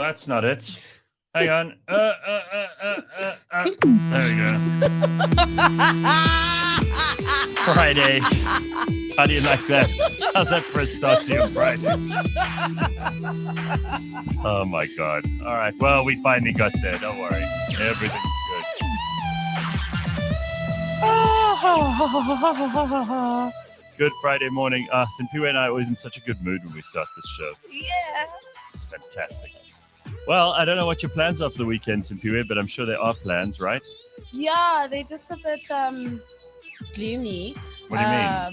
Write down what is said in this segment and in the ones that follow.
that's not it. Hang on. There we go. Friday. How do you like that? How's that for a start to your Friday? Oh my God. All right. Well, we finally got there. Don't worry. Everything's good. Good Friday morning. Simphiwe and I are always in such a good mood when we start this show. Yeah. It's fantastic. Well, I don't know what your plans are for the weekend, Simphiwe, but I'm sure there are plans, right? Yeah, they're just a bit gloomy. What do you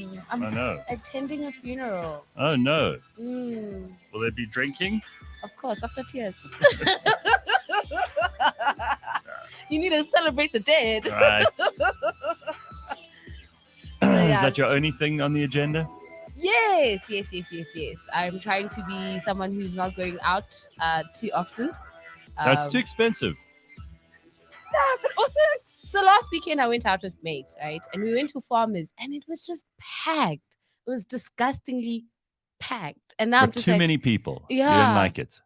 mean? I'm no. attending a funeral. Oh, no. Mm, Will there be drinking? of course, after tears. You need to celebrate the dead. Right. Yeah. Is that your only thing on the agenda? Yes. I'm trying to be someone who's not going out too often. That's too expensive. Yeah, but also, so last weekend I went out with mates, right? And we went to Farmers and it was just packed. It was disgustingly packed. And now I'm But just too like, many people. You Yeah. didn't like it.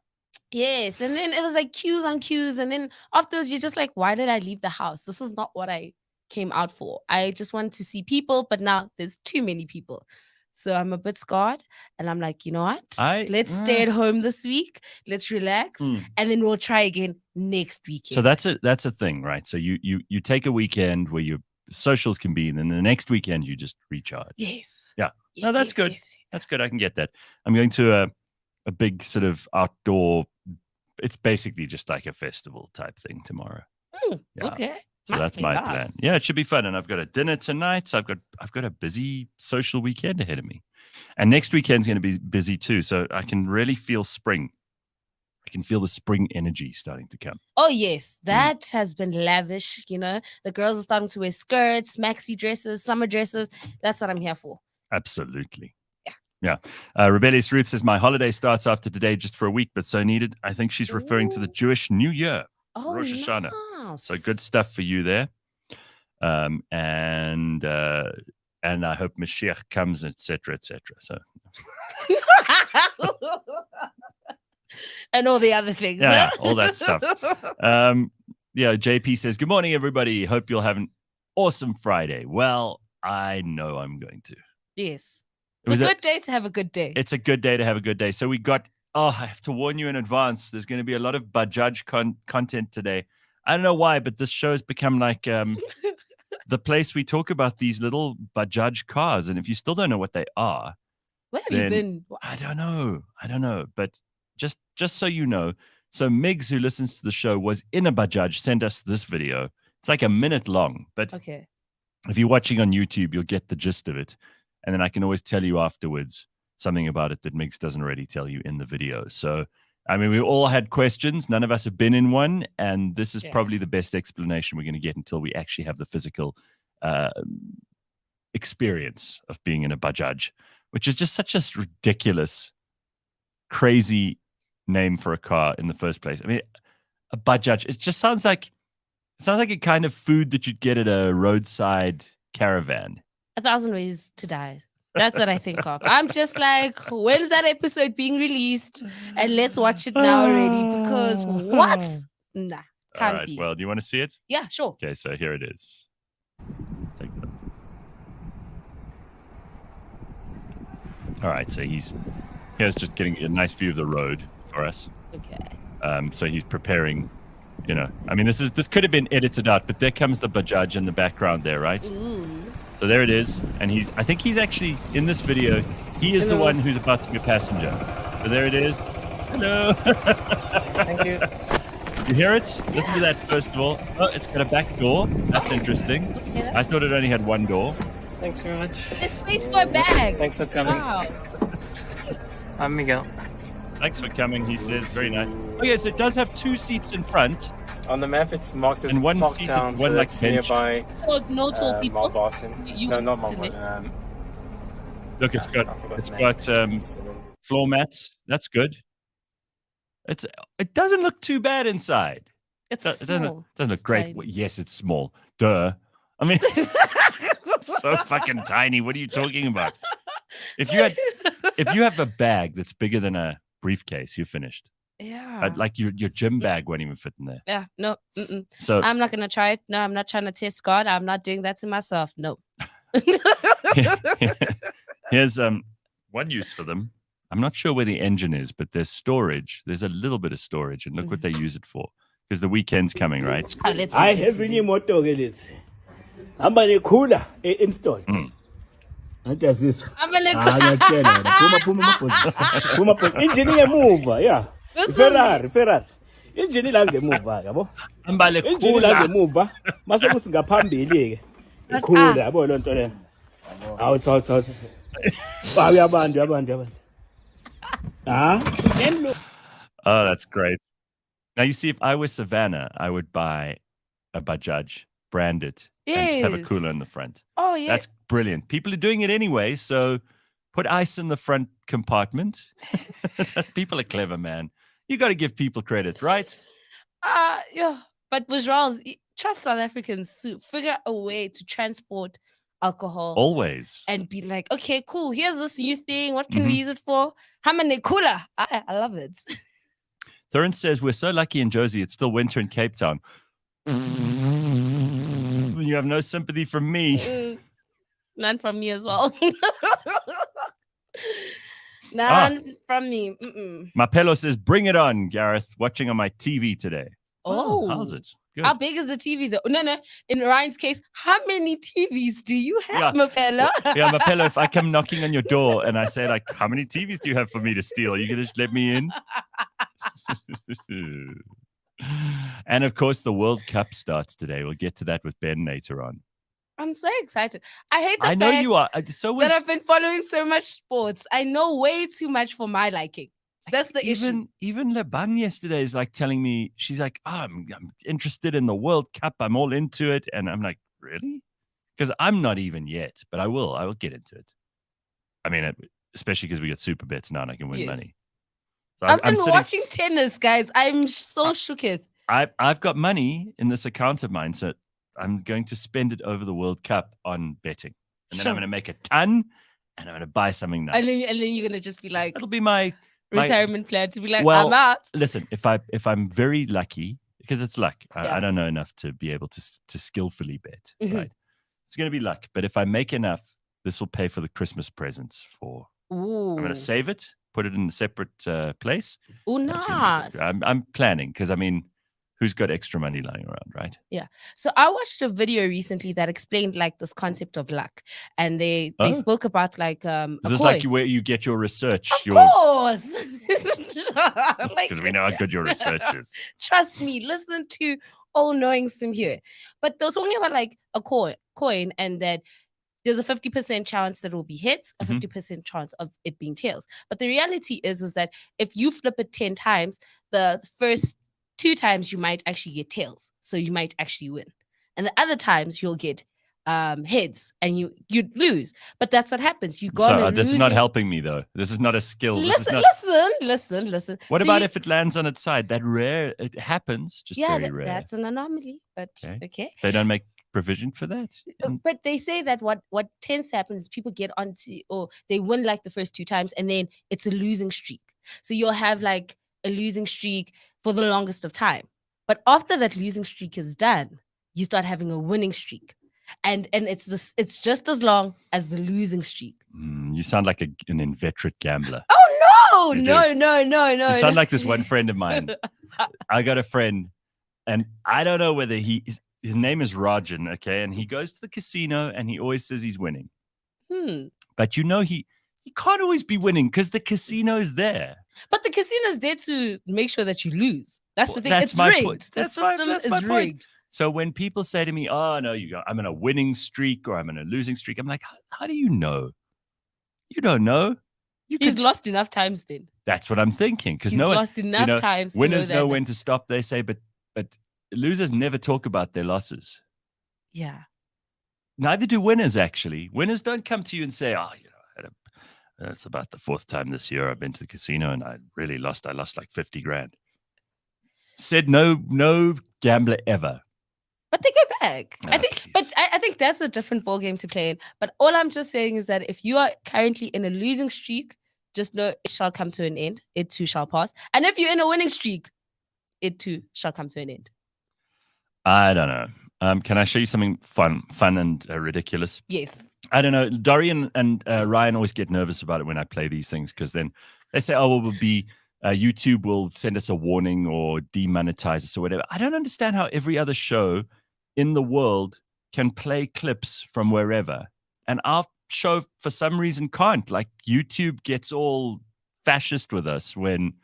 yes. And then it was like queues on queues. And then afterwards, you're just like, why did I leave the house? This is not what I came out for. I just wanted to see people, but now there's too many people. So I'm a bit scarred. And I'm like, you know what? Let's stay at home this week. Let's relax. Mm. And then we'll try again next weekend. So that's a thing, right? So you take a weekend where your socials can be, and then the next weekend you just recharge. Yes. Yeah. Yes, No, that's yes, good. yes. That's good. I can get that. I'm going to a big sort of outdoor. It's basically just like a festival type thing tomorrow. Yeah. Okay. So Must that's be my nice. plan. Yeah, it should be fun. And I've got a dinner tonight. So I've got a busy social weekend ahead of me. And next weekend's going to be busy too. So I can really feel spring. I can feel the spring energy starting to come. Oh, yes. That has been lavish. You know, the girls are starting to wear skirts, maxi dresses, summer dresses. That's what I'm here for. Absolutely. Yeah. Yeah. Rebellious Ruth says, my holiday starts after today just for a week, but so needed. I think she's referring to the Jewish New Year. Oh, Rosh Hashanah. nice. So good stuff for you there. And I hope Mashiach comes, etc., etc. So And all the other things. yeah, all that stuff. JP says, good morning, everybody. Hope you'll have an awesome Friday. Well, I know I'm going to. Yes. It It's was a good day to have a good day. It's a good day to have a good day. So we got, I have to warn you in advance, there's going to be a lot of Bajaj content today. I don't know why, but this show has become like the place we talk about these little Bajaj cars. And if you still don't know what they are, Where have you been? I don't know. But just so you know, so Migs, who listens to the show, was in a Bajaj, sent us this video. It's like a minute long, but Okay. if you're watching on YouTube, you'll get the gist of it. And then I can always tell you afterwards something about it that Migs doesn't already tell you in the video. So, I mean, we all had questions. None of us have been in one. And this is probably the best explanation we're going to get until we actually have the physical experience of being in a Bajaj, which is just such a ridiculous, crazy name for a car in the first place. I mean, a Bajaj, it just sounds like a kind of food that you'd get at a roadside caravan. 1,000 Ways to Die. That's what I think of. I'm just like, when's that episode being released? And let's watch it now already. Because what? Nah, can't All right, be. well, do you want to see it? Yeah, sure. Okay, so here it is. Take a look. All right, so here's just getting a nice view of the road for us. Okay. So he's preparing, I mean, this could have been edited out, but there comes the Bajaj in the background there, right? Ooh. So there it is. And I think he's actually, in this video, he is the one who's about to be a passenger. So there it is. Hello. Thank you. You hear it? Listen to that first of all. Oh, it's got a back door. That's interesting. Okay, I thought it only had one door. Thanks very much. there's space for a bag. Thanks for coming. Wow. I'm Miguel. Thanks for coming, he says. Very nice. Oh, yes, it does have 2 seats in front. On the map, it's marked as And one Park seat- Town, one so like it's bench. nearby No tall people. Malbarton. You No, not went to Malbarton. Look, it's I got forgot the name. floor mats. That's good. It doesn't look too bad inside. It's It doesn't small. look It's great. tiny. Well, yes, it's small. Duh. I mean, it's so fucking tiny. What are you talking about? If you have a bag that's bigger than a briefcase, you're finished. Yeah. Like your gym bag won't even fit in there. Yeah. No. Mm-mm. So I'm not gonna try it. No, I'm not trying to test God. I'm not doing that to myself. No. here's one use for them. I'm not sure where the engine is, but there's storage. There's a little bit of storage, and look what they use it for. Because the weekend's coming, right? Oh, let's see, Hayi let's see. ezinye imoto ke lezi. Hamba nekhula installed. Nathi aziswa. Hamba nekhula. Ah ngiyakutshela wena. Phuma mabhozi. Phuma bhozi. Injini ngemuva, yeah. This Ferrari. Injini la ngemuva yabo. Ambale Injini la khula. ngemuva. Mase kusingaphambili ke. Ikhula yabo lo nto le. Out. Yabantu. Ah, Oh, that's great. Now, you see, if I was Savannah, I would buy a Bajaj, brand it, and just have a Yes. cooler in the front. Oh yeah. That's brilliant. People are doing it anyway, so put ice in the front compartment. People are clever, man. You got to give people credit, right? Yeah. But withdrawals, trust South Africans to figure a way to transport alcohol Always. and be like, okay, cool. Here's this new thing. What can Mhm. we use it for? Hamba nekhula. I love it. Thurin says, we're so lucky in Josie, it's still winter in Cape Town. You have no sympathy from me. None from me as well. None from me. Mm-mm. Mapelo says, bring it on, Gareth. Watching on my TV today. Oh. How's it? Good. How big is the TV though? No. In Ryan's case, how many TVs do you have, Yeah. Mapella? Yeah, Mapelo, if I come knocking on your door and I say, like, how many TVs do you have for me to steal? Are you going to just let me in? And of course, the World Cup starts today. We'll get to that with Ben later on. I'm so excited. I hate the I know fact you are. So was that I've been following so much sports. I know way too much for my liking. That's the issue. even Lebang yesterday is like telling me, she's like, oh, I'm interested in the World Cup. I'm all into it. And I'm like, really? Because I'm not even yet, but I will get into it. I mean, especially because we got super bets now and I can win Yes. money. So I've been sitting- watching tennis, guys. I'm so shooketh. I've got money in this account of mine, so I'm going to spend it over the World Cup on betting. And then I'm Sure. going to make a ton and I'm going to buy something nice. And then you're gonna just be like It'll be my retirement plan to be like, Well, I'm out. Listen, if I'm very lucky, because it's luck. Yeah. I don't know enough to be able to skillfully bet, Mhm. right? It's going to be luck. But if I make enough, this will pay for the Christmas presents for. Ooh. I'm going to save it, put it in a separate place. Ooh, and it's gonna be nice. good. I'm planning because, I mean, who's got extra money lying around, right? So I watched a video recently that explained like this concept of luck, and they Oh. spoke about like Is a this coin. like where you get your research? Of course. Like, Because we know how good your research is. trust me, listen to all-knowing Simphiwe. But they're talking about like a coin, and that there's a 50% chance that it will be heads, a Mhm. 50% chance of it being tails. But the reality is that if you flip it 10 times, the first 2 times you might actually get tails. So you might actually win. And the other times you'll get heads and you'd lose. But that's what happens. You go So and this is lose not your- helping me, though. This is not a skill. This is Listen, not... listen. What So about you- if it lands on its side? That rare, it happens, just very rare. that's an anomaly. But Okay. okay. They don't make provision for that. But they say that what tends to happen is people get onto, or they win like the first 2 times and then it's a losing streak. So you'll have like a losing streak for the longest of time. But after that losing streak is done, you start having a winning streak. And it's just as long as the losing streak. You sound like an inveterate gambler. Oh You no, do. no. You sound like this one friend of mine. I got a friend, and I don't know whether his name is Rajan, okay? And he goes to the casino and he always says he's winning. But you know, he can't always be winning because the casino is there. But the casino's there to make sure that you lose. That's the Well, thing. that's It's my rigged. point. The That's my system point. is rigged. So when people say to me, oh, no, I'm in a winning streak or I'm in a losing streak, I'm like, how do you know? You don't know. He's lost enough times then. That's what I'm thinking. Because He's no one, lost enough times. winners to know that. when to stop, they say, but losers never talk about their losses. Yeah. Neither do winners, actually. Winners don't come to you and say, oh, it's about the 4th time this year I've been to the casino and I really lost. I lost like 50 grand. Said no gambler ever. But they go back. Ah, I think that's a different ball game to play in. But all I'm just saying is that if you are currently in a losing streak, just know it shall come to an end. It too shall pass. And if you're in a winning streak, it too shall come to an end. I don't know. Can I show you something fun and ridiculous? Yes. I don't know. Dorian and Ryan always get nervous about it when I play these things because then they say, "Oh, well, we'll be YouTube will send us a warning or demonetize us or whatever." I don't understand how every other show in the world can play clips from wherever, and our show for some reason can't. Like YouTube gets all fascist with us when.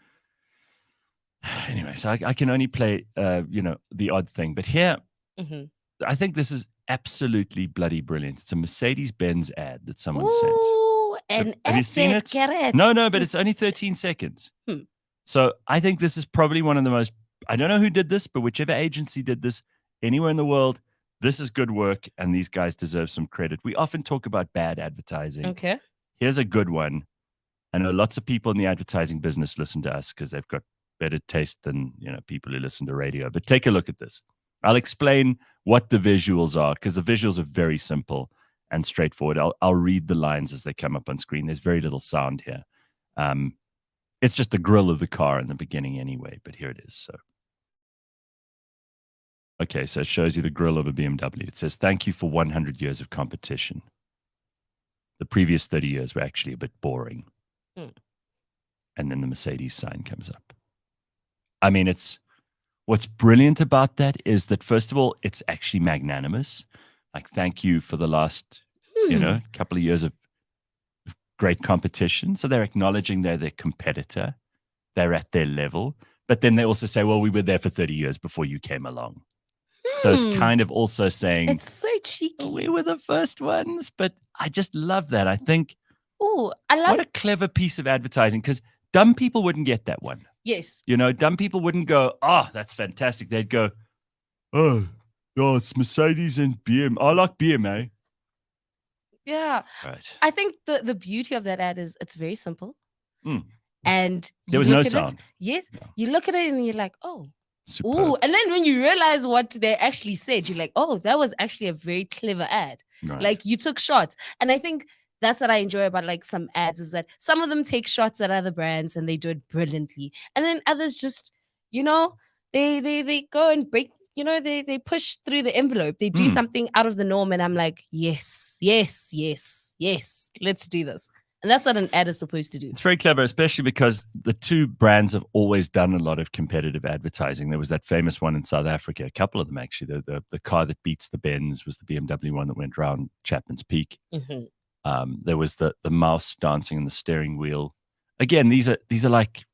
Anyway, so I can only play, the odd thing. But here, I think this is absolutely bloody brilliant. It's a Mercedes-Benz ad that someone sent. Ooh, an Have you seen it? Gareth. No, but it's only 13 seconds. So I think this is probably one of the most, I don't know who did this, but whichever agency did this anywhere in the world, this is good work and these guys deserve some credit. We often talk about bad advertising. Okay. Here's a good one. I know lots of people in the advertising business listen to us because they've got better taste than people who listen to radio. But take a look at this. I'll explain what the visuals are because the visuals are very simple and straightforward. I'll read the lines as they come up on screen. There's very little sound here. It's just the grill of the car in the beginning anyway, but here it is. So okay, so it shows you the grill of a BMW. It says, "Thank you for 100 years of competition. The previous 30 years were actually a bit boring." And then the Mercedes sign comes up. I mean, what's brilliant about that is that, first of all, it's actually magnanimous. Like, thank you for the last, couple of years of great competition. So they're acknowledging they're their competitor. They're at their level. But then they also say, well, we were there for 30 years before you came along. So it's kind of also saying, it's so cheeky. We were the first ones. But I just love that. I think, what a clever piece of advertising, because dumb people wouldn't get that one. Yes. Dumb people wouldn't go, "Oh, that's fantastic." They'd go, oh, it's Mercedes and BM. I like BM, Yeah. Right. I think the beauty of that ad is it's very simple. And there was no sound. Yes. No. You look at it and you're like, oh. Superb. Ooh. And then when you realize what they actually said, you're like, oh, that was actually a very clever ad. Right. Like you took shots. And I think that's what I enjoy about like some ads is that some of them take shots at other brands and they do it brilliantly. And then others just, they go and break, they push through the envelope. They do something out of the norm. And I'm like, yes, let's do this. And that's what an ad is supposed to do. It's very clever, especially because the two brands have always done a lot of competitive advertising. There was that famous one in South Africa, a couple of them actually. The car that beats the Benz was the BMW one that went around Chapman's Peak. There was the mouse dancing in the steering wheel. Again, these are like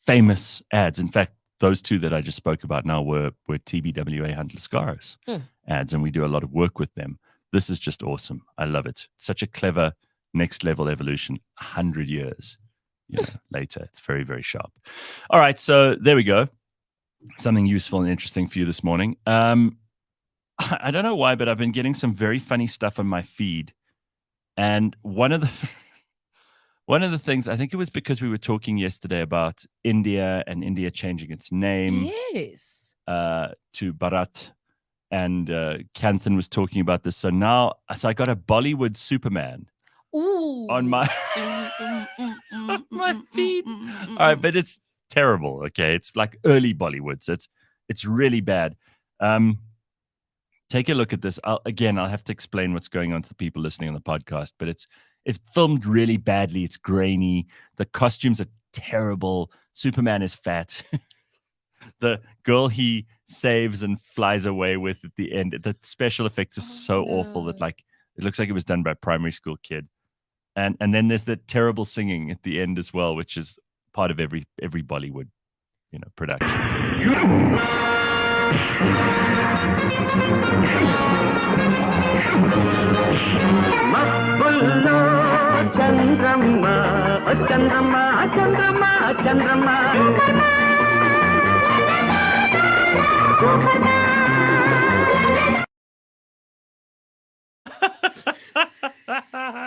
famous ads. In fact, those two that I just spoke about now were TBWA Handelscars ads, and we do a lot of work with them. This is just awesome. I love it. Such a clever next level evolution. 100 years later, it's very, very sharp. All right, so there we go. Something useful and interesting for you this morning. I don't know why, but I've been getting some very funny stuff on my feed. And one of the things, I think it was because we were talking yesterday about India and India changing its name to Bharat, and Kanthan was talking about this. So I got a Bollywood Superman on my my feed. All right, but it's terrible. Okay, it's like early Bollywood, so it's really bad. Take a look at this. I'll have to explain what's going on to the people listening on the podcast, but it's filmed really badly. It's grainy. The costumes are terrible. Superman is fat. The girl he saves and flies away with at the end, the special effects are so awful that it looks like it was done by a primary school kid. And then there's the terrible singing at the end as well, which is part of every Bollywood, production. So,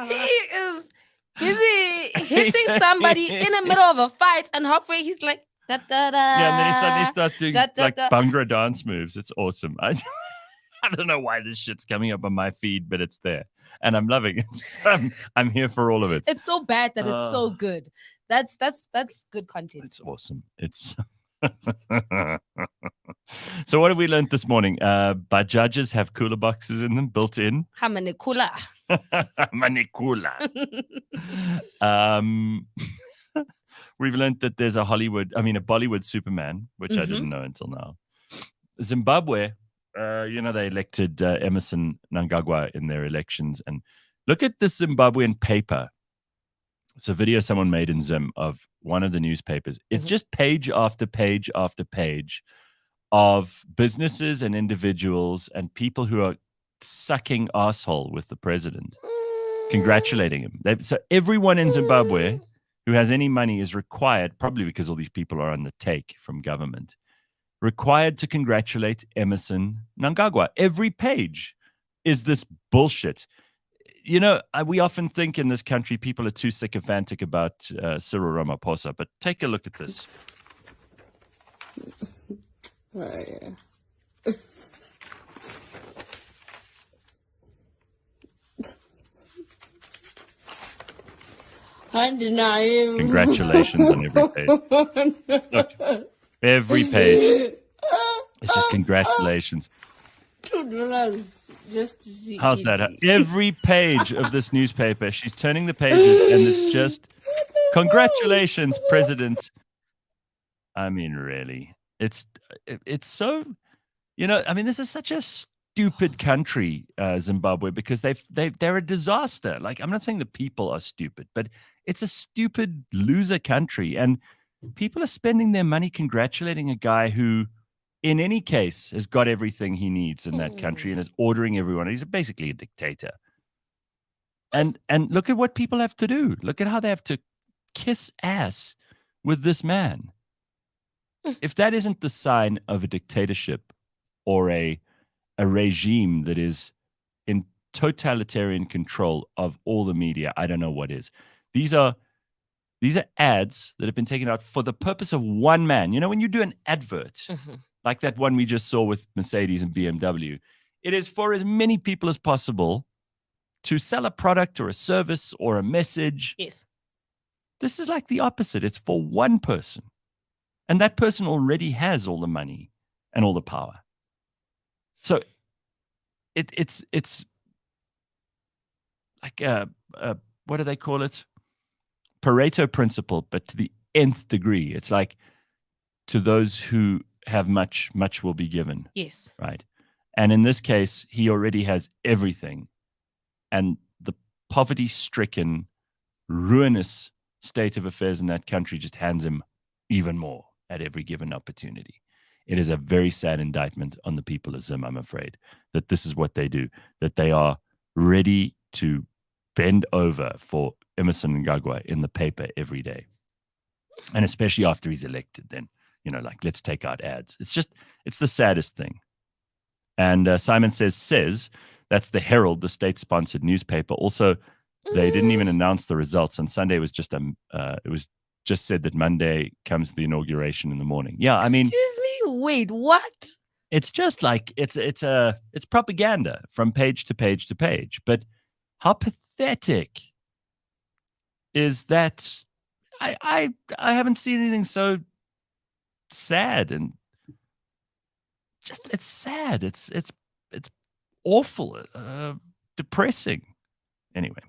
he is busy hitting somebody in the middle of a fight, and halfway he's like, da, da, da, yeah, and then he suddenly starts doing da, da, da. Bhangra dance moves. It's awesome. I don't know why this shit's coming up on my feed, but it's there, and I'm loving it. I'm here for all of it. It's so bad that it's so good. That's good content. It's awesome. It's so what have we learned this morning? Bajajes have cooler boxes in them built in. Hamanikula. Manicula. We've learned that there's a Bollywood Superman, which I didn't know until now. Zimbabwe, they elected Emerson Mnangagwa in their elections. And look at this Zimbabwean paper. It's a video someone made in Zim of one of the newspapers. It's just page after page after page of businesses and individuals and people who are sucking asshole with the president, congratulating him. So everyone in Zimbabwe who has any money is required, probably because all these people are on the take from government, required to congratulate Emerson Mnangagwa. Every page is this bullshit. We often think in this country people are too sycophantic about Cyril Ramaphosa, but take a look at this. Oh, yeah. I deny him. Congratulations on every page. Look, every page. It's just congratulations. $2 just to see. How's that? Every page of this newspaper, she's turning the pages and it's just congratulations, President. I mean, really. It's so, this is such a stupid country, Zimbabwe, because they're a disaster. Like, I'm not saying the people are stupid, but it's a stupid loser country. And people are spending their money congratulating a guy who, in any case, has got everything he needs in that country and is ordering everyone. He's basically a dictator. And look at what people have to do. Look at how they have to kiss ass with this man. If that isn't the sign of a dictatorship or a regime that is in totalitarian control of all the media, I don't know what is. These are ads that have been taken out for the purpose of one man. When you do an advert, like that one we just saw with Mercedes and BMW, it is for as many people as possible to sell a product or a service or a message. Yes. This is like the opposite. It's for one person. And that person already has all the money and all the power. So it's like what do they call it? Pareto principle, but to the nth degree. It's like, to those who have much, much will be given. Yes. Right. And in this case, he already has everything. And the poverty-stricken, ruinous state of affairs in that country just hands him even more at every given opportunity. It is a very sad indictment on the people of Zim, I'm afraid, that this is what they do, that they are ready to bend over for Emerson Mnangagwa in the paper every day. And especially after he's elected, then, let's take out ads. It's the saddest thing. And Simon says, that's the Herald, the state-sponsored newspaper. Also, they didn't even announce the results. On Sunday, it was just said that Monday comes the inauguration in the morning. Yeah, I mean, excuse me, wait, what? It's just like it's propaganda from page to page to page. But how pathetic is that? I haven't seen anything so sad, and just it's sad. It's awful, depressing. Anyway,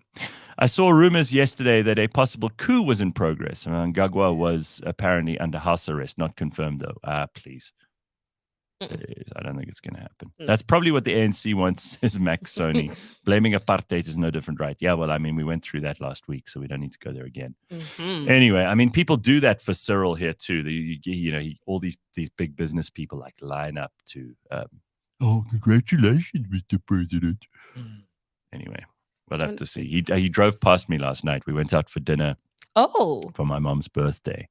I saw rumors yesterday that a possible coup was in progress. Mnangagwa was apparently under house arrest, not confirmed though. Please. I don't think it's going to happen. That's probably what the ANC wants, says Max Sony. Blaming apartheid is no different, right? Yeah, well, I mean, we went through that last week, so we don't need to go there again. Anyway, I mean, people do that for Cyril here too. All these big business people like line up to, congratulations, Mr. President. Anyway, we'll have to see. He drove past me last night. We went out for dinner. For my mom's birthday,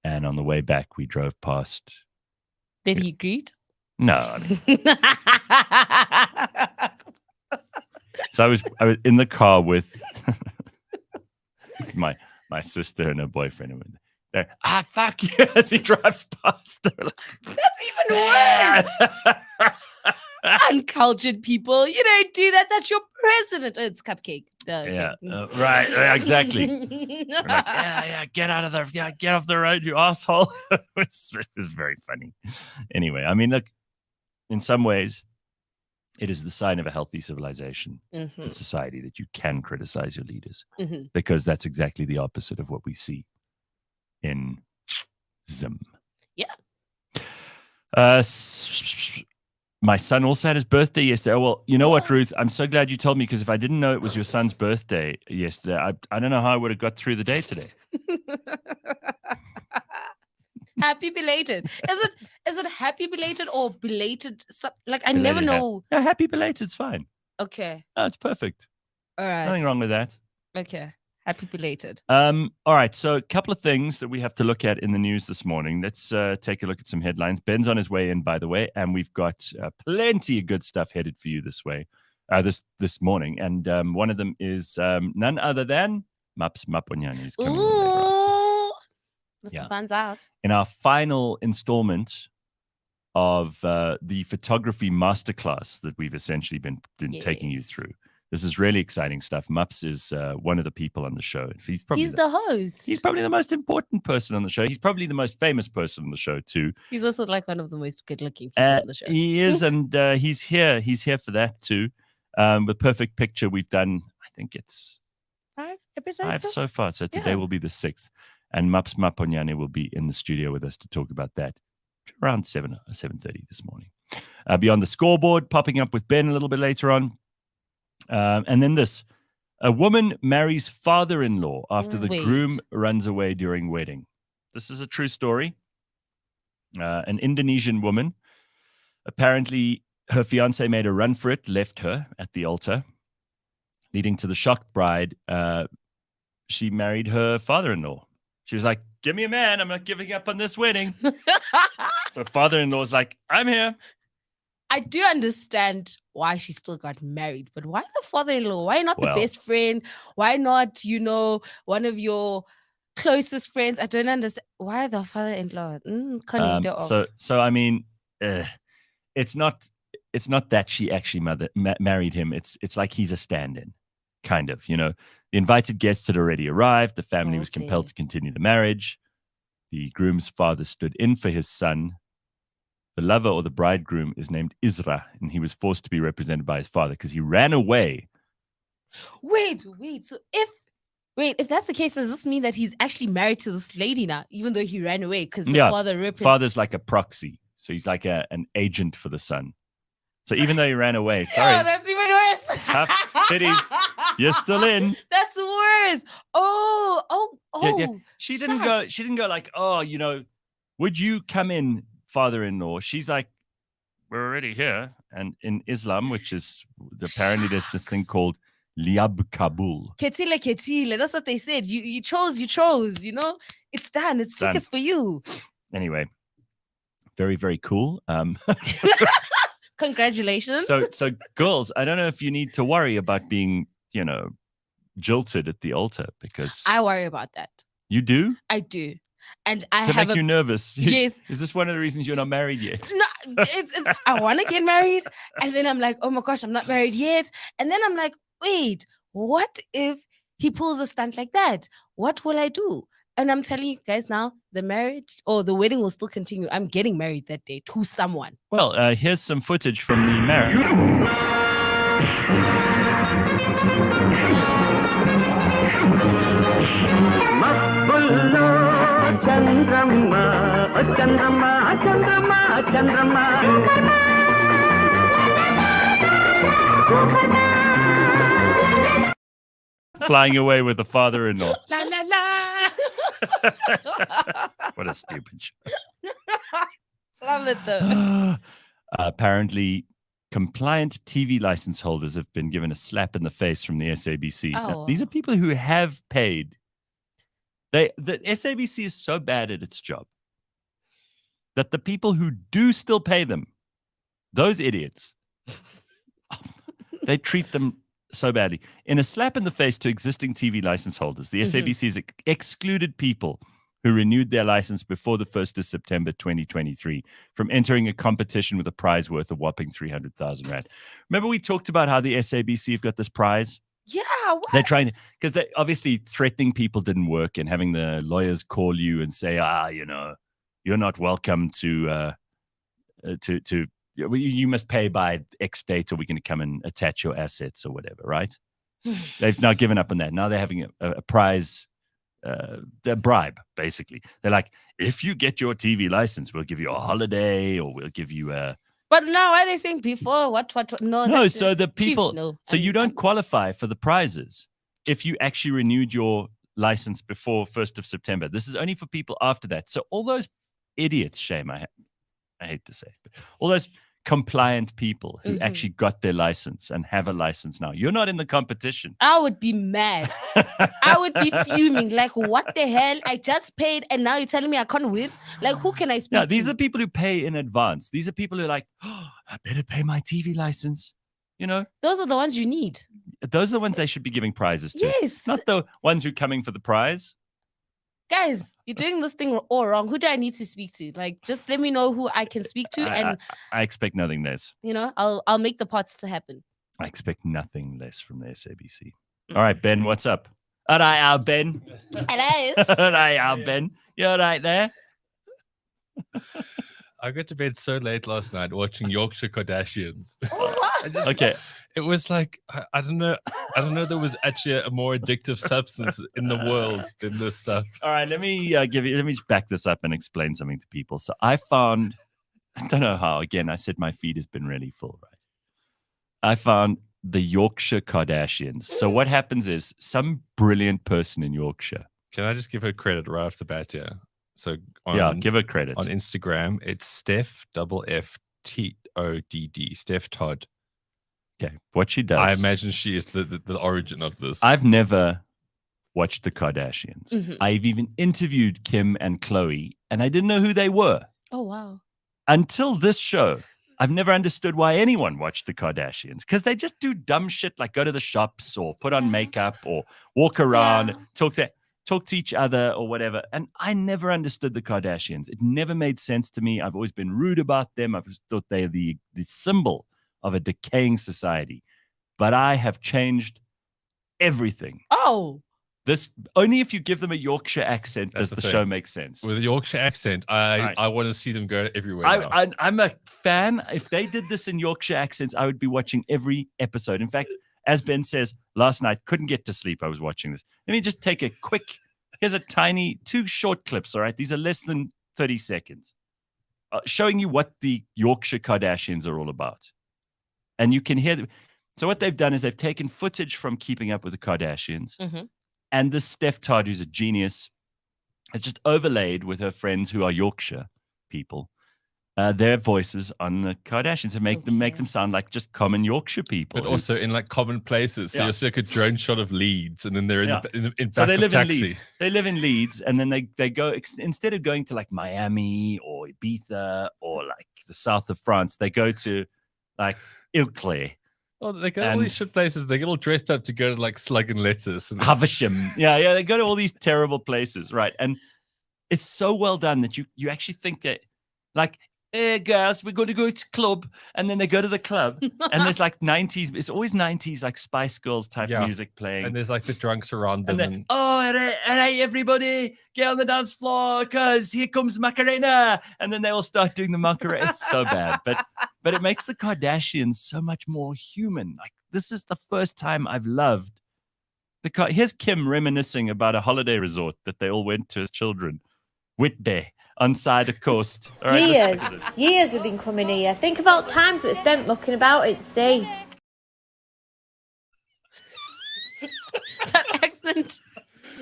and on the way back, we drove past. Did he greet? No. I mean, so I was in the car with my sister and her boyfriend. And there, fuck you, as he drives past. That's even worse. cultured people. You don't do that. That's your president. Oh, it's cupcake. Yeah, right. Exactly. We're like, yeah, get out of there. Yeah, get off the road, you asshole. It's very funny. Anyway, I mean, look, in some ways, it is the sign of a healthy civilization and society that you can criticize your leaders because that's exactly the opposite of what we see in Zim. Yeah. My son also had his birthday yesterday. Well, you know what, Ruth? I'm so glad you told me because if I didn't know it was your son's birthday yesterday, I don't know how I would have got through the day today. Happy belated. Is it happy belated or belated? Like I Belated never know. Yeah, happy belated. It's fine. Okay. No, it's perfect. All right. Nothing wrong with that. Okay. Happy belated. All right. So a couple of things that we have to look at in the news this morning. Let's take a look at some headlines. Ben's on his way in, by the way, and we've got plenty of good stuff headed for you this way, this morning. And one of them is none other than Maponyane is coming. Ooh. Yeah. Mr. Fun's out. In our final installment of the photography masterclass that we've essentially been taking you through. This is really exciting stuff. Mups is one of the people on the show. He's the host. He's probably the most important person on the show. He's probably the most famous person on the show too. He's also like one of the most good-looking people on the show. He is, and he's here. He's here for that too. The perfect picture we've done. I think it's 5 episodes. 5 so far. So today will be the 6th, and Maponyane will be in the studio with us to talk about that around 7 or 7:30 this morning. Beyond the scoreboard, popping up with Ben a little bit later on. And then this, a woman marries father-in-law after the groom runs away during wedding. This is a true story. An Indonesian woman, apparently her fiance made a run for it, left her at the altar, leading to the shocked bride. She married her father-in-law. She was like, give me a man. I'm not giving up on this wedding. So father-in-law's like, I'm here. I do understand why she still got married, but why the father-in-law? Why not the best friend? Why not, one of your closest friends? I don't understand. Why the father-in-law? So I mean, it's not that she actually married him. It's like he's a stand-in, kind of. The invited guests had already arrived. The family was compelled to continue the marriage. The groom's father stood in for his son. The lover or the bridegroom is named Isra, and he was forced to be represented by his father because he ran away. Wait. So if that's the case, does this mean that he's actually married to this lady now, even though he ran away? Because the father's like a proxy. So he's like an agent for the son. So even though he ran away, sorry. Oh, that's even worse. Tough titties. You're still in. That's worse. Oh. Yeah. She didn't go like, would you come in, father-in-law? She's like, we're already here. And in Islam, which is apparently there's this thing called liab kabul. Ketile. That's what they said. You chose. It's done. It's tickets for you. Anyway, very, very cool. Congratulations. So girls, I don't know if you need to worry about being, jilted at the altar because I worry about that. You do? I do. And I have make you nervous. Yes. Is this one of the reasons you're not married yet? No, it's I want to get married. And then I'm like, oh my gosh, I'm not married yet. And then I'm like, wait, what if he pulls a stunt like that? What will I do? And I'm telling you guys now, the marriage or the wedding will still continue. I'm getting married that day to someone. Well, here's some footage from the marriage. Flying away with the father-in-law. La la la. What a stupid show. Love it though. Apparently, compliant TV license holders have been given a slap in the face from the SABC. Now, these are people who have paid. The SABC is so bad at its job that the people who do still pay them, those idiots, they treat them so badly. In a slap in the face to existing TV license holders, the SABC has excluded people who renewed their license before the 1st of September 2023 from entering a competition with a prize worth a whopping 300,000 Rand. Remember we talked about how the SABC have got this prize? Yeah. What? They're trying to, because they obviously threatening people didn't work, and having the lawyers call you and say, you're not welcome to you must pay by X date or we're going to come and attach your assets or whatever, right? They've now given up on that. Now they're having a prize, a bribe, basically. They're like, if you get your TV license, we'll give you a holiday or we'll give you a... But now, why are they saying before? What? No, No, that's so the Chief, people... no. So you don't qualify for the prizes if you actually renewed your license before 1st of September. This is only for people after that. So all those idiots, shame, I hate to say it, but all those compliant people who actually got their license and have a license now, you're not in the competition. I would be mad. I would be fuming. Like, what the hell? I just paid and now you're telling me I can't win? Like, who can I speak Yeah, to? these are the people who pay in advance. These are people who are like, oh, I better pay my TV license. You know? Those are the ones you need. Those are the ones they should be giving prizes to. Yes. Not the ones who are coming for the prize. Guys, you're doing this thing all wrong. Who do I need to speak to? Like, just let me know who I can speak to, and I expect nothing less. I'll make the parts to happen. I expect nothing less from the SABC. All right, Ben, what's up? All right, Ben. Hello. All right, Ben. You all right there? I got to bed so late last night watching Yorkshire Kardashians. Okay. It was like, I don't know. There was actually a more addictive substance in the world than this stuff. All right, let me just back this up and explain something to people. So I don't know how, again, I said my feed has been really full, right? I found the Yorkshire Kardashians. So what happens is some brilliant person in Yorkshire. Can I just give her credit right off the bat here? So give her credit. On Instagram, it's Steph FFTODD, Steph Todd. Okay, what she does. I imagine she is the origin of this. I've never watched the Kardashians. Mm-hmm. I've even interviewed Kim and Khloe, and I didn't know who they were. Oh, wow. Until this show, I've never understood why anyone watched the Kardashians, because they just do dumb shit like go to the shops or put on makeup or walk around, talk to each other or whatever. And I never understood the Kardashians. It never made sense to me. I've always been rude about them. I've just thought they're the symbol of a decaying society. But I have changed everything. Oh. This only if you give them a Yorkshire accent does the show make sense. With a Yorkshire accent, I want to see them go everywhere. I'm a fan. If they did this in Yorkshire accents, I would be watching every episode. In fact, as Ben says, last night, couldn't get to sleep. I was watching this. Let me just take here's a tiny, 2 short clips, all right? These are less than 30 seconds, showing you what the Yorkshire Kardashians are all about. And you can hear them. So what they've done is they've taken footage from Keeping Up with the Kardashians, and this Steph Todd, who's a genius, has just overlaid with her friends who are Yorkshire people, their voices on the Kardashians and make them sound like just common Yorkshire people. But also in like common places. So you'll see like a drone shot of Leeds, and then they're in back so they of live taxi. in Leeds. They live in Leeds, and then they go, instead of going to like Miami or Ibiza or like the south of France, they go to like Ilkley. Oh, they go to all these shit places. They get all dressed up to go to like Slug and Lettuce. And Havisham. Yeah. They go to all these terrible places, right? And it's so well done that you actually think that, like, hey, girls, we're going to go to club. And then they go to the club, and there's like 90s. It's always 90s, like Spice Girls type music playing. And there's like the drunks around them. And all right, everybody, get on the dance floor because here comes Macarena. And then they all start doing the Macarena. It's so bad. But it makes the Kardashians so much more human. Like, this is the first time I've loved here's Kim reminiscing about a holiday resort that they all went to as children. Whitby, on side of coast. All right, years we've been coming here. Think of all times that we spent looking about at sea. That accent.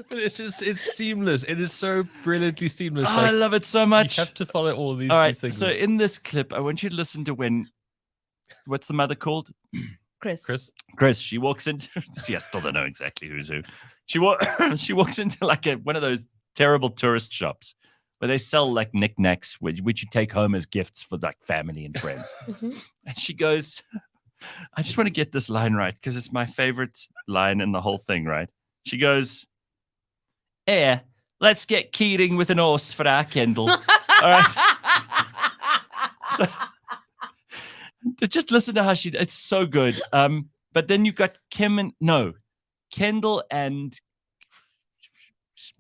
But it's seamless. It is so brilliantly seamless. Oh, I love it so much. You have to follow all these, all right, these things. So in this clip, I want you to listen to what's the mother called? Chris, she walks into, see, I still don't know exactly who's who. She walks into like one of those terrible tourist shops where they sell like knickknacks, which you take home as gifts for like family and friends. And she goes, I just want to get this line right because it's my favorite line in the whole thing, right? She goes, let's get Keating with an horse for our Kendall. All right. So just listen to how it's so good. But then you've got Kendall and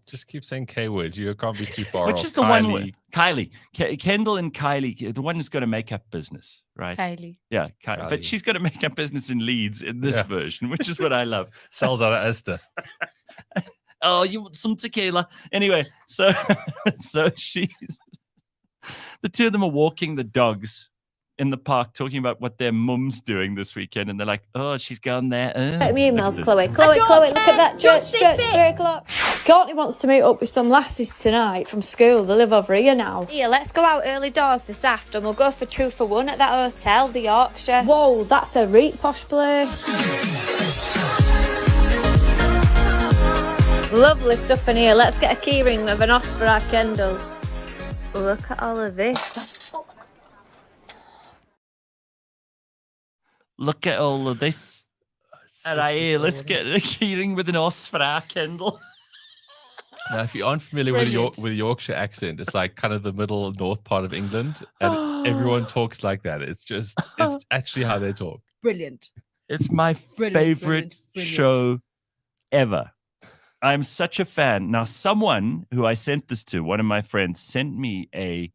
Just keep saying K words. You can't be too far which off. is the one with Kylie. Kendall and Kylie, the one who's got a makeup business, right? Kylie. Yeah, Kylie. But she's got a makeup business in Leeds in this version, which is what I love. Sells out of Esther. Oh, you want some tequila? Anyway, so she's the two of them are walking the dogs in the park, talking about what their mum's doing this weekend, and they're like, "Oh, she's gone there." Let me emails, look at Chloe. this. Chloe, look at that. Church, 3 o'clock. Courtney wants to meet up with some lasses tonight from school. They live over here now. Here, let's go out early doors this afternoon. We'll go for 2 for 1 at that hotel, the Yorkshire. Whoa, that's a reet posh place. Lovely stuff in here. Let's get a keyring with an os for our Kendall. Look at all of this. Look at all of this. All right, let's get a keyring with an os for our Kendall. Now, if you aren't familiar with Yorkshire accent, it's like kind of the middle north part of England, and everyone talks like that. It's actually how they talk. Brilliant. It's my favorite show ever. I'm such a fan. Now, someone who I sent this to, one of my friends, sent me a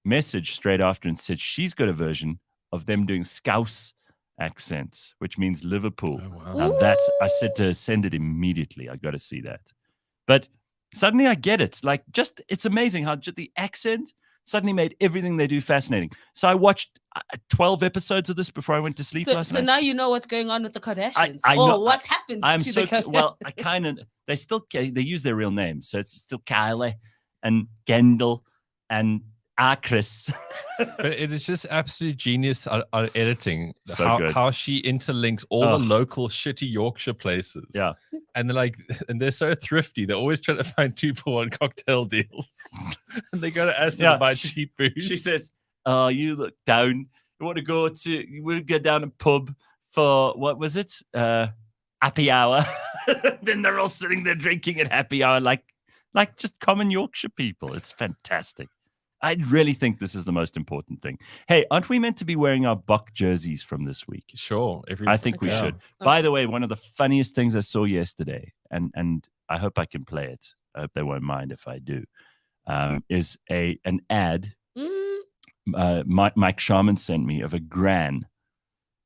message straight after and said she's got a version of them doing Scouse accents, which means Liverpool. Oh, wow. Now I said to her, send it immediately. I got to see that. But suddenly I get it. Like, it's amazing how just the accent suddenly made everything they do fascinating. So I watched 12 episodes of this before I went to sleep last night. So now you know what's going on with the Kardashians. I know what's happened to the Kardashians. Well, I kind of, they use their real names. So it's still Kylie and Kendall and Chris. But it is just absolute genius on editing. So good. How she interlinks all the local shitty Yorkshire places. Yeah. And they're so thrifty. They're always trying to find 2 for 1 cocktail deals. And they go to us and buy cheap booze. She says, "Oh, you look down. You want to go down a pub for what was it? Happy hour." Then they're all sitting there drinking at happy hour like just common Yorkshire people. It's fantastic. I really think this is the most important thing. Hey, aren't we meant to be wearing our Buck jerseys from this week? Sure. I think we should. By the way, one of the funniest things I saw yesterday, and I hope I can play it. I hope they won't mind if I do, is an ad Mike Sharman sent me of a gran.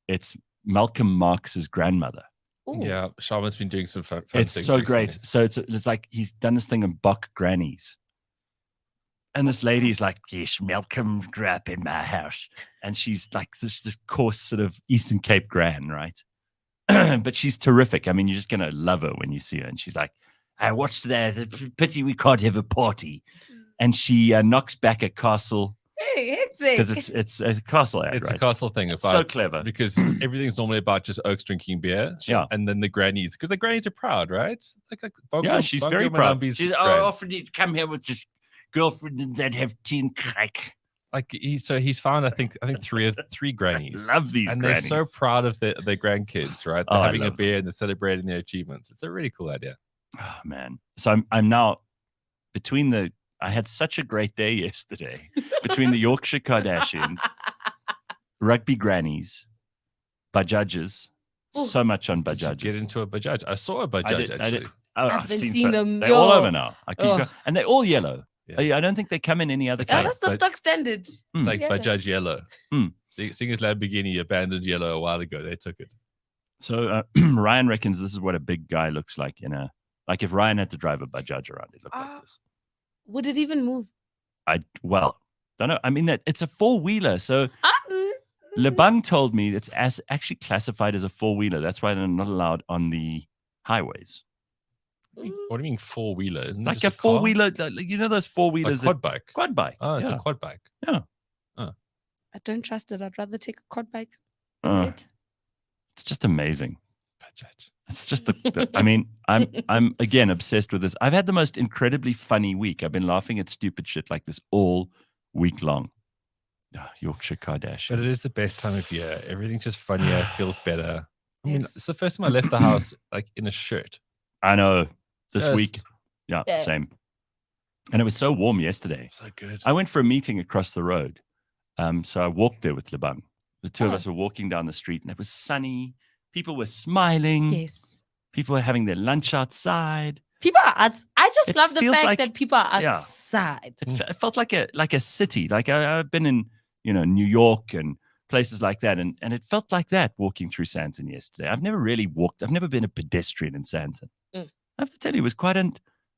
It's Malcolm Marx's grandmother. Ooh. Yeah, Sharman's been doing some fun It's things so recently. great. So it's like he's done this thing of Buck grannies. And this lady's like, "Yes, Malcolm grew up in my house." And she's like this coarse sort of Eastern Cape gran, right? But she's terrific. I mean, you're just going to love her when you see her. And she's like, "I watched that. It's a pity we can't have a party." And she knocks back a castle. Hey, hectic. Because it's a castle ad, It's right? a castle thing. It's so clever. Because everything's normally about just Oaks drinking beer. Yeah. And then the grannies, because the grannies are proud, right? Yeah, she's very proud. She's often to come here with this girlfriend that have tea and crack. Like he's found I think three grannies. Love these and grannies. they're so proud of their grandkids, right? They're having a beer and they're celebrating their achievements. It's a really cool idea. Oh man. So I'm now between I had such a great day yesterday between the Yorkshire Kardashians, rugby grannies, Bajajes. So much on Bajajes. Get into a Bajaj. I saw a Bajaj actually. I've seen them. They're all over now. I keep going, and they're all yellow. Yeah. I don't think they come in any other Yeah, color. that's the stock standard. It's like Bajaj yellow. Mm. Seeing as Lamborghini abandoned yellow a while ago, they took it. So Ryan reckons this is what a big guy looks like like if Ryan had to drive a Bajaj around, it looked like this. Would it even move? Don't know. I mean, it's a 4-wheeler. So Lebang told me it's actually classified as a 4-wheeler. That's why they're not allowed on the highways. What do you mean 4-wheeler? Isn't Like that a just car? 4-wheeler, like, you know those 4-wheelers? Like quad bike. Quad bike. Oh, it's yeah. a quad bike. Yeah. I don't trust it. I'd rather take a quad bike. It's just amazing. Bajaj. It's just I mean, I'm again obsessed with this. I've had the most incredibly funny week. I've been laughing at stupid shit like this all week long. Yorkshire Kardashians. But it is the best time of year. Everything's just funnier, feels better. I mean, it's the first time I left the house like in a shirt. I know. This Just- week. Yeah, Yeah. same. And it was so warm yesterday. So good. I went for a meeting across the road. So I walked there with Lebang. The two of Oh. us were walking down the street, and it was sunny. People were smiling. Yes. People were having their lunch outside. People are I just It love the feels fact like- that people are yeah. outside. It felt like a city. Like I've been in, New York and places like that, and it felt like that walking through Sandton yesterday. I've never really walked. I've never been a pedestrian in Sandton. Mm. I have to tell you, it was quite a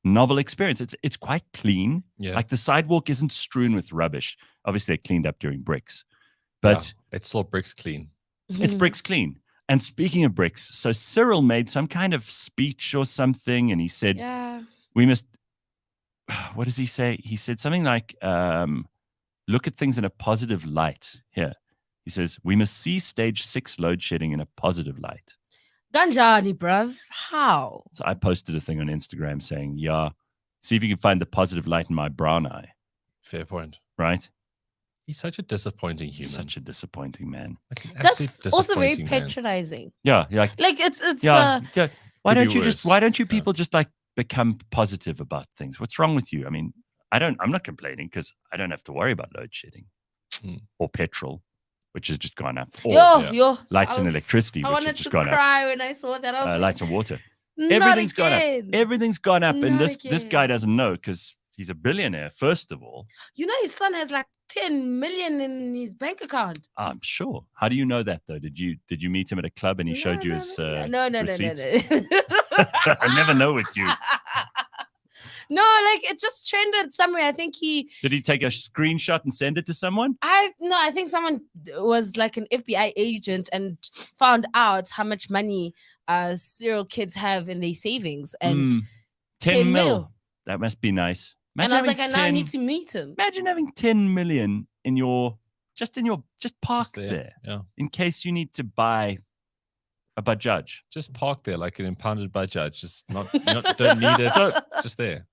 novel experience. It's quite clean. Yeah. Like the sidewalk isn't strewn with rubbish. Obviously, they cleaned up during bricks, but it's still bricks clean. it's bricks clean. And speaking of bricks, so Cyril made some kind of speech or something, and he said, Yeah. we must, what does he say? He said something like, look at things in a positive light. Here, he says, we must see stage 6 load shedding in a positive light. Ganjani, bruv. How? So I posted a thing on Instagram saying, yeah, see if you can find the positive light in my brown eye, Fair point. right? He's such a disappointing human. Such a disappointing man. Like an That's absolute also very disappointing man. patronizing. Yeah, you're like, Like it's yeah. Why Could be don't you worse. why don't you Yeah. people just like become positive about things? What's wrong with you? I mean, I'm not complaining because I don't have to worry about load shedding or petrol, which has just gone up. Or yo, lights I and was- electricity, I which has wanted just to gone up. cry when I saw that. I was like, Lights and water. "Not Everything's gone up. again." Everything's gone up. And Not this guy again. doesn't know because he's a billionaire, first of all. You know, his son has like 10 million in his bank account. I'm sure. How do you know that though? Did you meet him at a club and he showed you his no. receipts? No. I never know with you. No, like it just trended somewhere. I think Did he take a screenshot and send it to someone? I think someone was like an FBI agent and found out how much money serial kids have in their savings and 10 mil. mil. That must be nice. and I was like, having I now 10 need to meet him. Imagine having 10 million in your just parked Just there Yeah. in case you need to buy a Bajaj. Just park there like an impounded Bajaj. Just don't need it. So- It's just there.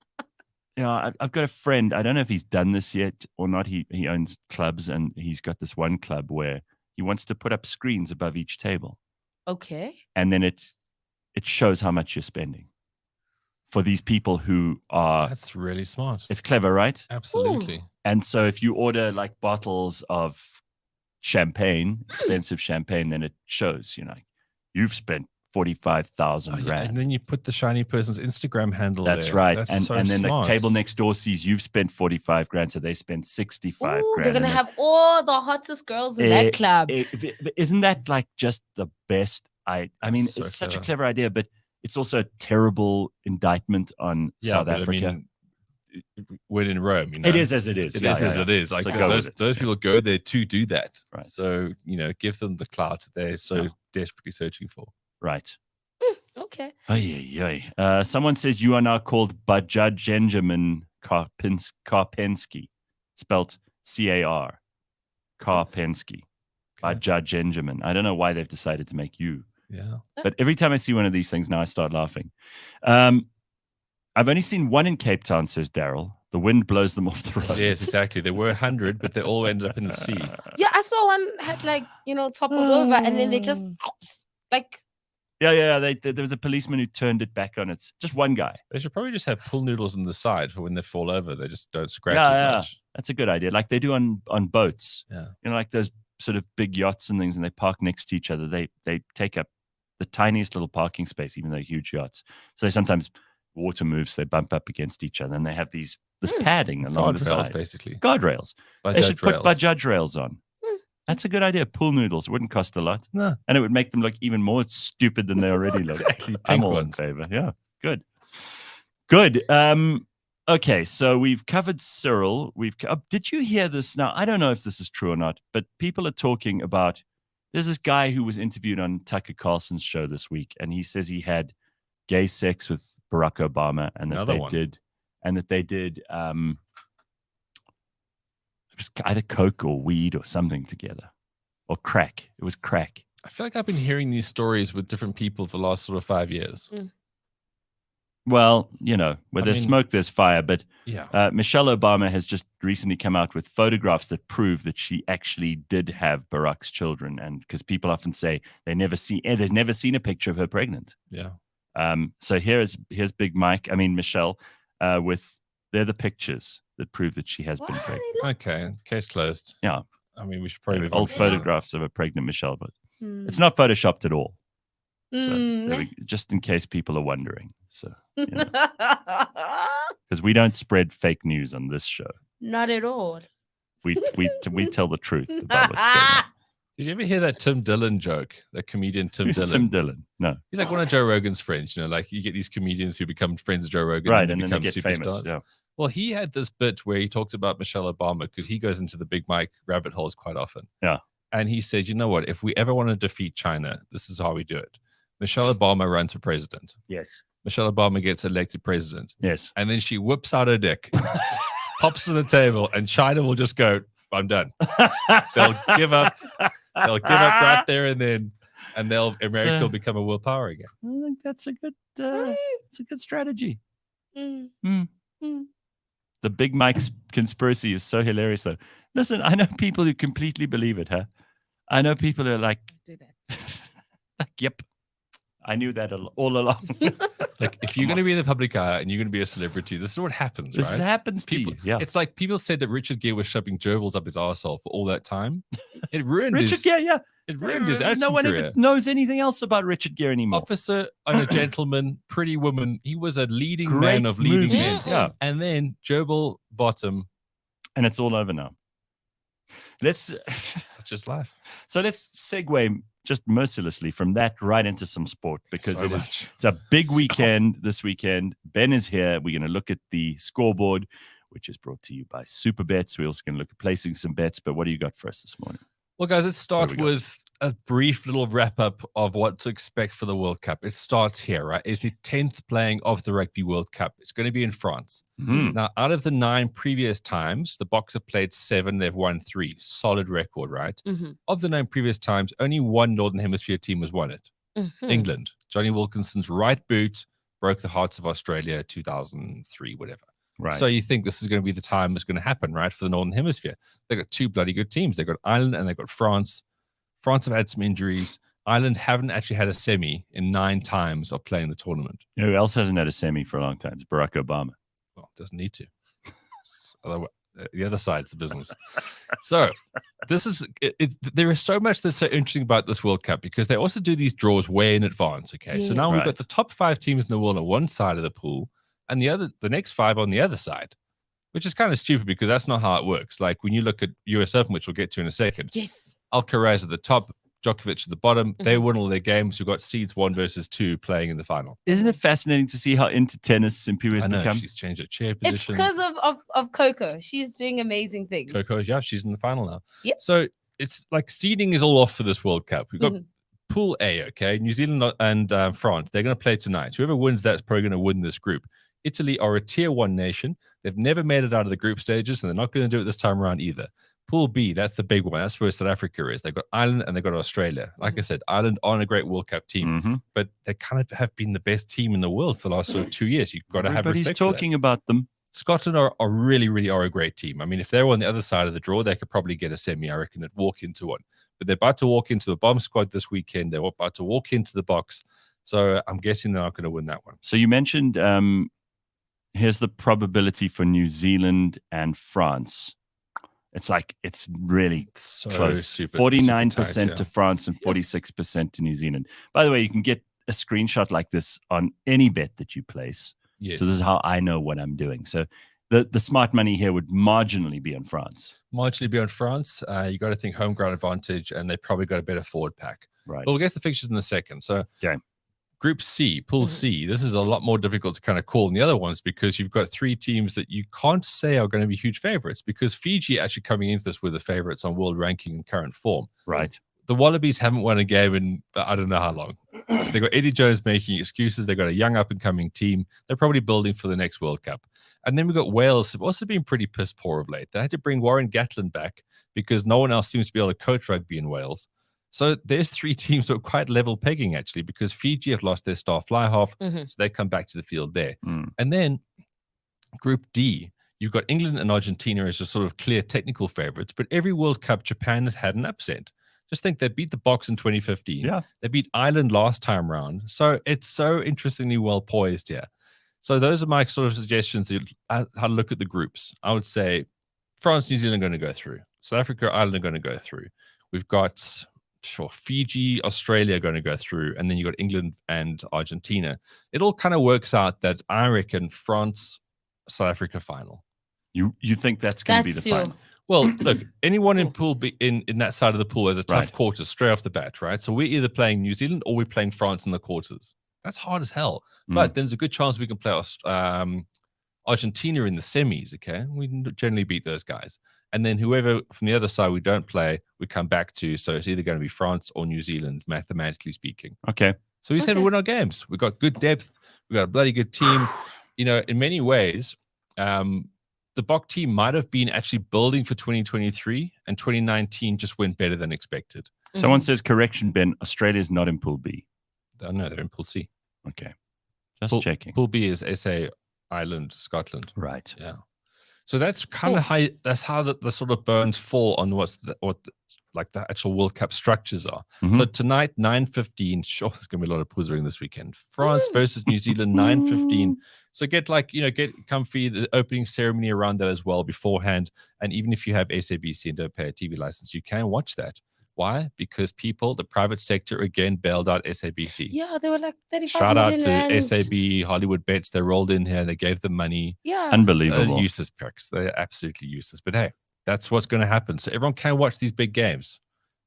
I've got a friend. I don't know if he's done this yet or not. He owns clubs and he's got this one club where he wants to put up screens above each table, Okay. and then it shows how much you're spending for these people who are. That's really smart. It's clever, right? Absolutely. And so if you order like bottles of champagne, expensive champagne, then it shows, you've spent 45,000 Oh, yeah, rand. and then you put the shiny person's Instagram handle That's there. right. That's And so and then smart. the table next door sees you've spent 45 grand, so they spend 65 Ooh, grand. they're gonna and have all the hottest girls in Eh, that club. isn't that like just the best? I mean, So it's such a clever. clever idea, but it's also a terrible indictment on South but Africa. I mean, when in Rome, It is as it is. It Yeah, is yeah, as yeah. it is. Like So go those with it. those people go there to do that. Right. So give them the clout they're so Yeah. desperately searching for. Right. Okay. Someone says you are now called Bajaj Benjamin Karpensky, spelt C-A-R. Karpensky. Okay. Bajaj Benjamin. I don't know why they've decided to make you. Yeah. But every time I see one of these things now, I start laughing. I've only seen one in Cape Town, says Daryl. The wind blows them off the road. Yes, exactly. There were 100, but they all ended up in the sea. Yeah, I saw one had like, toppled over and then they just like Yeah. There was a policeman who turned it back on. It's just one guy. They should probably just have pool noodles on the side for when they fall over. They just don't scratch Yeah, as yeah. much. That's a good idea. Like they do on boats. Yeah. Like those sort of big yachts and things, and they park next to each other. They take up the tiniest little parking space, even though huge yachts. So they sometimes water moves, they bump up against each other, and they have this padding along the Guardrails, sides. basically. Guardrails. They Bajaj should put rails. Bajaj rails on. That's a good idea. Pool noodles. It wouldn't cost a lot. No. And it would make them look even more stupid than they already look. Exactly. I'm Pink all in ones. favor. Yeah. Good. Okay. So we've covered Cyril. Did you hear this? Now, I don't know if this is true or not, but people are talking about, there's this guy who was interviewed on Tucker Carlson's show this week, and he says he had gay sex with Barack Obama and that Another they one. did it was either coke or weed or something together, or crack. It was crack. I feel like I've been hearing these stories with different people for the last sort of 5 years. Well, where I there's mean- smoke, there's fire. But Yeah. Michelle Obama has just recently come out with photographs that prove that she actually did have Barack's children. And because people often say they've never seen a picture of her pregnant. Yeah. So here's Big Mike. I mean Michelle, with They're the pictures that prove that she has been Why? pregnant. Okay, case closed. Yeah. I mean, we should probably move on. Old from that. photographs of a pregnant Michelle, but Hmm. it's not photoshopped at all. So Mm. there just in case people are wondering. So because we don't spread fake news on this show, Not at all. we tell the truth about what's going on. Did you ever hear that Tim Dillon joke? That comedian Tim Who's Dillon. Tim Dillon? No, He's like one of Joe Rogan's friends. You know, like you get these comedians who become friends with Joe Rogan, right, and and then become they get superstars. famous. Yeah. Well, he had this bit where he talked about Michelle Obama because he goes into the Big Mike rabbit holes quite often. Yeah. And he said, you know what? If we ever want to defeat China, this is how we do it. Michelle Obama runs for president. Yes. Michelle Obama gets elected president. Yes. And then she whips out her dick, pops to the table, and China will just go, I'm done. They'll give up. They'll give up right there and then, and America will become a world power again. I think that's a good. It's a good strategy. Mm. The Big Mike's conspiracy is so hilarious, though. Listen, I know people who completely believe it, huh? I know people who are like, Do that. like, yep, I knew that all along. Like, if you're going to be in the public eye and you're going to be a celebrity, this is what happens, This right? happens to People, you. Yeah. It's like people said that Richard Gere was shoving gerbils up his arsehole for all that time. It ruined Richard Gere, yeah. It ruined his acting No one career. even knows anything else about Richard Gere anymore. Officer and a gentleman, pretty woman. He was a leading Great man of leading men. movies, yeah. And then gerbil bottom. And it's all over now. Let's Such is life. so let's segue just mercilessly from that right into some sport because So it's much. a big weekend this weekend. Ben is here. We're going to look at the scoreboard, which is brought to you by Super Bets. We're also going to look at placing some bets. But what do you got for us this morning? Well, guys, let's start we go? with a brief little wrap up of what to expect for the World Cup. It starts here, right? It's the 10th playing of the Rugby World Cup. It's going to be in France. Mhm. Now, out of the 9 previous times, the Boks have played 7. They've won 3. Solid record, right? Mhm. Of the 9 previous times, only one Northern Hemisphere team has won it. Mhm. England. Johnny Wilkinson's right boot broke the hearts of Australia 2003, whatever. Right. So you think this is going to be the time it's going to happen, right? For the Northern Hemisphere. They've got 2 bloody good teams. They've got Ireland and they've got France. France have had some injuries. Ireland haven't actually had a semi in 9 times of playing the tournament. You know who else hasn't had a semi for a long time? It's Barack Obama. Well, doesn't need to. Otherwise, the other side's the business. So this is there is so much that's so interesting about this World Cup because they also do these draws way in advance. Okay, so now we've Right. got the top 5 teams in the world on one side of the pool and the next 5 on the other side, which is kind of stupid because that's not how it works. Like when you look at US Open, which we'll get to in a second, Yes. Alcaraz at the top, Djokovic at the bottom. They won all their games. We've got seeds 1 versus 2 playing in the final. Isn't it fascinating to see how into tennis Simphiwe has I know become? she's changed her chair It's position. because of Coco. She's doing amazing things. Coco, yeah, she's in the final now. Yep. So it's like seeding is all off for this World Cup. We've got Pool A, okay? New Zealand and France. They're going to play tonight. Whoever wins that's probably going to win this group. Italy are a tier 1 nation. They've never made it out of the group stages, and they're not going to do it this time around either. Pool B, that's the big one. That's where South Africa is. They've got Ireland and they've got Australia. Like I said, Ireland aren't a great World Cup team, Mhm. but they kind of have been the best team in the world for the last sort of 2 years. You've got to have Everybody's respect for that. talking about them. Scotland are really are a great team. I mean, if they were on the other side of the draw, they could probably get a semi. I reckon they'd walk into one. But they're about to walk into the bomb squad this weekend. They're about to walk into the box. So I'm guessing they're not going to win that one. So you mentioned here's the probability for New Zealand and France. It's really So close. super 49% tight, to yeah. France and 46% to New Zealand. By the way, you can get a screenshot like this on any bet that you place. Yes. So this is how I know what I'm doing. So the smart money here would marginally be on France. Marginally beyond France, you got to think home ground advantage, and they probably got a better forward pack. Right. But we'll get to the fixtures in a second. So, Okay. Group C, Pool C, this is a lot more difficult to kind of call than the other ones because you've got 3 teams that you can't say are going to be huge favorites because Fiji actually coming into this with the favorites on world ranking and current form. Right. The Wallabies haven't won a game in I don't know how long. They've got Eddie Jones making excuses. They've got a young up-and-coming team. They're probably building for the next World Cup. And then we've got Wales, who've also been pretty piss poor of late. They had to bring Warren Gatland back because no one else seems to be able to coach rugby in Wales. So there's 3 teams that are quite level pegging, actually, because Fiji have lost their star fly half, so they come back to the field there. And then Group D, you've got England and Argentina as just sort of clear technical favorites, but every World Cup, Japan has had an upset. Just think they beat the Box in 2015. Yeah. They beat Ireland last time round. So it's so interestingly well poised here. So those are my sort of suggestions how to look at the groups. I would say France, New Zealand are going to go through. South Africa, Ireland are going to go through. We've got Fiji, Australia are going to go through, and then you got England and Argentina. It all kind of works out that I reckon France, South Africa final. You think that's going to be the final? Well, look, anyone in pool B, in that side of the pool has a tough quarter straight off the bat, right? So we're either playing New Zealand or we're playing France in the quarters. That's hard as hell. But there's a good chance we can play Argentina in the semis, okay? We generally beat those guys. And then whoever from the other side we don't play, we come back to. So it's either going to be France or New Zealand, mathematically speaking. Okay. So we said we win our games. We've got good depth. We've got a bloody good team. You know, in many ways, the Bok team might have been actually building for 2023, and 2019 just went better than expected. Someone says, correction, Ben, Australia's not in Pool B. No, they're in Pool C. Okay. Just checking. Pool B is SA, Ireland, Scotland. Right. Yeah. So that's kind of how that's how the sort of bones fall on what the actual World Cup structures are. So tonight, 9:15. Sure, there's gonna be a lot of puzzling this weekend. France versus New Zealand, 9:15. So get comfy, the opening ceremony around that as well beforehand. And even if you have SABC and don't pay a TV license, you can watch that. Why? Because the private sector again bailed out SABC. Yeah, they were like 35 Shout out to million SAB, Hollywood Bets. They rolled in here. They gave them money. Yeah. Unbelievable. Useless pricks. They're absolutely useless. But hey, that's what's going to happen. So everyone can watch these big games.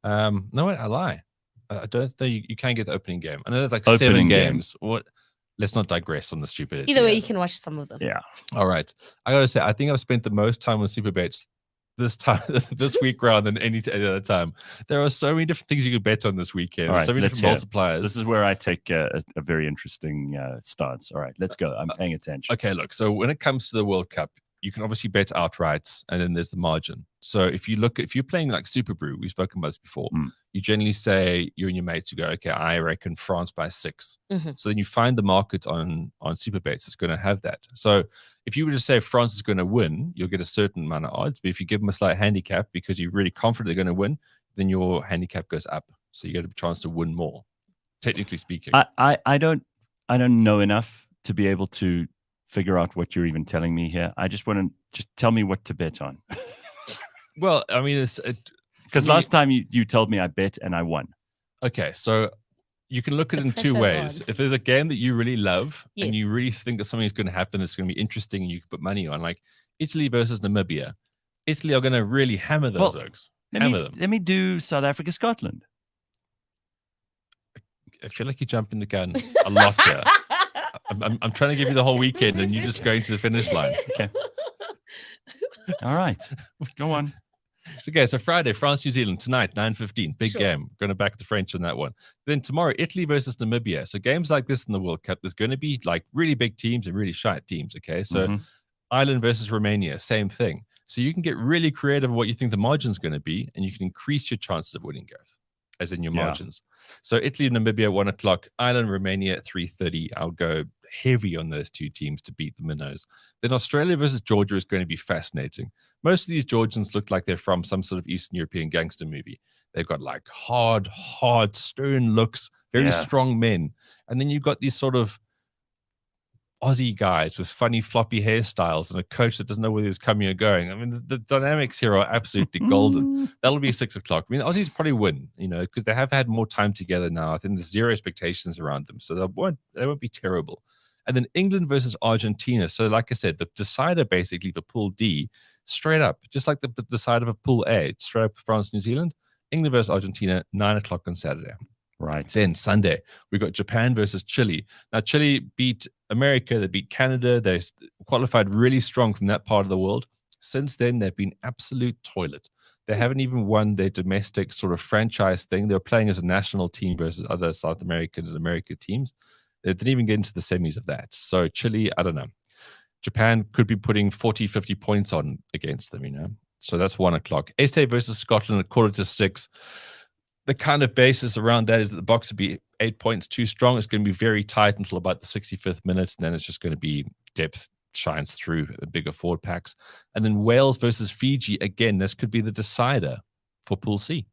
No, wait, I lie. I don't know. You can't get the opening game. I know there's like Opening 7 games. What? Let's not digress on the stupidity. Either way, you can watch some of them. Yeah. All right. I got to say, I think I've spent the most time on Super Bets this week rather than any other time. There are so many different things you could bet on this weekend. All right, so many different multipliers. This is where I take a very interesting stance. All right, let's go. I'm paying attention. Okay, look. So when it comes to the World Cup, you can obviously bet outrights, and then there's the margin. So if you're playing like Super Brew, we've spoken about this before. You generally say you and your mates, you go, okay, I reckon France by 6. So then you find the market on Super Bets that's going to have that. So if you were to say France is going to win, you'll get a certain amount of odds. But if you give them a slight handicap because you're really confident they're going to win, then your handicap goes up. So you get a chance to win more, technically speaking. I don't know enough to be able to figure out what you're even telling me here. I just want to tell me what to bet on. Well, I mean, because last time you told me I bet and I won. Okay, so you can look at it in 2 ways. If there's a game that you really love and you really think that something's going to happen that's going to be interesting and you can put money on, like Italy versus Namibia. Italy are going to really hammer those oaks. Let me do South Africa, Scotland. I feel like you're jumping the gun a lot here. I'm trying to give you the whole weekend and you're just going to the finish line. Okay. All right. Go on. Okay, so Friday, France, New Zealand, tonight, 9:15. Big game. Going to back the French on that one. Then tomorrow, Italy versus Namibia. So games like this in the World Cup, there's going to be like really big teams and really shy teams, okay? So Ireland versus Romania, same thing. So you can get really creative of what you think the margin's going to be, and you can increase your chances of winning, Gareth, as in your margins. So Italy, Namibia, 1 o'clock. Ireland, Romania, 3:30. I'll go heavy on those 2 teams to beat the minnows. Then Australia versus Georgia is going to be fascinating. Most of these Georgians look like they're from some sort of Eastern European gangster movie. They've got like hard, stern looks, very strong men. And then you've got these sort of Aussie guys with funny floppy hairstyles and a coach that doesn't know whether he's coming or going. I mean, the dynamics here are absolutely golden. That'll be 6 o'clock. I mean, Aussies probably win, because they have had more time together now. I think there's 0 expectations around them. So they won't be terrible. And then England versus Argentina. So like I said, the decider basically for Pool D, straight up, just like the decider for Pool A, straight up France, New Zealand, England versus Argentina, 9 o'clock on Saturday. Right. Then Sunday, we got Japan versus Chile. Now, Chile beat America. They beat Canada. They qualified really strong from that part of the world. Since then, they've been absolute toilet. They haven't even won their domestic sort of franchise thing. They were playing as a national team versus other South American and American teams. They didn't even get into the semis of that. So Chile, I don't know. Japan could be putting 40, 50 points on against them, So that's 1 o'clock. SA versus Scotland at 5:45. The kind of basis around that is that the box would be 8 points too strong. It's going to be very tight until about the 65th minute, and then it's just going to be depth shines through bigger forward packs. And then Wales versus Fiji, again, this could be the decider for Pool C.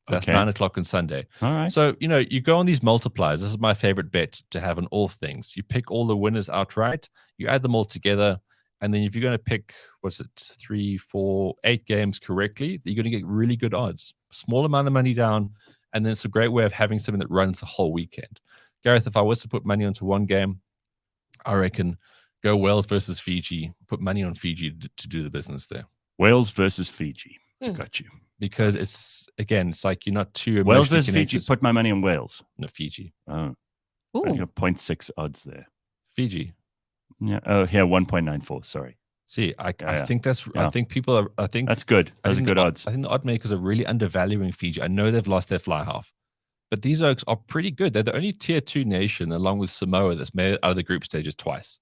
That's Okay. 9 o'clock on Sunday. All right. So, you go on these multipliers. This is my favorite bet to have on all things. You pick all the winners outright, you add them all together, and then if you're going to pick, 3, 4, 8 games correctly, you're going to get really good odds. Small amount of money down, and then it's a great way of having something that runs the whole weekend. Gareth, if I was to put money onto one game, I reckon go Wales versus Fiji, put money on Fiji to do the business there. Wales versus Fiji. Got you. Because it's like you're not too emotionally Wales versus connected. Fiji. Put my money on Wales. No, Fiji. Oh, Ooh. I got 0.6 odds there. Fiji. Yeah. Oh, here 1.94. Sorry. See, I Yeah. think that's. Yeah. I think people are. I think That's good. I Those are think good the- odds. I think the odd makers are really undervaluing Fiji. I know they've lost their fly half, but these oaks are pretty good. They're the only tier 2 nation, along with Samoa, that's made it out of the group stages twice.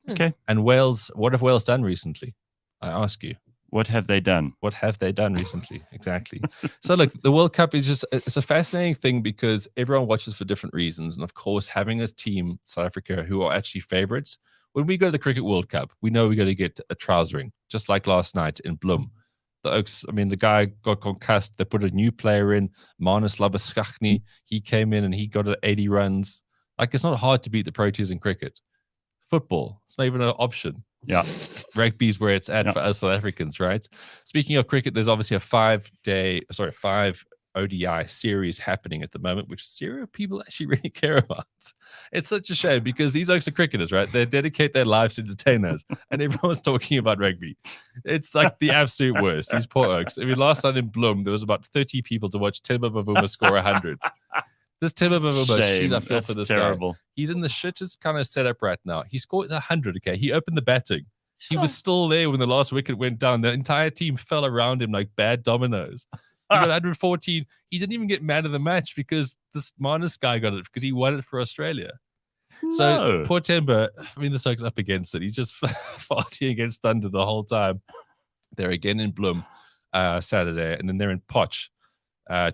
Okay. And Wales, what have Wales done recently? I ask you. What have they done? What have they done recently? Exactly. So look, the World Cup is it's a fascinating thing because everyone watches for different reasons. And of course, having a team, South Africa, who are actually favorites, when we go to the Cricket World Cup, we know we're going to get a trousering, just like last night in Bloem. The Oaks, the guy got concussed. They put a new player in, Manus Labuschagne. He came in and he got 80 runs. Like, it's not hard to beat the Proteas in cricket. Football, it's not even an option. Yeah. Rugby's where it's at for us South Africans, right? Speaking of cricket, there's obviously a 5 ODI series happening at the moment, which zero people actually really care about. It's such a shame because these oaks are cricketers, right? They dedicate their lives to entertain us, and everyone's talking about rugby. It's like the absolute worst. These poor oaks. Last night in Bloem, there was about 30 people to watch Timba Bavuma score 100. This Timba Bavuma, I feel for this terrible. guy. He's in the shittest kind of setup right now. He scored 100, okay? He opened the batting. He was still there when the last wicket went down. The entire team fell around him like bad dominoes. He got 114. He didn't even get man of the match because this Manus guy got it because he won it for Australia. So No. poor Timber, the Soak's up against it. He's just fighting against Thunder the whole time. They're again in Bloem Saturday, and then they're in Poch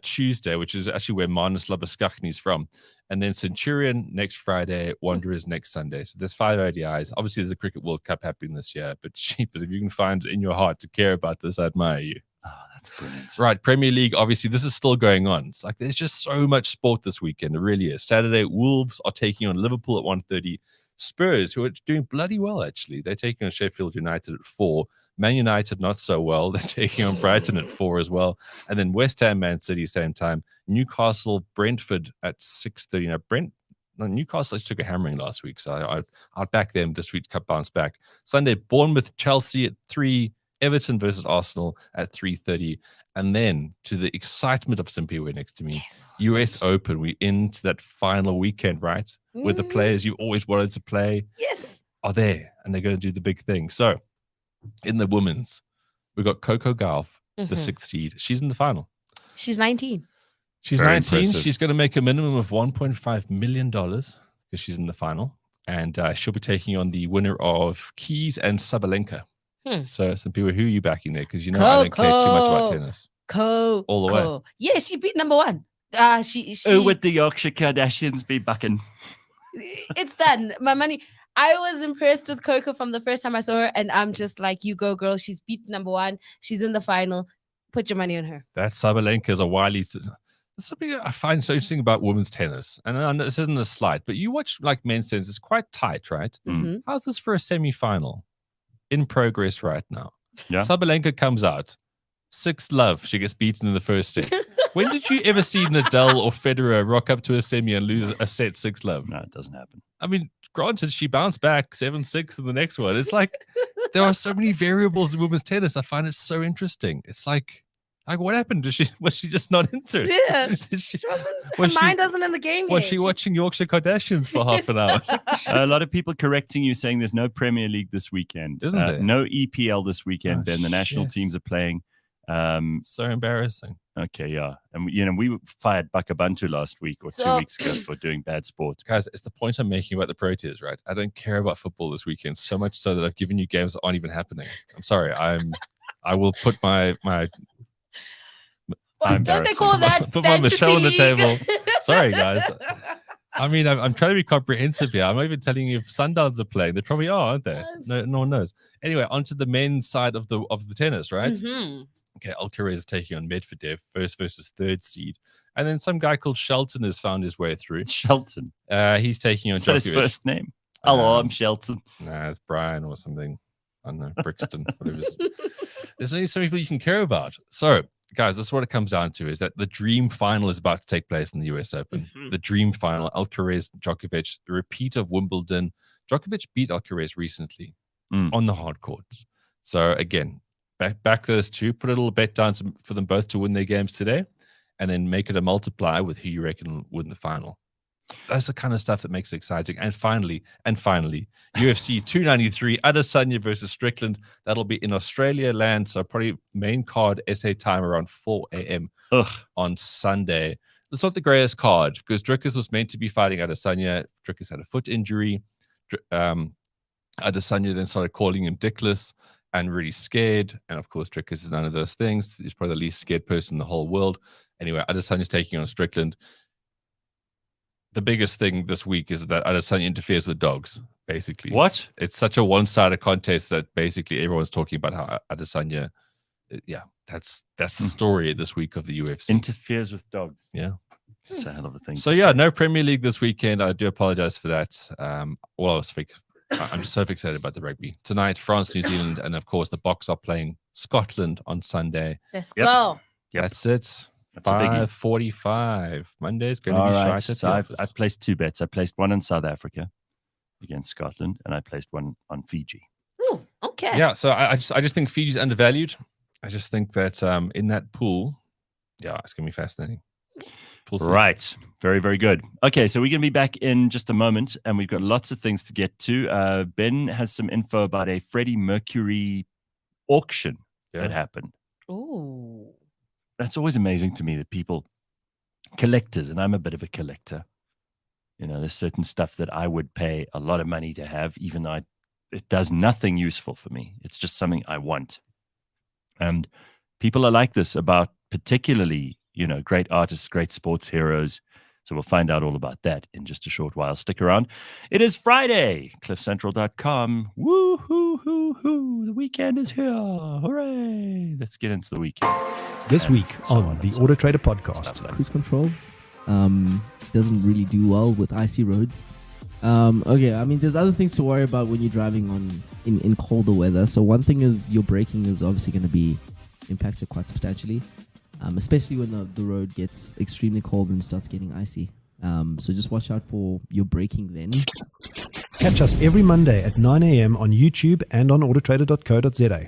Tuesday, which is actually where Manus Labuschagne is from. And then Centurion next Friday, Wanderers next Sunday. So there's 5 ODIs. Obviously, there's a Cricket World Cup happening this year, but cheapers, if you can find it in your heart to care about this, I admire you. Oh, that's brilliant. Right, Premier League, obviously, this is still going on. It's like there's just so much sport this weekend. It really is. Saturday, Wolves are taking on Liverpool at 1:30. Spurs, who are doing bloody well, actually. They're taking on Sheffield United at 4. Man United, not so well. They're taking on Brighton at 4 as well. And then West Ham, Man City, same time. Newcastle, Brentford at 6:30. Now, Newcastle took a hammering last week, so I'd back them this week's cup bounce back. Sunday, Bournemouth, Chelsea at 3. Everton versus Arsenal at 3:30. And then, to the excitement of Simphiwe next to me, US Open. We into that final weekend, right? Where the players you always wanted to play are there, and they're going to do the big thing. So, in the women's, we got Coco Gauff, the 6th seed. She's in the final. She's 19. She's Very 19. impressive. She's going to make a minimum of $1.5 million because she's in the final. And she'll be taking on the winner of Keys and Sabalenka. So, some people, who are you backing there? Because I don't care too much about tennis. All the way. Yeah, she beat number 1. She Oh, would the Yorkshire Kardashians be backing? it's done. My money. I was impressed with Coco from the first time I saw her, and I'm just like, you go, girl. She's beat number 1. She's in the final. Put your money on her. That Sabalenka is a wily. There's something I find so interesting about women's tennis, and I know this isn't a slight, but you watch like men's tennis, it's quite tight, right? Mhm. How's this for a semi-final? In progress right now. Yeah. Sabalenka comes out. 6-love. She gets beaten in the first set. When did you ever see Nadal or Federer rock up to a semi and lose a set 6-love? No, it doesn't happen. Granted, she bounced back 7-6 in the next one. It's like there are so many variables in women's tennis. I find it so interesting. It's like what happened? Was she just not into it? Yeah, Did she wasn't. was Her she- mind wasn't in the game Was yet. she watching Yorkshire Kardashians for half an hour? A lot of people correcting you, saying there's no Premier League this weekend. Isn't there? No EPL this weekend, Oh, Ben. The national shit. teams are playing. So embarrassing. Okay, yeah. And, we fired Bakabantu last week or 2 So- weeks ago for doing bad sport. Guys, it's the point I'm making about the Proteas, right? I don't care about football this weekend so much so that I've given you games that aren't even happening. I'm sorry. I will put my What, don't they call that? Put my Michelle on the fantasy table. league? Sorry, guys. I'm trying to be comprehensive here. I'm not even telling you if Sundowns are playing. They probably are, aren't they? No one knows. Anyway, onto the men's side of the tennis, right? Mhm. Okay, Alcaraz is taking on Medvedev, first versus third seed. And then some guy called Shelton has found his way through. Shelton. He's taking on Is that his Djokovic. first name? Hello, I'm Shelton. Nah, it's Brian or something. I don't know, Brixton, whatever it is. There's only so many people you can care about. So, guys, this is what it comes down to, is that the dream final is about to take place in the US Open. The dream final, Alcaraz, Djokovic, the repeat of Wimbledon. Djokovic beat Alcaraz recently on the hard courts. So, again, back those two, put a little bet down for them both to win their games today, and then make it a multiply with who you reckon will win the final. That's the kind of stuff that makes it exciting. And finally, UFC 293, Adesanya versus Strickland. That'll be in Australia land, so probably main card SA time around 4 a.m. on Sunday. It's not the greatest card because Drickus was meant to be fighting Adesanya. Drickus had a foot injury. Adesanya then started calling him dickless and really scared. And of course, Drickus is none of those things. He's probably the least scared person in the whole world. Anyway, Adesanya's taking on Strickland. The biggest thing this week is that Adesanya interferes with dogs, basically. What? It's such a one-sided contest that basically everyone's talking about how Adesanya, that's the story this week of the UFC. Interferes with dogs. Yeah. That's a hell of a thing. So yeah, no Premier League this weekend. I do apologize for that. I'm so excited about the rugby. Tonight, France, New Zealand, and of course the Boks are playing Scotland on Sunday. Let's go. Yep. That's it. That's a biggie. 5:45. Monday's going to All be right. shite at So the I've office. placed two bets. I placed one in South Africa against Scotland, and I placed one on Fiji. Ooh, okay. Yeah, so I just think Fiji's undervalued. I just think that in that pool, it's going to be fascinating. Right. Very, very good. Okay, so we're going to be back in just a moment, and we've got lots of things to get to. Ben has some info about a Freddie Mercury auction that happened. Ooh. That's always amazing to me that people, collectors, and I'm a bit of a collector. You know, there's certain stuff that I would pay a lot of money to have, even though it does nothing useful for me. It's just something I want. And people are like this about particularly, great artists, great sports heroes. So we'll find out all about that in just a short while. Stick around. It is Friday, cliffcentral.com. Woo-hoo-hoo-hoo. The weekend is here. Hooray. Let's get into the weekend. This week on the Auto Trader podcast. Cruise control doesn't really do well with icy roads. Okay, I mean, there's other things to worry about when you're driving in colder weather. So one thing is your braking is obviously going to be impacted quite substantially, especially when the road gets extremely cold and starts getting icy. So just watch out for your braking then. Catch us every Monday at 9 a.m. on YouTube and on autotrader.co.za.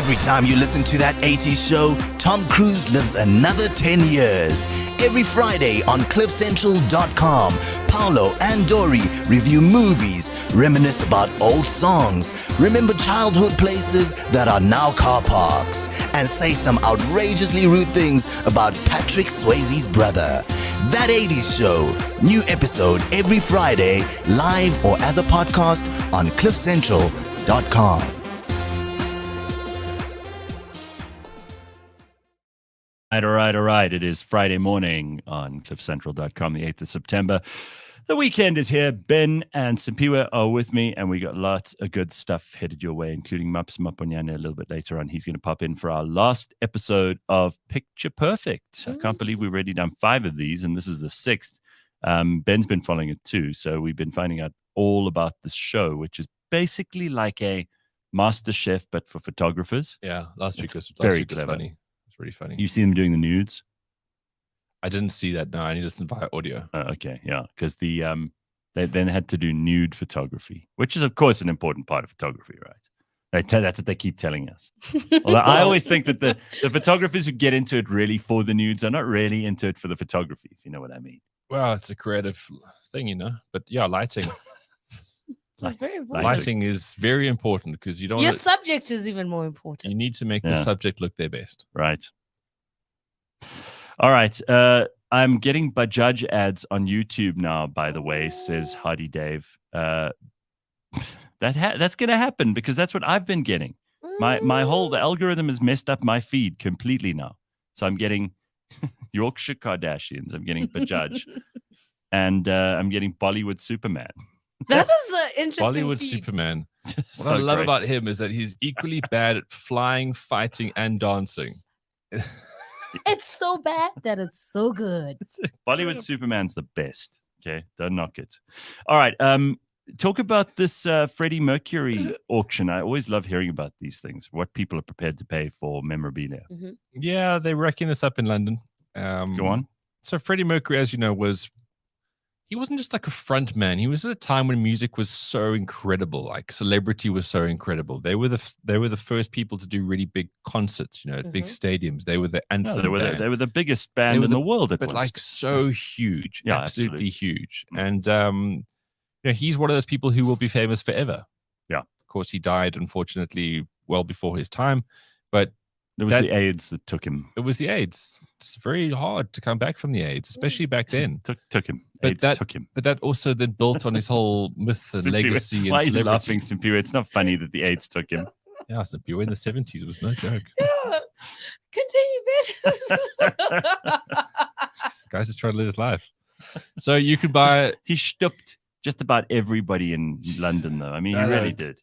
Every time you listen to that 80s show, Tom Cruise lives another 10 years. Every Friday on CliffCentral.com, Paolo and Dory review movies, reminisce about old songs, remember childhood places that are now car parks, and say some outrageously rude things about Patrick Swayze's brother. That 80s Show. New episode every Friday, live or as a podcast on CliffCentral.com. All right. It is Friday morning on CliffCentral.com, the 8th of September. The weekend is here. Ben and Simphiwe are with me, and we got lots of good stuff headed your way, including Maponyane a little bit later on. He's going to pop in for our last episode of Picture Perfect. I can't believe we've already done 5 of these, and this is the 6th. Ben's been following it too, so we've been finding out all about this show, which is basically like a Master Chef, but for photographers. Yeah, last week was very clever. Funny. It's really funny. You see them doing the nudes? I didn't see that. No, I need to listen via audio. Okay, yeah, because they then had to do nude photography, which is of course an important part of photography, right? That's what they keep telling us. Although I always think that the photographers who get into it really for the nudes are not really into it for the photography, if you know what I mean. Well, it's a creative thing, you know. But yeah, lighting. It's very important. Lighting is very important because you don't. Your subject is even more important. You need to make the subject look their best. Right. All right. I'm getting Bajaj ads on YouTube now, by the way, says Hardy Dave. That's going to happen because that's what I've been getting. The algorithm has messed up my feed completely now. So I'm getting Yorkshire Kardashians. I'm getting Bajaj. And I'm getting Bollywood Superman. That is an interesting Bollywood feed. Superman. What So I love great. about him is that he's equally bad at flying, fighting, and dancing. It's so bad that it's so good. Bollywood Superman's the best. Okay, don't knock it. All right. Talk about this Freddie Mercury auction. I always love hearing about these things. What people are prepared to pay for memorabilia. Yeah, they're wrecking this up in London. Go on. So Freddie Mercury, as you know, he wasn't just like a front man. He was at a time when music was so incredible, like celebrity was so incredible. They were the first people to do really big concerts, you know, at big stadiums. They were the anthem. No, they were the biggest band were in the world at but once. like so huge, Yeah, absolutely absolutely. huge. And you know, he's one of those people who will be famous forever. Yeah. Of course, he died unfortunately well before his time, but It was the AIDS that took him. it was the AIDS. It's very hard to come back from the AIDS, especially back then. Took him. But AIDS that took him. But that also then built on his whole myth and Simphiwe, legacy and why are you celebrity. laughing, Simphiwe? It's not funny that the AIDS took him. Yeah, Simphiwe in the 70s. It was no joke. Continue, Ben. This guy's just trying to live his life. So you could buy. He stooped just about everybody in London, though. I mean, he really did.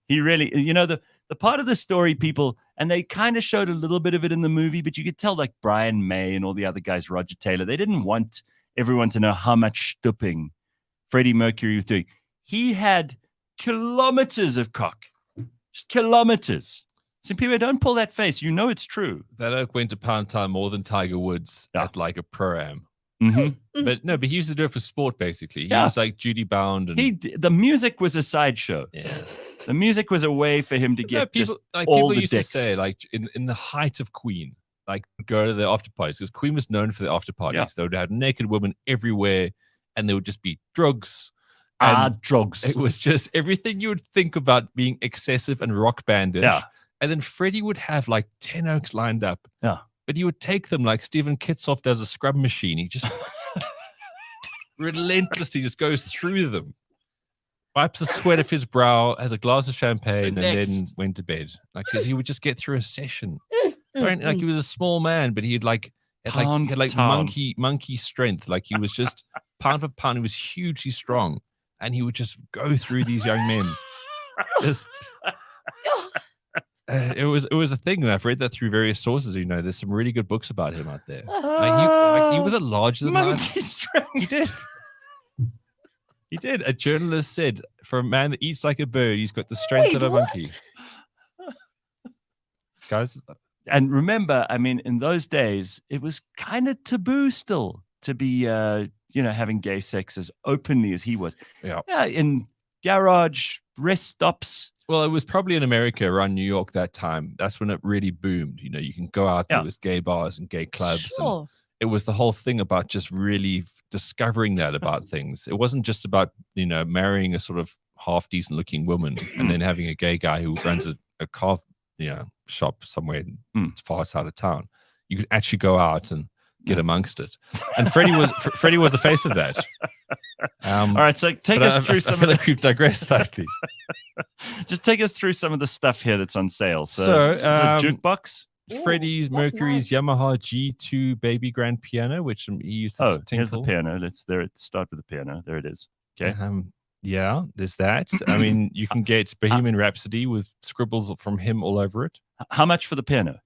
He really, you know, the part of the story, people, and they kind of showed a little bit of it in the movie, but you could tell, like Brian May and all the other guys, Roger Taylor, they didn't want everyone to know how much stooping Freddie Mercury was doing. He had kilometers of cock, just kilometers. Simphiwe, don't pull that face. You know it's true. That oak went to pound time more than Tiger Woods at like a pro-am. Mm-hmm. But no, but he used to do it for sport, basically. He Yeah. was like duty bound. And The music was a sideshow. yeah. The music was a way for him to No, get people, just like all people the used dicks. to say, like in the height of Queen, like go to the after parties because Queen was known for the after parties. Yeah. They would have naked women everywhere, and there would just be drugs. And Drugs. it was just everything you would think about being excessive and rock bandish. Yeah. And then Freddie would have like 10 oaks lined up. Yeah. But he would take them like Stephen Kitsoff does a scrub machine. He just relentlessly just goes through them. Wipes the sweat off his brow, has a glass of champagne, and then went to bed. Like, because he would just get through a session. Like he was a small man, but he had monkey strength. Like he was just pound for pound. He was hugely strong, and he would just go through these young men. Just it was a thing. I've read that through various sources. You know, there's some really good books about him out there. He was a larger than monkey life. strength. He did. He did. A journalist said, "For a man that eats like a bird, he's got the strength of a monkey." Guys, and remember, I mean, in those days, it was kind of taboo still to be, having gay sex as openly as he was. Yeah. In garage, rest stops, Well, it was probably in America around New York that time. That's when it really boomed. You know, you can go out, there was gay bars and gay clubs. Sure. And it was the whole thing about just really discovering that about things. It wasn't just about, you know, marrying a sort of half decent looking woman and then having a gay guy who runs a car, you know, shop somewhere far outside of town. You could actually go out and get amongst it. And Freddie was the face of that. All right, so take us through some of like we've digressed slightly. Just take us through some of the stuff here that's on sale. So is it jukebox? Freddie's Mercury's Yamaha G2 baby grand piano, which he used to tinkle. Here's the piano. Let's start with the piano. There it is. Okay. Yeah, there's that. I mean, you can get Bohemian Rhapsody with scribbles from him all over it. How much for the piano?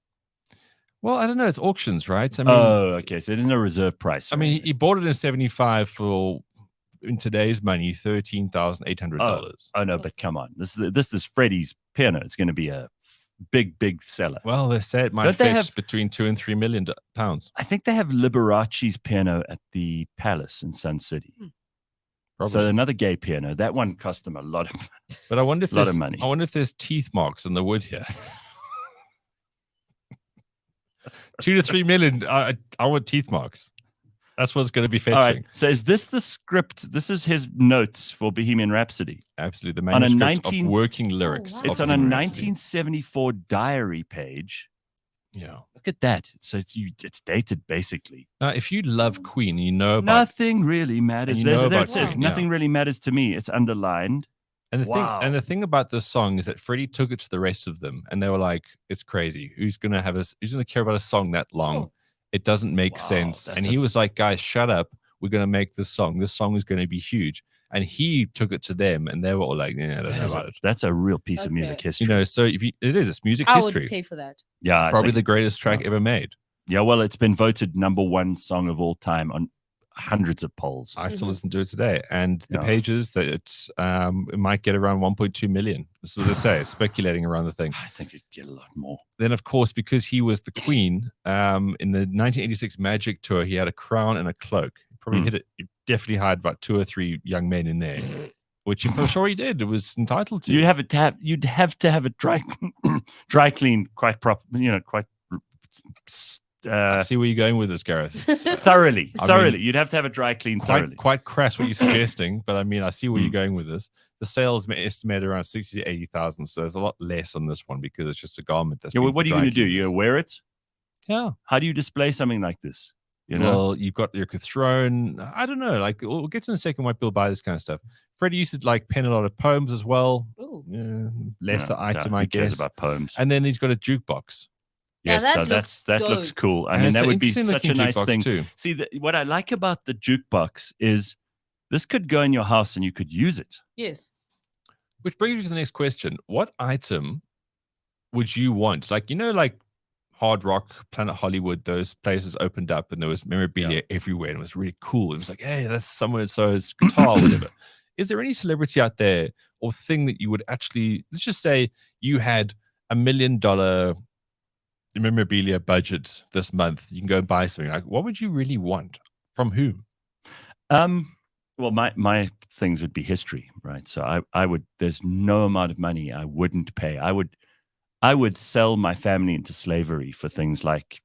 Well, I don't know. It's auctions, right? I mean, okay. So there's no reserve price. I mean, he bought it in 75 for, in today's money, $13,800. Oh no, but come on. This is Freddie's piano. It's going to be a big seller. Well, they say it might fetch between £2 and £3 million. I think they have Liberace's piano at the Palace in Sun City. Probably. So another gay piano. That one cost them a lot of money. But I wonder if lot of money. I wonder if there's teeth marks in the wood here. 2 to 3 million. I want teeth marks. That's what's going to be fetching. All right. So is this the script? This is his notes for Bohemian Rhapsody. Absolutely. The manuscript of working lyrics. Wow. It's on a 1974 diary page. Yeah. Look at that. So it's dated basically. Now, if you love Queen, you know about nothing really matters. There it says. Nothing really matters to me. It's underlined. And the thing about this song is that Freddie took it to the rest of them, and they were like, "It's crazy. Who's gonna care about a song that long? It doesn't make sense." And he was like, "Guys, shut up. We're gonna make this song. This song is gonna be huge." And he took it to them, and they were all like, "Yeah, I don't know about it." That's a real piece of music history. You know, so it's music I history. would pay for that. Yeah, probably the greatest track ever made. Yeah, well, it's been voted #1 song of all time on hundreds of polls. I still listen to it today, and the pages that it might get around 1.2 million. This is what they say, speculating around the thing. I think it'd get a lot more. Then, of course, because he was the Queen, in the 1986 Magic Tour, he had a crown and a cloak. He probably hit it. He definitely had about 2 or 3 young men in there, which I'm sure he did. It was entitled to. You'd have to have it dry clean quite proper. You know, quite. I see where you're going with this, Gareth. thoroughly. You'd have to have it dry clean thoroughly. Quite crass what you're suggesting, but I mean, I see where you're going with this. The sales estimated around 60 to 80,000, so there's a lot less on this one because it's just a garment. That's what are you going to do? You're going to wear it? Yeah. How do you display something like this? You know? Well, you've got your throne. I don't know. Like, we'll get to in a second why people buy this kind of stuff. Freddie used to like pen a lot of poems as well. Lesser item, I guess. Who cares about poems? And then he's got a jukebox. Yes, that looks cool. I mean, that would be such a nice thing. Too. See, what I like about the jukebox is this could go in your house and you could use it. Yes. Which brings me to the next question. What item would you want? Like, you know, like Hard Rock, Planet Hollywood, those places opened up and there was memorabilia everywhere and it was really cool. It was like, hey, that's someone-so's guitar or whatever. Is there any celebrity out there or thing that you would actually, let's just say you had $1 million memorabilia budget this month, you can go and buy something. Like, what would you really want? From who? Well, my things would be history, right? So I would. There's no amount of money I wouldn't pay. I would sell my family into slavery for things like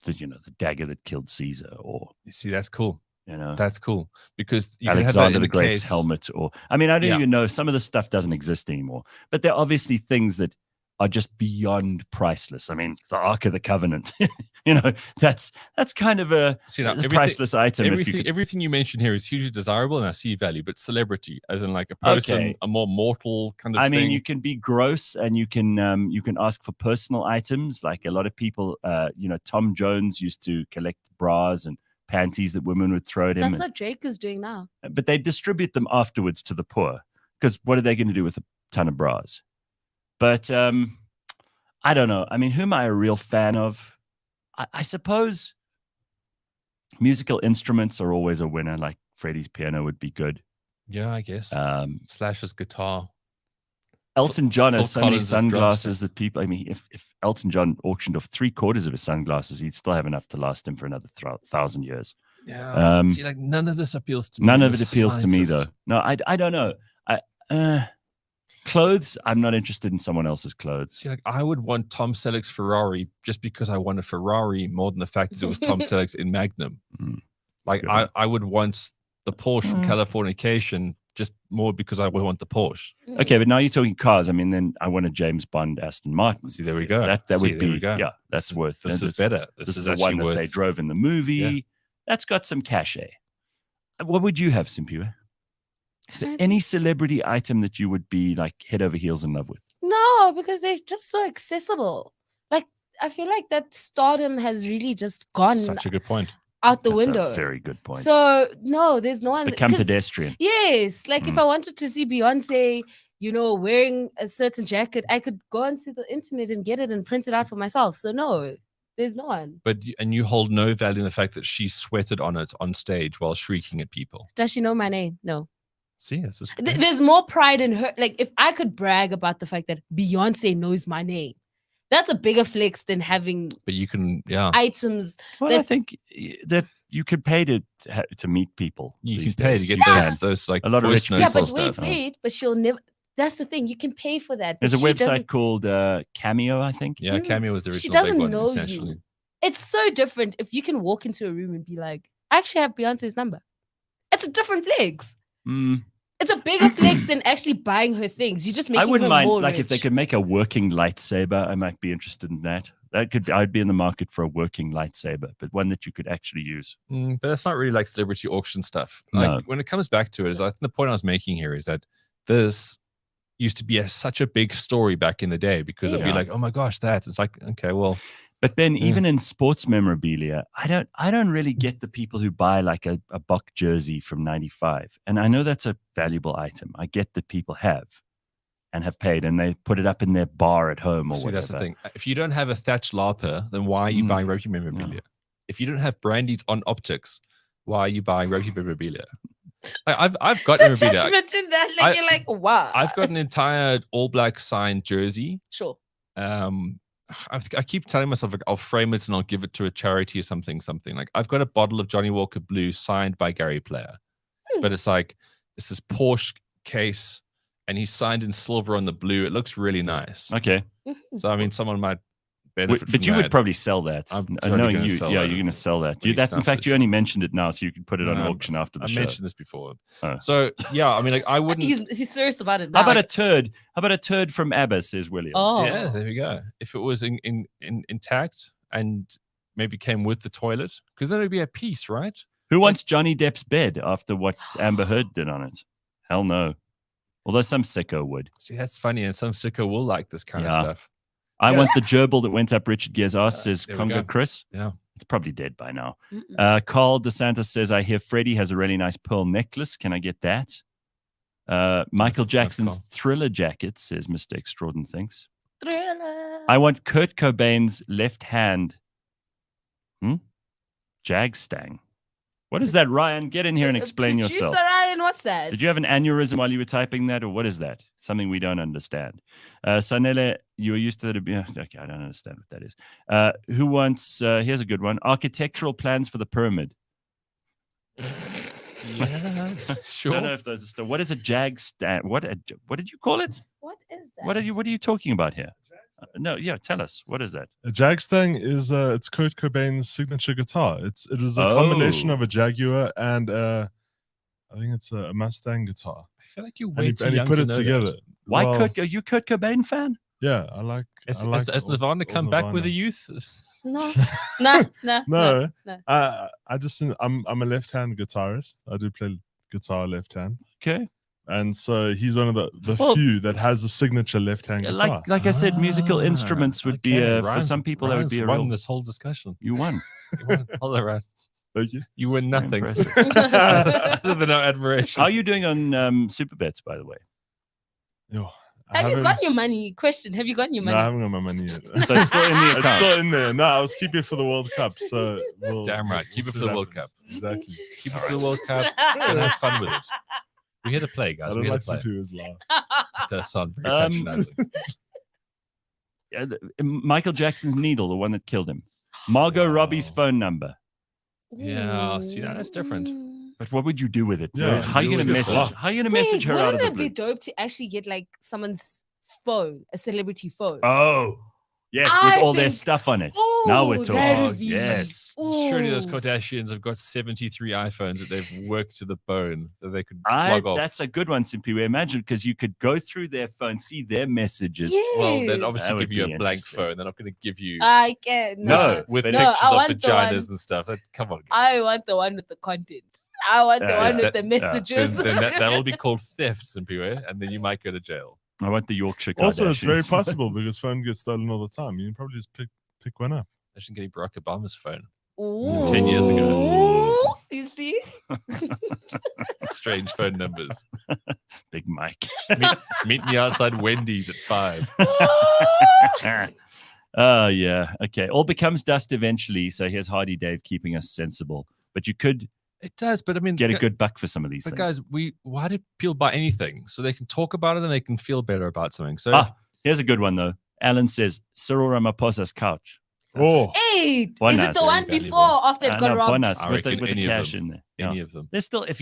the dagger that killed Caesar, or you see, that's cool. You know, that's cool because you Alexander the Great's helmet, or I mean, I don't even know. Some of the stuff doesn't exist anymore, but there are obviously things that are just beyond priceless. I mean, the Ark of the Covenant, that's kind of a priceless item. Everything you mentioned here is hugely desirable and I see value, but celebrity, as in like a person, a more mortal kind of thing. I mean, you can be gross and you can ask for personal items. Like a lot of people, Tom Jones used to collect bras and panties that women would throw at him. That's what Drake is doing now. But they distribute them afterwards to the poor because what are they going to do with a ton of bras? But I don't know. I mean, who am I a real fan of? I suppose musical instruments are always a winner. Like Freddie's piano would be good. Yeah, I guess. Slash's guitar. Elton John has so many sunglasses that people. I mean, if Elton John auctioned off 3/4 of his sunglasses, he'd still have enough to last him for another 1,000 years. Yeah. See, like none of this appeals to me. None of it appeals to me, though. No, I don't know. Clothes, I'm not interested in someone else's clothes. See, like I would want Tom Selleck's Ferrari just because I want a Ferrari more than the fact that it was Tom Selleck's in Magnum. Like I would want the Porsche from Californication just more because I would want the Porsche. Okay, but now you're talking cars. I mean, then I want a James Bond Aston Martin. See, there we go. That would be, that's worth. This is better. This is the one that they drove in the movie. Yeah. That's got some cachet. What would you have, Simphiwe? Is there any celebrity item that you would be like head over heels in love with? No, because they're just so accessible. Like, I feel like that stardom has really just gone Such a good point. out the That's window. a very good point. So, no, there's no one. Become 'cause- pedestrian. Yes. Like, if I wanted to see Beyonce, wearing a certain jacket, I could go onto the internet and get it and print it out for myself. So, no, there's no one. But you hold no value in the fact that she sweated on it on stage while shrieking at people. Does she know my name? No. See, this is There's more pride in her. Like, if I could brag about the fact that Beyonce knows my name, that's a bigger flex than having but you can, items. Well, I think that you could pay to meet people. You can these pay to days. get You can. those like a lot of voice rich notes Yeah, and but stuff. wait. But she'll never. That's the thing. You can pay for that. There's a but she website doesn't- called Cameo, I think. Yeah, Cameo was the She original big doesn't one know internationally. you. It's so different if you can walk into a room and be like, I actually have Beyonce's number. It's a different flex. It's a bigger flex than actually buying her things. You're just making I wouldn't her mind, more like, if they rich. could make a working lightsaber, I might be interested in that. I'd be in the market for a working lightsaber, but one that you could actually use. But that's not really like celebrity auction stuff. Like, No. when it comes back to it, I think the point I was making here is that this used to be such a big story back in the day because it'd be Yeah. like, oh my gosh, that. It's like, okay, well. But then even in sports memorabilia, I don't really get the people who buy like a Buck jersey from 95. And I know that's a valuable item. I get that people have paid and they put it up in their bar at home or See, whatever. that's the thing. If you don't have a Thatch Larper, then why are you buying rugby memorabilia? If you don't have Brandy's on optics, why are you buying rugby memorabilia? I've got the memorabilia. judgment in that, like, you're like, wow. I've got an entire All Black signed jersey. Sure. I keep telling myself like I'll frame it and I'll give it to a charity or something. Like I've got a bottle of Johnny Walker Blue signed by Gary Player, but it's like it's this Porsche case and he's signed in silver on the blue. It looks really nice. Okay. So I mean, someone might benefit. But from you that. would probably sell that. I'm totally Knowing gonna you, sell yeah, that. you're going to sell that. When he In stumps fact, the you only mentioned it now, so you could put it on No, auction after the I show. mentioned this before. Oh. So yeah, I mean, like I wouldn't. He's serious about it now. How about like, a turd? How about a turd from ABBA, says William? Oh. Yeah, there we go. If it was intact and maybe came with the toilet, because then it'd be a piece, right? Who wants Johnny Depp's bed after what Amber Heard did on it? Hell no. Although some sicko would. See, that's funny, and some sicko will like this kind of Yeah. stuff. I want the gerbil that went up Richard Gere's ass, says there we Congo go. Chris. Yeah. It's probably dead by now. Carl DeSantis says, I hear Freddie has a really nice pearl necklace. Can I get that? Michael That's Jackson's cool. Thriller jacket, says Mr. Extraordin Thinks. Thriller. I want Kurt Cobain's left hand jag stang. What is that, Ryan? Get in here and explain Producer yourself. Ryan, what's that? Did you have an aneurysm while you were typing that, or what is that? Something we don't understand. Sanele, you were used to that. Okay, I don't understand what that is. Who wants? Here's a good one: architectural plans for the pyramid. Yeah, sure. Don't know if those are still. What is a jag stand? What did you call it? What is that? What are you talking about here? No, yeah, tell us. What is that? A Jag Stang is it's Kurt Cobain's signature guitar. It was a combination of a Jaguar and I think it's a Mustang guitar. I feel like you're And way he, too and he young put to it know together. that. Why Well, are you Kurt Cobain fan? Yeah, I like. Has all Nirvana come back with Nirvana. a youth? No. No, no. I just I'm a left-hand guitarist. I do play guitar left-hand, Okay. and so he's one of the Well, few that has a signature left-hand guitar. Like I said, musical instruments would be Okay, for Ryan's- some people that would be a Ryan's real. won this whole discussion. You won. You won. Hold on, Ryan. Thank you. You win nothing. impressive. Other than our admiration. How are you doing on super bets, by the way? Yo, I Have you haven't- gotten your money? Question: have you gotten your No, I money? haven't got my money yet. So it's still in the It's account. still in there. No, I was keeping it for the World Cup. So Damn right. Keep it see for the what World happens. Cup. Exactly. Keep it for the World Cup and have fun with it. We're here to play, I guys. don't We're here like to play. Simphiwe's laugh. It does sound very patronizing. Michael Jackson's needle, the one that killed him. Margot Robbie's phone number. Yeah, see, that's different. But what would you do with it? Yeah, How are you do gonna it. message? How are you gonna message her out of Wouldn't the it be blue? dope to actually get like someone's phone, a celebrity phone? Oh, yes, I with all their think- stuff on it. Ooh, Now we're talking. that Oh, would be- yes. Surely those Ooh. Kardashians have got 73 iPhones that they've worked to the bone that they could plug off. That's a good one, Simphiwe. Imagine, because you could go through their phone, see their messages. Well, they'd Yes. obviously That would give you be a blank interesting. phone. They're not going to give you I can No, with but- No, pictures I of want the one- vaginas and stuff. Come on. I want the one with the content. I want the Yeah, one is with that- the messages. Then that'll be called theft, Simphiwe, and then you might go to jail. I want the Yorkshire Also, it's very Kardashians possible phones. because phone gets stolen all the time. You can probably just pick one up. Imagine getting Barack Obama's phone. Ooh. 10 years ago. You see? Strange phone numbers. Big Mike. Meet me outside Wendy's at 5. Oh, yeah. Okay. All becomes dust eventually. So here's Hardy Dave keeping us sensible. But you could It does, but I mean, get a good buck for some of these But things. guys, why do people buy anything? So they can talk about it and they can feel better about something. So if- Here's a good one, though. Alan says Cyril Ramaphosa's couch. Oh, Hey, Why is not? it the one Very before valuable. or after it got No, robbed? bonus I with the, reckon with the any of cash them. in there. any Yeah. of them. There's still, if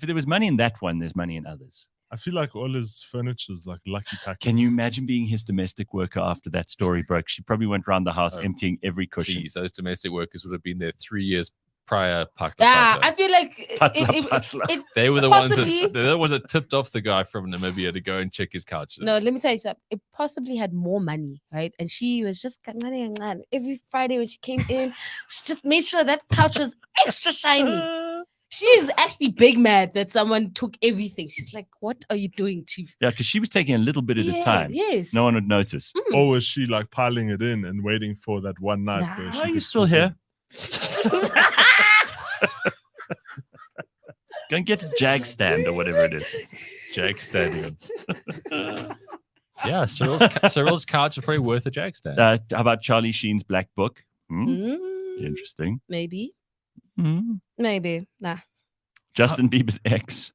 there was money in that one, there's money in others. I feel like all his furniture's like lucky packets. Can you imagine being his domestic worker after that story broke? She probably went around the house Oh, emptying every cushion. Please, those domestic workers would have been there 3 years prior. Yeah, I feel like Patla. They were the possibly- they're the ones that tipped off the guy from Namibia to go and check his couches. No, let me tell you something. It possibly had more money, right? And she was just every Friday when she came in, she just made sure that couch was extra shiny. She's actually big mad that someone took everything. She's like, "What are you doing, Chief?" Yeah, because she was taking a little bit at a Yeah, time. yes. No one would notice. Or was she like piling it in and waiting for that one night Nah. where she Why are you could still swoop in? here? Go and get a jag stand or whatever it is. Jag stand. Yeah, Cyril's couch is probably worth a jag stand. How about Charlie Sheen's Black Book? Hmm? Mm, Interesting. maybe, Hmm. maybe. Nah. Justin Bieber's ex.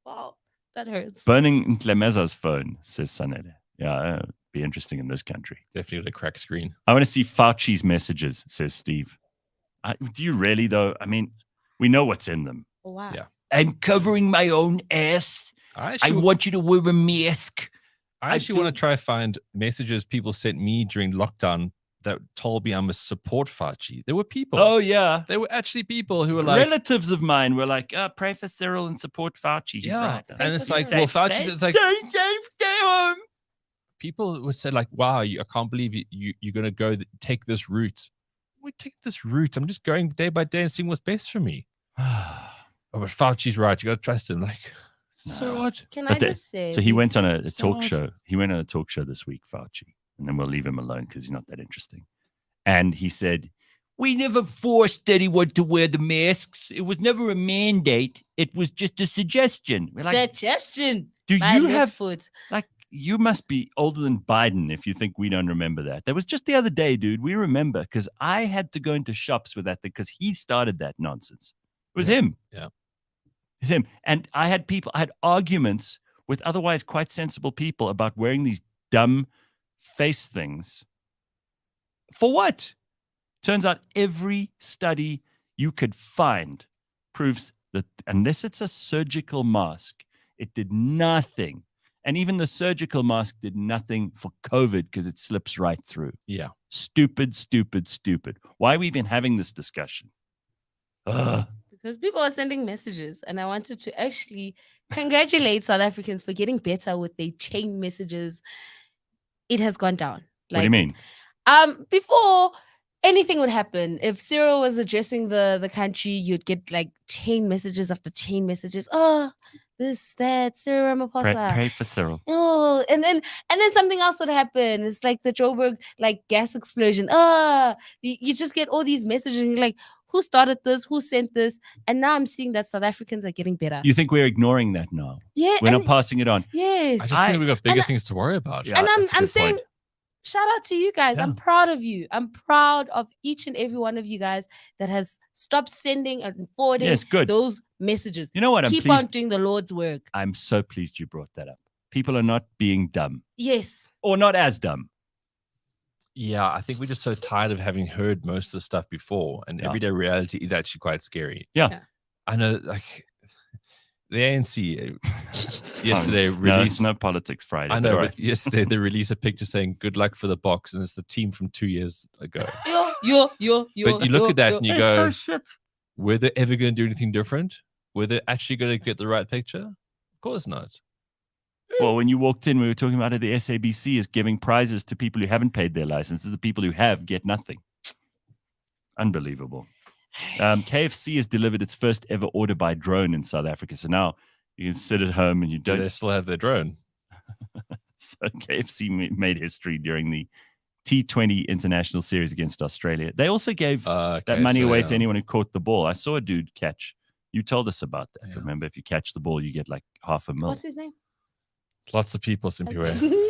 Wow, that hurts. Burning Ntlemeza's phone, says Sanele. Yeah, it'd be interesting in this country. Definitely with a crack screen. I want to see Fauci's messages, says Steve. Do you really, though? I mean, we know what's in them. Oh, wow. Yeah. I'm covering my own ass. I I want you to wear a mask. I actually want to try find messages people sent me during lockdown that told me I must support Fauci. There were people. Oh, yeah. There were actually people who were like, Relatives of mine were like, pray for Cyril and support Fauci. He's yeah. right. And it's for like, Cyril. well, Fauci's, it's like, Stay home. people would say like, wow, I can't believe you're going to go take this route. We take this route. I'm just going day by day and seeing what's best for me. Oh, but Fauci's right. You got to trust him. Like, so what? Can But I just say? So he went on a talk odd. show. He went on a talk show this week, Fauci, and then we'll leave him alone because he's not that interesting. And he said, "We never forced anyone to wear the masks. It was never a mandate. It was just a suggestion." We're like, Suggestion. do My you left have foot? like you must be older than Biden if you think we don't remember that. That was just the other day, dude. We remember because I had to go into shops with that because he started that nonsense. It was him. Yeah. It's him. And I had arguments with otherwise quite sensible people about wearing these dumb face things. For what? Turns out every study you could find proves that unless it's a surgical mask, it did nothing. And even the surgical mask did nothing for COVID because it slips right through. Yeah. Stupid, stupid, stupid. Why are we even having this discussion? Ugh. Because people are sending messages, and I wanted to actually congratulate South Africans for getting better with their chain messages. It has gone down. What do you mean? Before anything would happen, if Cyril was addressing the country, you'd get like chain messages after chain messages. Oh, this, that, Cyril Ramaphosa. Pray for Cyril. Oh, and then something else would happen. It's like the Joburg like gas explosion. You just get all these messages, and you're like, who started this? Who sent this? And now I'm seeing that South Africans are getting better. You think we're ignoring that now? Yeah, We're not and- passing it on. Yes. I just think we've got bigger things to worry about. Yeah, and that's a I'm good saying, point. shout out to you guys. I'm proud of you. I'm proud of each and every one of you guys that has stopped sending and forwarding Yes, good. those messages. You know what? I'm Keep pleased. on doing the Lord's work. I'm so pleased you brought that up. People are not being dumb Yes. or not as dumb. Yeah, I think we're just so tired of having heard most of the stuff before, and Yeah. everyday reality is actually quite scary. Yeah. Yeah. I know, like the ANC yesterday No, it's released. no politics Friday. I know, all but right. yesterday they released a picture saying "Good luck for the box," and it's the team from 2 years ago. Yo. But you look at that and you It's go, so shit. were they ever going to do anything different? Were they actually going to get the right picture? Of course not. Well, when you walked in, we were talking about it. The SABC is giving prizes to people who haven't paid their licenses. The people who have get nothing. Unbelievable. KFC has delivered its first ever order by drone in South Africa. So now you can sit at home and you Do don't. they still have their drone? So KFC made history during the T20 International Series against Australia. They also gave that money away to anyone who caught the ball. I saw a dude catch. You told us about that. Yeah. Remember, if you catch the ball, you get like $500,000. What's his name? Lots of people, Simphiwe.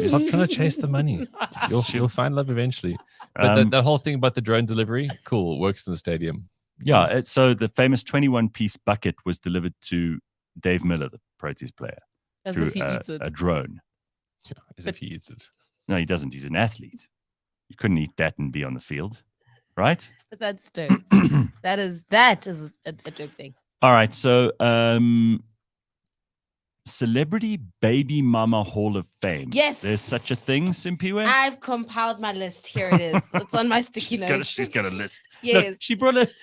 Stop trying to chase the money. You'll find love eventually. But that whole thing about the drone delivery, cool. It works in the stadium. Yeah. So the famous 21-piece bucket was delivered to Dave Miller, the Proteas player, As through if he eats it. a drone. Yeah, as if he eats it. No, he doesn't. He's an athlete. You couldn't eat that and be on the field, right? But that's dope. that is a dope thing. All right. So, Celebrity Baby Mama Hall of Fame. Yes. There's such a thing, Simphiwe? I've compiled my list. Here it is. It's on my sticky note. She's got a list. Yes. Look,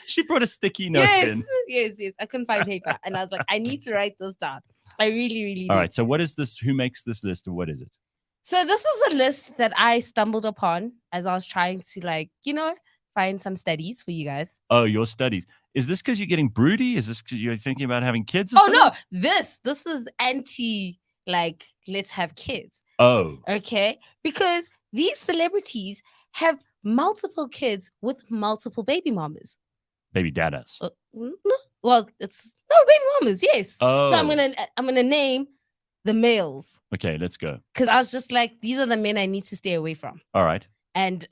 she brought a sticky note in. Yes. I couldn't find paper. And I was like, I need to write this down. I really, really do. All right. So what is this? Who makes this list and what is it? So this is a list that I stumbled upon as I was trying to find some studies for you guys. Oh, your studies. Is this because you're getting broody? Is this because you're thinking about having kids? Or Oh something? no, this is anti let's have kids. Oh. Okay. Because these celebrities have multiple kids with multiple baby mamas. Baby dadas. No, well, it's no baby mamas, yes. Oh. So I'm gonna name the males. Okay, let's go. Because I was just like, these are the men I need to stay away from. All right. And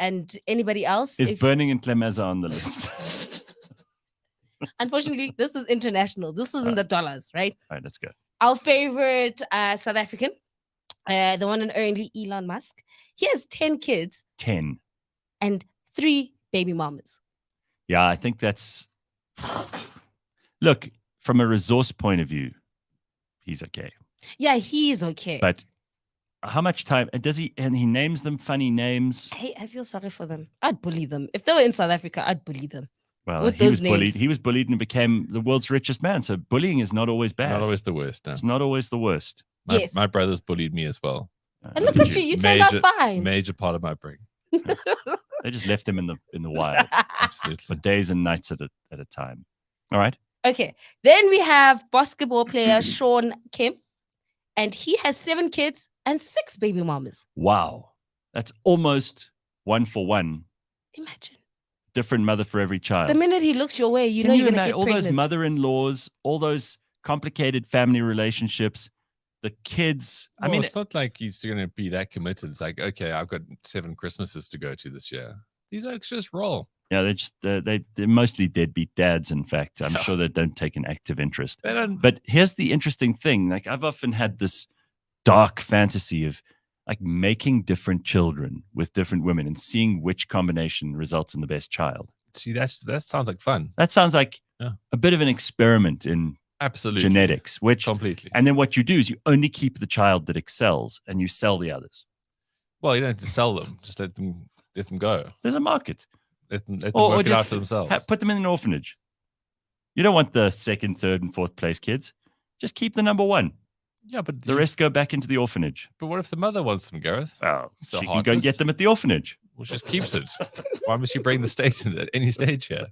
anybody else? Is Burning and Clemeza on the list? Unfortunately, this is international. This is in the dollars, right? All right, let's go. Our favorite South African, the one and only Elon Musk. He has 10 kids. 10. And 3 baby mamas. Yeah, I think that's. Look, from a resource point of view, he's okay. Yeah, he's okay. But how much time does he? And he names them funny names. Hey, I feel sorry for them. I'd bully them. If they were in South Africa, I'd bully them. Well, with he those was bullied. names. He was bullied and became the world's richest man. So bullying is not always bad. Not always the worst. No. It's not always the worst. Yes. My brothers bullied me as well. And look at you. You turned out fine. Major part of my brain. They just left him in the wild Absolutely. for days and nights at a time. All right. Okay. Then we have basketball player Sean Kim. And he has 7 kids and 6 baby mamas. Wow. That's almost 1 for 1. Imagine. Different mother for every child. The minute he looks your way, you Can know you you're going to imagine get all pregnant. those mother-in-laws, all those complicated family relationships, the kids? Well, I mean, it's not like he's going to be that committed. It's like, okay, I've got 7 Christmases to go to this year. These oaks just roll. yeah, they're mostly deadbeat dads. In fact, I'm sure they don't take an active interest. They don't. But here's the interesting thing: like I've often had this dark fantasy of like making different children with different women and seeing which combination results in the best child. See, that sounds like fun. That sounds like Yeah. a bit of an experiment in Absolutely. genetics, which Completely. and then what you do is you only keep the child that excels and you sell the others. Well, you don't have to sell them. Just let them go. There's a market. Let them Or work it just out for themselves. Put them in an orphanage. You don't want the 2nd, 3rd, and 4th place kids. Just keep the number 1. Yeah, but The rest go back into the orphanage. But what if the mother wants them, Gareth? Oh, So she can go and get heartless. them at the orphanage. Well, she just keeps it. Why must you bring the state in at any stage here?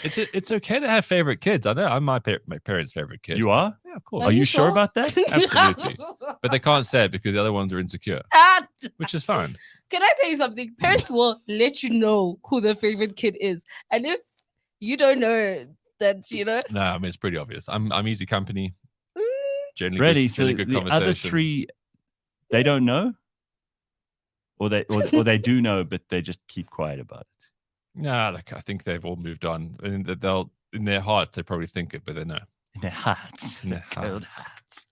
It's okay to have favorite kids. I know I'm my parents' favorite kid. You are? Yeah, of course. Are you sure about that? Absolutely. But they can't say it because the other ones are insecure, Ah, which is fine. Can I tell you something? Parents will let you know who their favorite kid is. And if you don't know that, No, I mean it's pretty obvious. I'm easy company. Generally, Ready? good, So generally good the conversation. other 3, they don't know? Or they do know, but they just keep quiet about it. No, like I think they've all moved on, and that they'll in their heart they probably think it, but they know. In their hearts. In their cold hearts. hearts.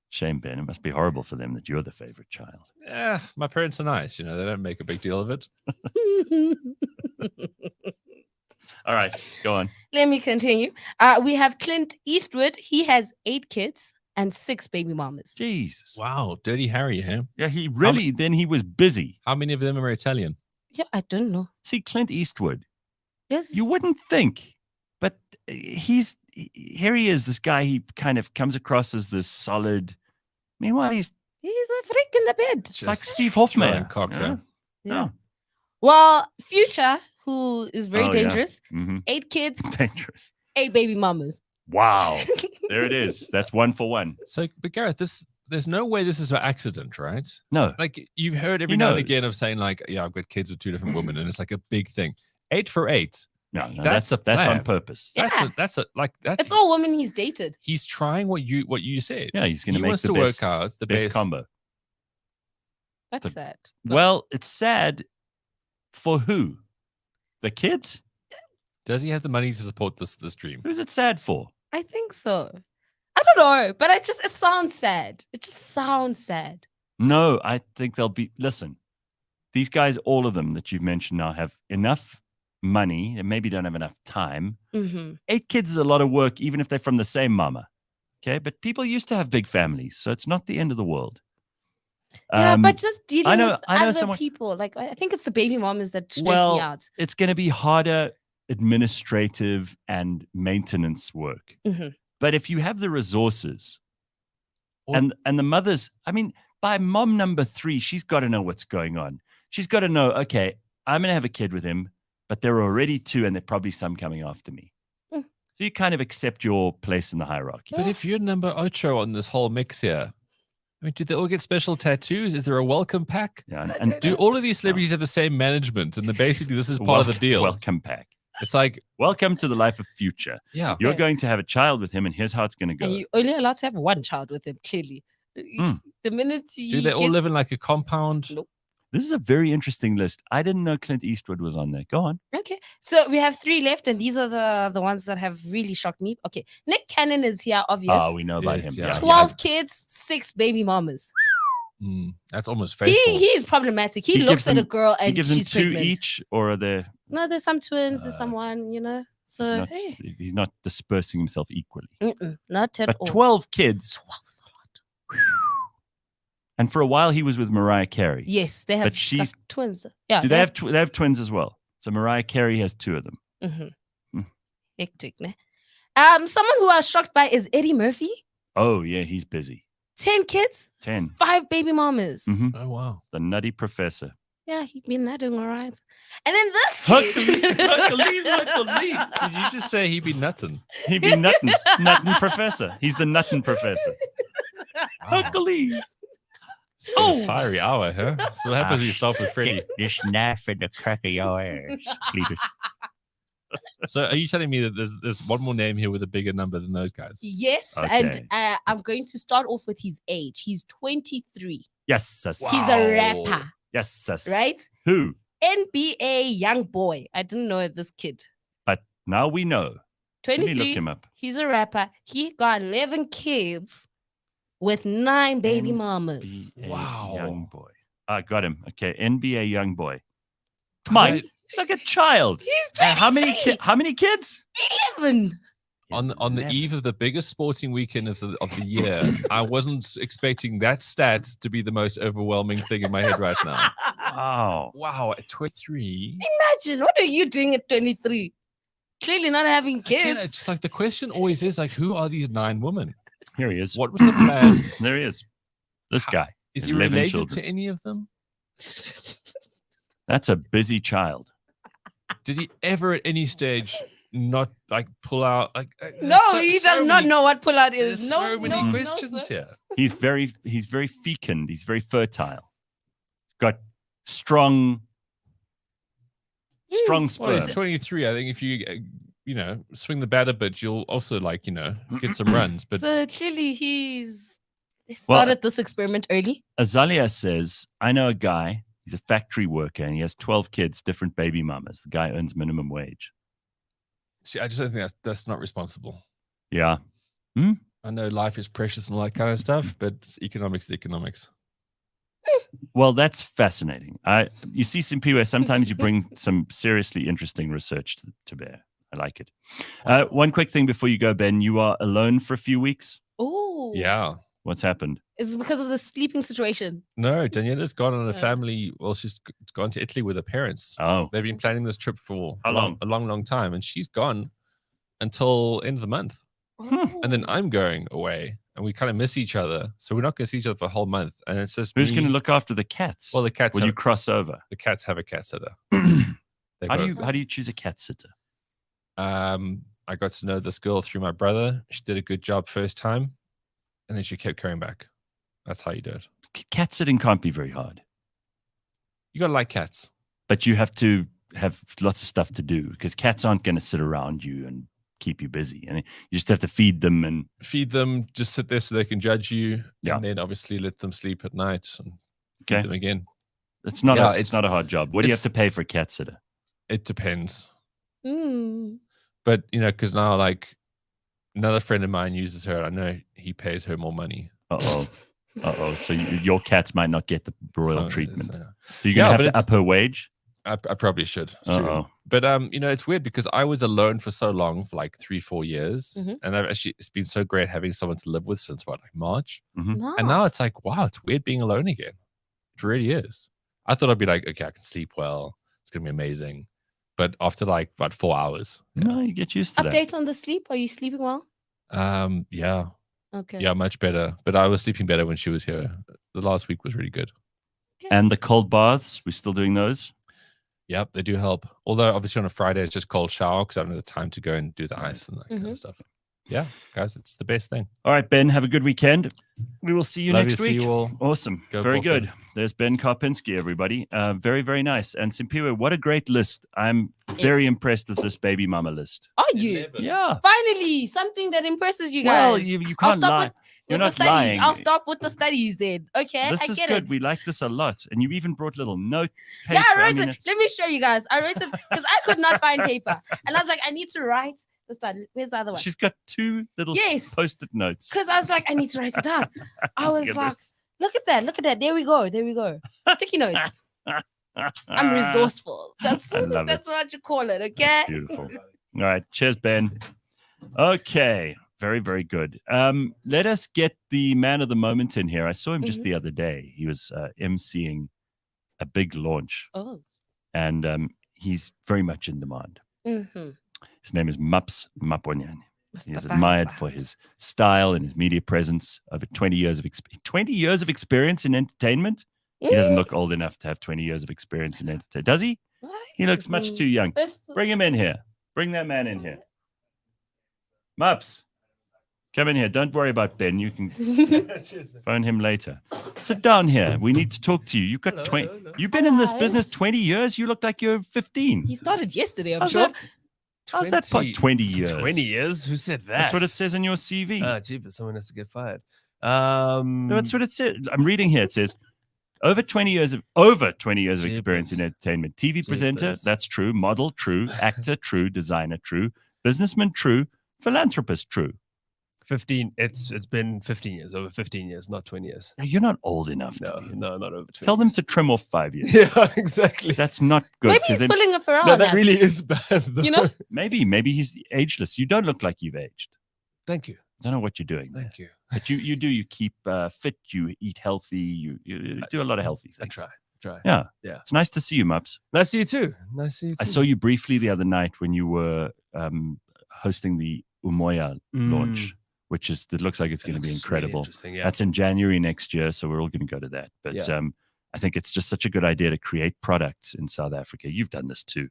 Shame, Ben. It must be horrible for them that you're the favorite child. Yeah, my parents are nice. They don't make a big deal of it. All right, go on. Let me continue. We have Clint Eastwood. He has 8 kids and 6 baby mamas. Jesus. Wow, Dirty Harry, huh? Yeah, he really, then he was busy. How many of them are Italian? Yeah, I don't know. See, Clint Eastwood, Yes. you wouldn't think, but here he is, this guy, he kind of comes across as this solid, meanwhile, he's a freak in the bed. like Steve Hoffman. Cocker. Yeah. Well, Future, who is very Oh, yeah. dangerous, Mm-hmm. 8 kids, Dangerous. 8 baby mamas. Wow. There it is. That's 1 for 1. So, but Gareth, there's no way this is an accident, right? No. Like you've heard every He now and knows. again of saying like, yeah, I've got kids with 2 different women, and it's like a big thing. 8 for 8. No, That's a that's on plan. purpose. Yeah. That's It's all women he's dated. he's trying what you said. Yeah, he's going to He make wants the to best, work out the best best combo. That's sad. Well, it's sad for who? The kids? Does he have the money to support this dream? Who's it sad for? I think so. I don't know, but it sounds sad. It just sounds sad. No, I think they'll be. Listen, these guys, all of them that you've mentioned now, have enough money and maybe don't have enough time. Mm-hmm. 8 kids is a lot of work, even if they're from the same mama. Okay, but people used to have big families, so it's not the end of the world. Yeah, but just dealing with I know other someone. people. Like, I think it's the baby mamas that stress Well, me out. it's going to be harder administrative and maintenance work. Mm-hmm. But if you have the resources and the mothers, I mean, by mom number 3, she's got to know what's going on. She's got to know, okay, I'm going to have a kid with him, but there are already 2 and there are probably some coming after me. Mm. So you kind of accept your place in the hierarchy. But if you're number 8 on this whole mix here, I mean, do they all get special tattoos? Is there a welcome pack? Yeah, and do all of these celebrities have the same management? And basically, this is part of the deal. Welcome pack. It's like, welcome to the life of Future. Yeah. You're going to have a child with him, and here's how it's going to go. And you're only allowed to have 1 child with him, clearly. The minute do they all live in like a compound? Nope. This is a very interesting list. I didn't know Clint Eastwood was on there. Go on. Okay. So we have 3 left, and these are the ones that have really shocked me. Okay. Nick Cannon is here, obvious. Oh, we know about him. Yeah. 12 kids, 6 baby mamas. That's almost faithful. He's problematic. He looks at a girl and he gives them she's 2 pregnant. each, or are there? No, there's some twins, there's someone, So He's not dispersing himself equally. not at But all. 12 kids. 12's a lot. And for a while, he was with Mariah Carey. Yes, they have But she's like, twins. Yeah. Do they have they have twins as well? So Mariah Carey has 2 of them. Mm-hmm. Hectic, ne? Someone who I was shocked by is Eddie Murphy. Oh yeah, he's busy. 10 kids, 10. 5 baby mamas. Mhm. Oh wow, the Nutty Professor. Yeah, he's been doing all right. And then this Hercules. Did you just say he'd be nutting? He'd be nuttin'. Nuttin' Professor. He's the Nuttin' Professor. Hercules. It's been a fiery hour, huh? So what happens when you start with Freddie? This knife in the crack of your ass, Cletus. So are you telling me that there's one more name here with a bigger number than those guys? Yes, Okay. and I'm going to start off with his age. He's 23. Yes, sis. He's a rapper, Yes, sis. right? Who? NBA young boy. I didn't know this kid. But now we know. Let me 23. look him up. He's a rapper. He got 11 kids with 9 baby mamas. NBA young boy. I got him. Okay, NBA young boy. Mike, he's like a child. He's How many 23. How many kids? 11. On the eve of the biggest sporting weekend of the year, I wasn't expecting that stat to be the most overwhelming thing in my head right now. Wow. Wow, at 23. Imagine, what are you doing at 23? Clearly not having Again, kids. it's just like the question always is like, who are these 9 women? Here he is. What was the plan? There he is. This guy. Is he 11 related children. to any of them? That's a busy child. Did he ever at any stage not like pull out like No, he does not know what pull out is. There's No, so many no, questions no, sir. here. He's very fecund. He's very fertile. Got strong Well, sperm. he's 23. I think if you swing the bat a bit, you'll also like get some runs. But So clearly they Well, started this experiment early. Azalia says, I know a guy, he's a factory worker and he has 12 kids, different baby mamas. The guy earns minimum wage. see, I just don't think that's not responsible. Yeah. I know life is precious and all that kind of stuff, but economics is economics. Well, that's fascinating. You see, Simphiwe, sometimes you bring some seriously interesting research to bear. I like it. One quick thing before you go, Ben. You are alone for a few weeks. Oh. Yeah. What's happened? Is it because of the sleeping situation? No, Daniela's gone on a family. Well, she's gone to Italy with her parents. Oh. They've been planning this trip for How long? A long time, and she's gone until end of the month. And then I'm going away, and we kind of miss each other, so we're not going to see each other for a whole month. And it's just Who's going to look after the cats? Well, the cats. Will you cross over? The cats have a cat sitter. How do you choose a cat sitter? I got to know this girl through my brother. She did a good job first time, and then she kept coming back. That's how you do it. Cat sitting can't be very hard. You got to like cats. But you have to have lots of stuff to do because cats aren't going to sit around you and keep you busy. And you just have to feed them. Just sit there so they can judge you. Yeah. And then obviously let them sleep at night and Okay. feed them again. It's not a hard job. What do you have to pay for a cat sitter? It depends. Mm. But, because now, like, another friend of mine uses her. I know he pays her more money. Uh-oh. So your cats might not get the royal treatment. So you're going to have to up her wage? I probably should. soon. Uh-oh. But, it's weird because I was alone for so long, for like 3-4 years. Mhm. And it's been so great having someone to live with since, March? Mhm. And now it's like, wow, it's weird being alone again. It really is. I thought I'd be like, okay, I can sleep well. It's going to be amazing. But after like about 4 hours. No, you get used to Update on the sleep. Are you sleeping well? Yeah. Okay. Yeah, much better. But I was sleeping better when she was here. The last week was really good. that. And the cold baths, we're still doing those? Yep, they do help. Although obviously on a Friday it's just cold shower because I don't have the time to go and do the ice and that kind of stuff. Yeah, guys, it's the best thing. All right, Ben, have a good weekend. We will see you Love next you, see week. you all. Awesome. Go Very Brooklyn. good. There's Ben Karpinski, everybody. Very, very nice. And Simphiwe, what a great list. I'm very impressed with this baby mama list. Are you? Yeah. Finally, something that impresses you guys. Well, you I'll can't stop lie. with You're the not studies. lying. I'll stop with the studies then. Okay, This I is get good. it. We like this a lot. And you even brought little note paper. Yeah, I wrote mean, it. Let me show you guys. I wrote it because I could not find paper. And I was like, I need to write the study. Where's the other one? She's got 2 little Yes. post-it notes. Because I was like, I need to write it down. I was Look at like, this. look at that. Look at that. There we go. There we go. Sticky notes. I'm resourceful. That's I love that's it. what you call it. Okay. Beautiful. All right. Cheers, Ben. Okay. Very, very good. Let us get the man of the moment in here. I saw him just the other day. He was emceeing a big launch. Oh. And he's very much in demand. Mm-hmm. His name is Maponyane. He is admired for his style and his media presence. Over 20 years of 20 years of experience in entertainment. He doesn't look old enough to have 20 years of experience in entertainment, does he? He looks much too young. Bring him in here. Bring that man in here. Maps, come in here. Don't worry about Ben. You can phone him later. Sit down here. We need to talk to you. You've got 20. You've been in this business 20 years. You look like you're 15. He started yesterday, I'm How's sure. How's that part? 20 years. 20 years? Who said that? That's what it says in your CV. Oh, gee, but someone has to get fired. No, that's what it says. I'm reading here. It says over 20 years of experience in entertainment. TV presenter, that's true. Model, true. Actor, true. Designer, true. Businessman, true. Philanthropist, true. 15. It's been 15 years, over 15 years, not 20 years. You're not old enough. No, not over 20 Tell them to trim off 5 years. Yeah, exactly. That's not good. Maybe he's pulling a Ferrari. No, that really is bad, though. You know? Maybe he's ageless. You don't look like you've aged. Thank you. I don't know what you're doing. Thank you. But you do. You keep fit. You eat healthy. You do a lot of healthy things. I try. Yeah. Yeah. It's nice to see you, Mups. Nice to see you too. Nice to see you too. I saw you briefly the other night when you were hosting the Umoya launch, which it looks like it's going to be really incredible. interesting, yeah. That's in January next year, so we're all going to go to that. But Yeah. I think it's just such a good idea to create products in South Africa. You've done this too,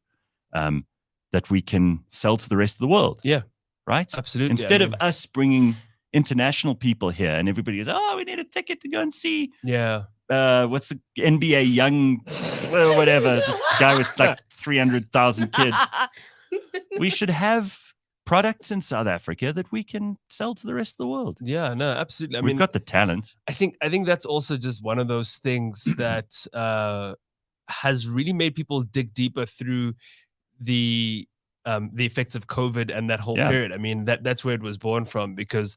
that we can sell to the rest of the world. Yeah. Right? Absolutely. Instead of us bringing international people here and everybody goes, oh, we need a ticket to go and see. Yeah. What's the NBA young, well, whatever, this guy with like 300,000 kids. We should have products in South Africa that we can sell to the rest of the world. Yeah, no, absolutely. I We've mean, got the talent. I think that's also just one of those things that has really made people dig deeper through the effects of COVID and that whole period. I mean, that's where it was born from, because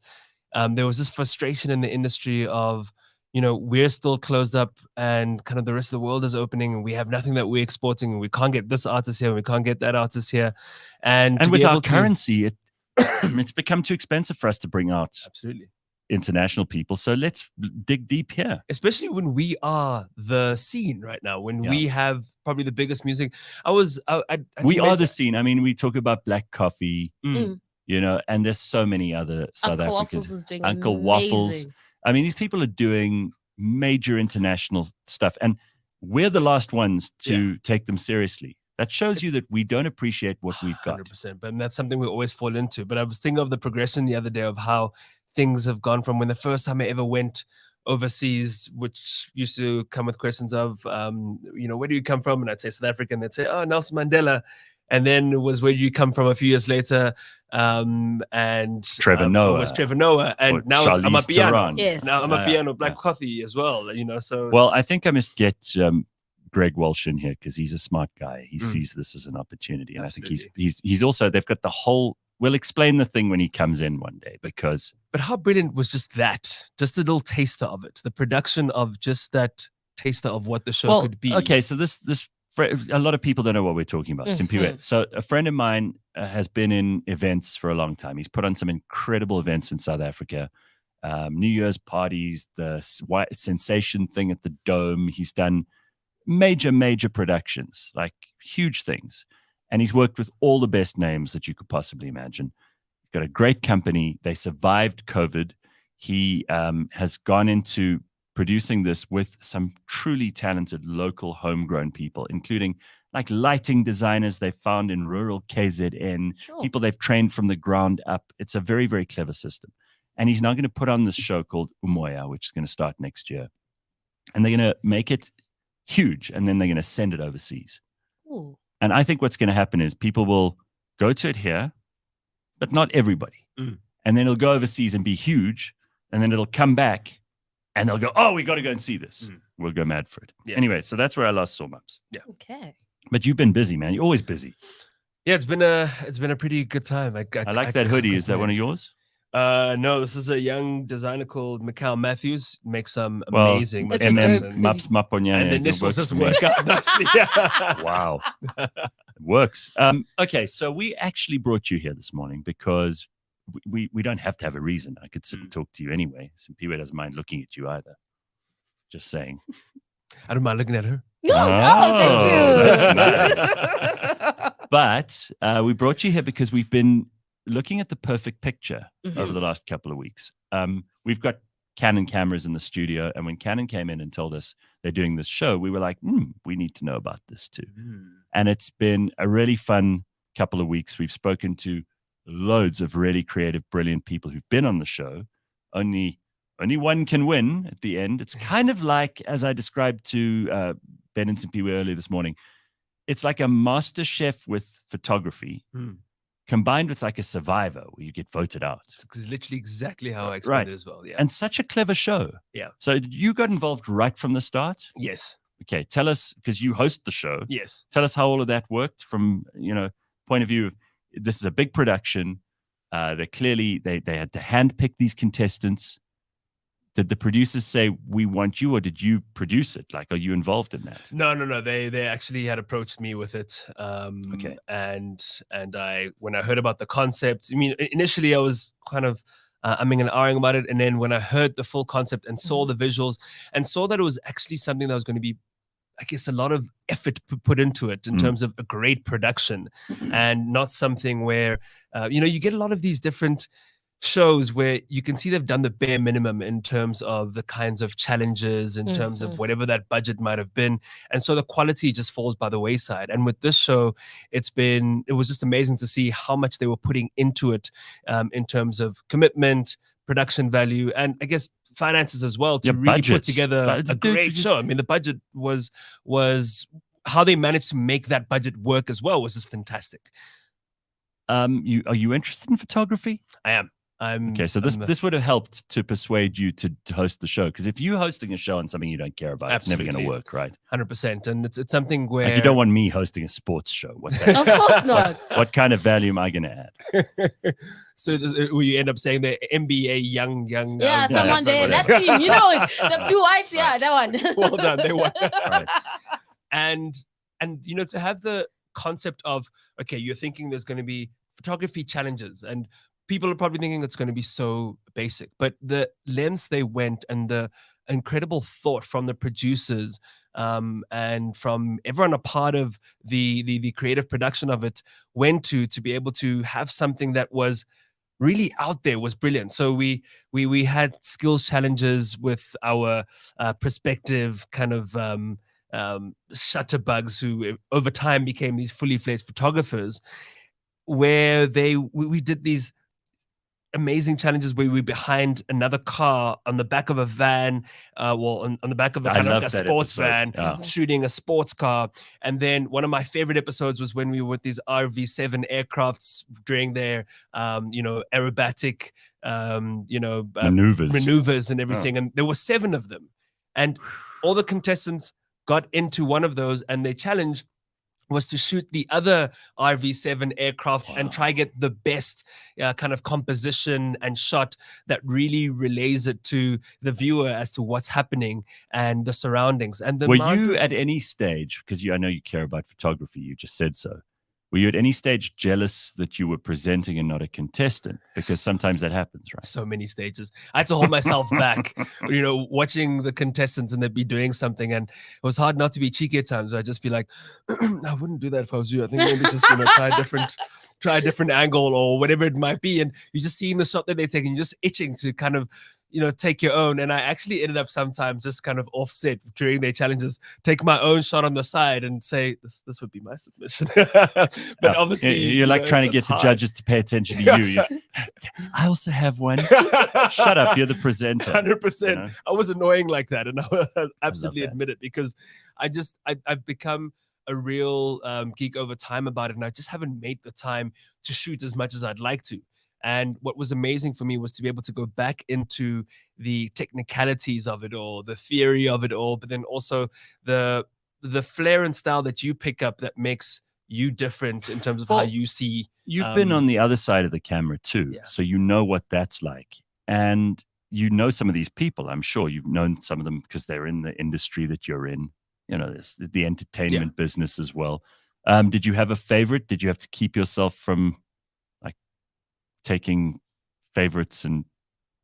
there was this frustration in the industry of, we're still closed up and kind of the rest of the world is opening and we have nothing that we're exporting and we can't get this artist here and we can't get that artist here. And to with be our able to- currency, it's become too expensive for us to bring out Absolutely. international people. So let's dig deep here. Especially when we are the scene right now, when we have probably the biggest music. We are the scene. I mean, we talk about Black Coffee, and there's so many other South Uncle Africans. Waffles is doing Uncle Waffles. amazing. I mean, these people are doing major international stuff, and we're the last ones to take them seriously. That shows you that we don't appreciate what we've got. 100%. But that's something we always fall into. But I was thinking of the progression the other day of how things have gone from when the first time I ever went overseas, which used to come with questions of, where do you come from? And I'd say South Africa, and they'd say, oh, Nelson Mandela. And then it was where do you come from a few years later, and Trevor Noah. It was Trevor Noah, and now it's Charlize Amapiano. Theron. Yes. Now Amapiano, Black Coffee as well. So Well, I think I must get Greg Walsh in here because he's a smart guy. He sees this as an opportunity, and Absolutely. I think he's also, they've got the whole. We'll explain the thing when he comes in one day because. But how brilliant was just a little taster of it, the production of just that taster of what the show could be. Okay, so this a lot of people don't know what we're talking about. Simphiwe. So a friend of mine has been in events for a long time. He's put on some incredible events in South Africa, New Year's parties, the White Sensation thing at the Dome. He's done major productions, like huge things, and he's worked with all the best names that you could possibly imagine. Got a great company. They survived COVID. He has gone into producing this with some truly talented local homegrown people, including like lighting designers they found in rural KZN, people they've trained from the ground up. It's a very, very clever system. And he's now going to put on this show called Umoya, which is going to start next year. And they're going to make it huge, and then they're going to send it overseas. Ooh. And I think what's going to happen is people will go to it here, but not everybody. And then it'll go overseas and be huge, and then it'll come back, and they'll go, oh, we got to go and see this. We'll go mad for it. Yeah. Anyway, so that's where I last saw Maps. Yeah. Okay. But you've been busy, man. You're always busy. Yeah, it's been a pretty good time. I like that hoodie. Is that one of yours? No, this is a young designer called Mikhail Matthews. Makes some amazing Maps Maponyane. and the initials doesn't work out nicely. Wow. It works. Okay, so we actually brought you here this morning because we don't have to have a reason. I could sit and talk to you anyway. Simphiwe doesn't mind looking at you either. Just saying. I don't mind looking at her. No, thank you. That's nice. But we brought you here because we've been looking at the perfect picture over the last couple of weeks. We've got Canon cameras in the studio, and when Canon came in and told us they're doing this show, we were like, we need to know about this too. And it's been a really fun couple of weeks. We've spoken to loads of really creative, brilliant people who've been on the show. Only one can win at the end. It's kind of like, as I described to Ben and Simphiwe earlier this morning, it's like a master chef with photography combined with like a Survivor where you get voted out. It's literally exactly how I explained it as well. Yeah. And such a clever show. Yeah. So you got involved right from the start? Yes. Okay. Tell us, because you host the show. Yes. Tell us how all of that worked from, point of view of this is a big production. They clearly, they had to handpick these contestants. Did the producers say, we want you, or did you produce it? Like, are you involved in that? No. They actually had approached me with it. Okay. And when I heard about the concept, I mean, initially I was kind of umming and ahhing about it. And then when I heard the full concept and saw the visuals and saw that it was actually something that was going to be, I guess, a lot of effort put into it in terms of a great production and not something where, you get a lot of these different shows where you can see they've done the bare minimum in terms of the kinds of challenges, in terms of whatever that budget might have been. And so the quality just falls by the wayside. And with this show, it was just amazing to see how much they were putting into it in terms of commitment, production value, and I guess finances as well to really put together a great show. I mean, the budget was how they managed to make that budget work as well was just fantastic. Are you interested in photography? I am. Okay, so this would have helped to persuade you to host the show, because if you're hosting a show on something you don't care about, it's never going to Absolutely. work, right? 100%. And it's something where Like, you don't want me hosting a sports show. What Of course not. What kind of value am I going to add? So will you end up saying the NBA young Yeah, someone there, that team, you know it. The blue whites, yeah, that one. Well done, they won. Right. And you know, to have the concept of, okay, you're thinking there's going to be photography challenges, and people are probably thinking it's going to be so basic, but the lengths they went and the incredible thought from the producers and from everyone a part of the creative production of it went to be able to have something that was really out there was brilliant. So we had skills challenges with our prospective kind of shutterbugs who over time became these fully fledged photographers, where we did these amazing challenges where we're behind another car on the back of a van, on the back of a kind of like a sports van, shooting a sports car. And then one of my favorite episodes was when we were with these RV7 aircrafts during their, aerobatic, maneuvers and everything. And there were 7 of them. And all the contestants got into one of those, and their challenge was to shoot the other RV7 aircraft and try get the best kind of composition and shot that really relays it to the viewer as to what's happening and the surroundings. And were you at any stage, because I know you care about photography, you just said so, were you at any stage jealous that you were presenting and not a contestant? Because sometimes that happens, right? So many stages. I had to hold myself back, watching the contestants and they'd be doing something. And it was hard not to be cheeky at times. I'd just be like, I wouldn't do that if I was you. I think maybe just, try a different angle or whatever it might be. And you're just seeing the shot that they're taking, you're just itching to kind of, take your own. And I actually ended up sometimes just kind of offset during their challenges, take my own shot on the side and say, this would be my submission. But obviously, you're like trying to get the judges to pay attention to you. I also have one. Shut up, you're the presenter. 100%. I was annoying like that, and I absolutely admit it, because I've become a real geek over time about it, and I just haven't made the time to shoot as much as I'd like to. And what was amazing for me was to be able to go back into the technicalities of it all, the theory of it all, but then also the flair and style that you pick up that makes you different in terms of how you see. You've been on the other side of the camera too, so you know what that's like. And you know some of these people, I'm sure you've known some of them because they're in the industry that you're in. There's the entertainment business as well. Did you have a favorite? Did you have to keep yourself from taking favorites and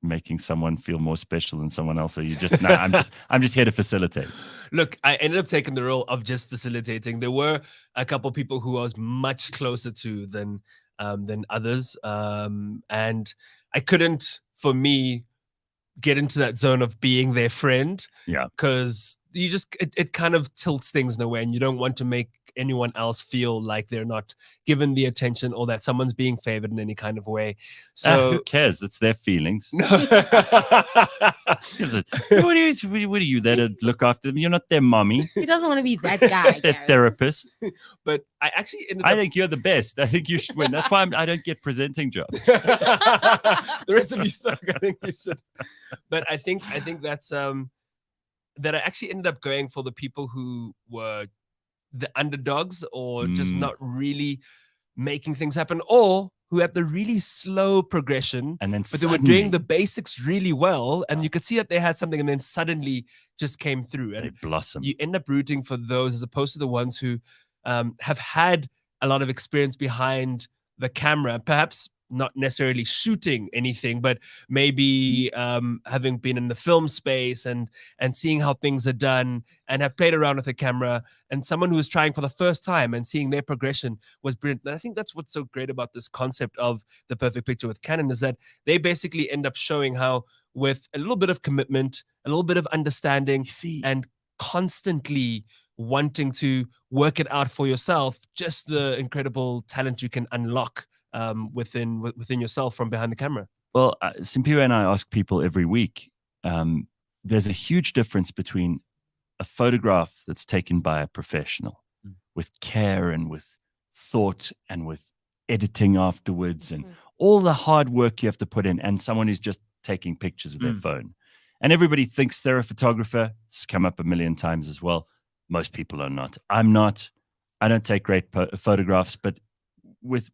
making someone feel more special than someone else? Or you just, I'm just here to facilitate? Look, I ended up taking the role of just facilitating. There were a couple people who I was much closer to than others. And I couldn't, for me, get into that zone of being their friend. Yeah. Because you just, it kind of tilts things in a way, and you don't want to make anyone else feel like they're not given the attention or that someone's being favored in any kind of way. So who cares? That's their feelings. What are you there to look after them? You're not their mommy. He doesn't want to be that guy. Their Gareth. therapist. But I actually I think you're the best. I think you should win. That's why I don't get presenting jobs. The rest of you suck. I think you should. But I think that's that I actually ended up going for the people who were the underdogs, or just not really making things happen, or who had the really slow progression, and then but they were doing the basics really well, and you could see that they had something, and then suddenly just came through, and they blossom. You end up rooting for those as opposed to the ones who have had a lot of experience behind the camera, perhaps not necessarily shooting anything, but maybe having been in the film space and seeing how things are done, and have played around with the camera, and someone who was trying for the first time and seeing their progression was brilliant. And I think that's what's so great about this concept of the perfect picture with Canon, is that they basically end up showing how, with a little bit of commitment, a little bit of understanding, and constantly wanting to work it out for yourself, just the incredible talent you can unlock within yourself from behind the camera. Well, Simphiwe and I ask people every week, there's a huge difference between a photograph that's taken by a professional with care and with thought and with editing afterwards and all the hard work you have to put in, and someone who's just taking pictures with their phone. And everybody thinks they're a photographer. It's come up a million times as well. Most people are not. I'm not. I don't take great photographs, but with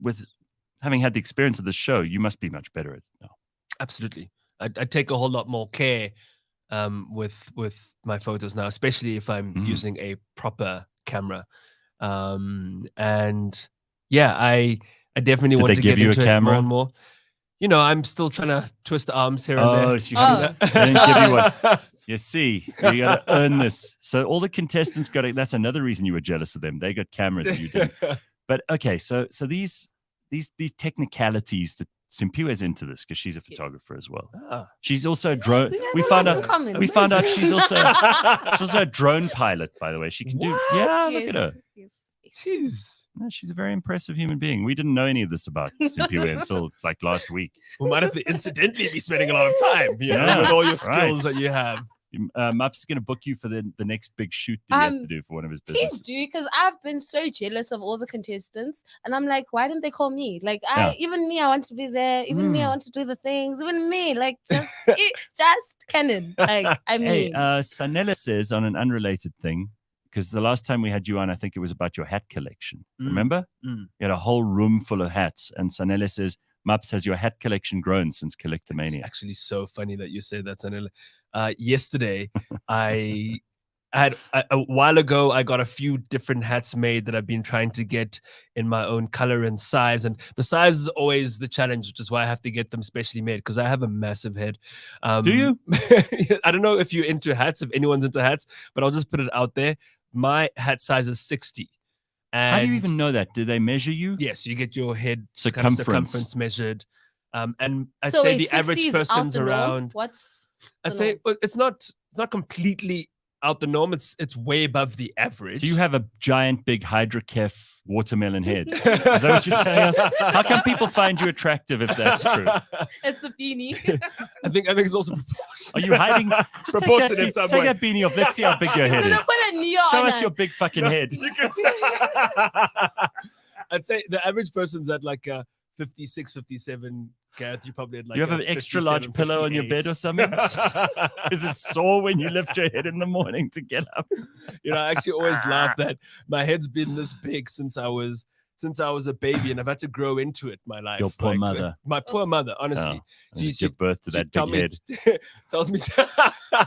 having had the experience of this show, you must be much better at it now. Absolutely. I take a whole lot more care with my photos now, especially if I'm using a proper camera. And yeah, I definitely want to get into it more and more. You know, I'm still trying to twist arms here and there. Oh, so you haven't, they didn't give you one. You see, you got to earn this. So all the contestants got it. That's another reason you were jealous of them. They got cameras and you didn't. But okay, so these technicalities that Simphiwe is into this because she's a photographer as well. She's also a drone. We found out she's also a drone pilot, by the way. She can do. Yeah, look at her. She's a very impressive human being. We didn't know any of this about Simphiwe until like last week. We might have to incidentally be spending a lot of time, with all your skills that you have. Maps is going to book you for the next big shoot that he has to do for one of his businesses. Please do, because I've been so jealous of all the contestants, and I'm like, why didn't they call me? Like, even me, I want to be there. Even me, I want to do the things. Even me, like, just canon. Like, I mean, Sanella says on an unrelated thing, because the last time we had you on, I think it was about your hat collection. Remember? You had a whole room full of hats, and Sanella says, Maps, has your hat collection grown since Collectomania? It's actually so funny that you say that, Sanella. Yesterday, I had a while ago, I got a few different hats made that I've been trying to get in my own color and size. And the size is always the challenge, which is why I have to get them specially made because I have a massive head. Do you? I don't know if you're into hats, if anyone's into hats, but I'll just put it out there. My hat size is 60. And how do you even know that? Do they measure you? Yes, you get your head circumference measured. And I'd say the average person's around. I'd say it's not completely out the norm. It's way above the average. Do you have a giant, big Hydrocef watermelon head? Is that what you're telling us? How come people find you attractive if that's true? It's the beanie. I think it's also proportional. Are you hiding? Just proportion in some way. Take that beanie off. Let's see how big your head is. Show us your big fucking head. I'd say the average person's at like 56, 57. Gareth, you probably had like you have an extra large pillow on your bed or something? Is it sore when you lift your head in the morning to get up? You know, I actually always laugh that my head's been this big since I was a baby, and I've had to grow into it my life. Your poor mother. My poor mother, honestly. She gave birth to that big head. Tells me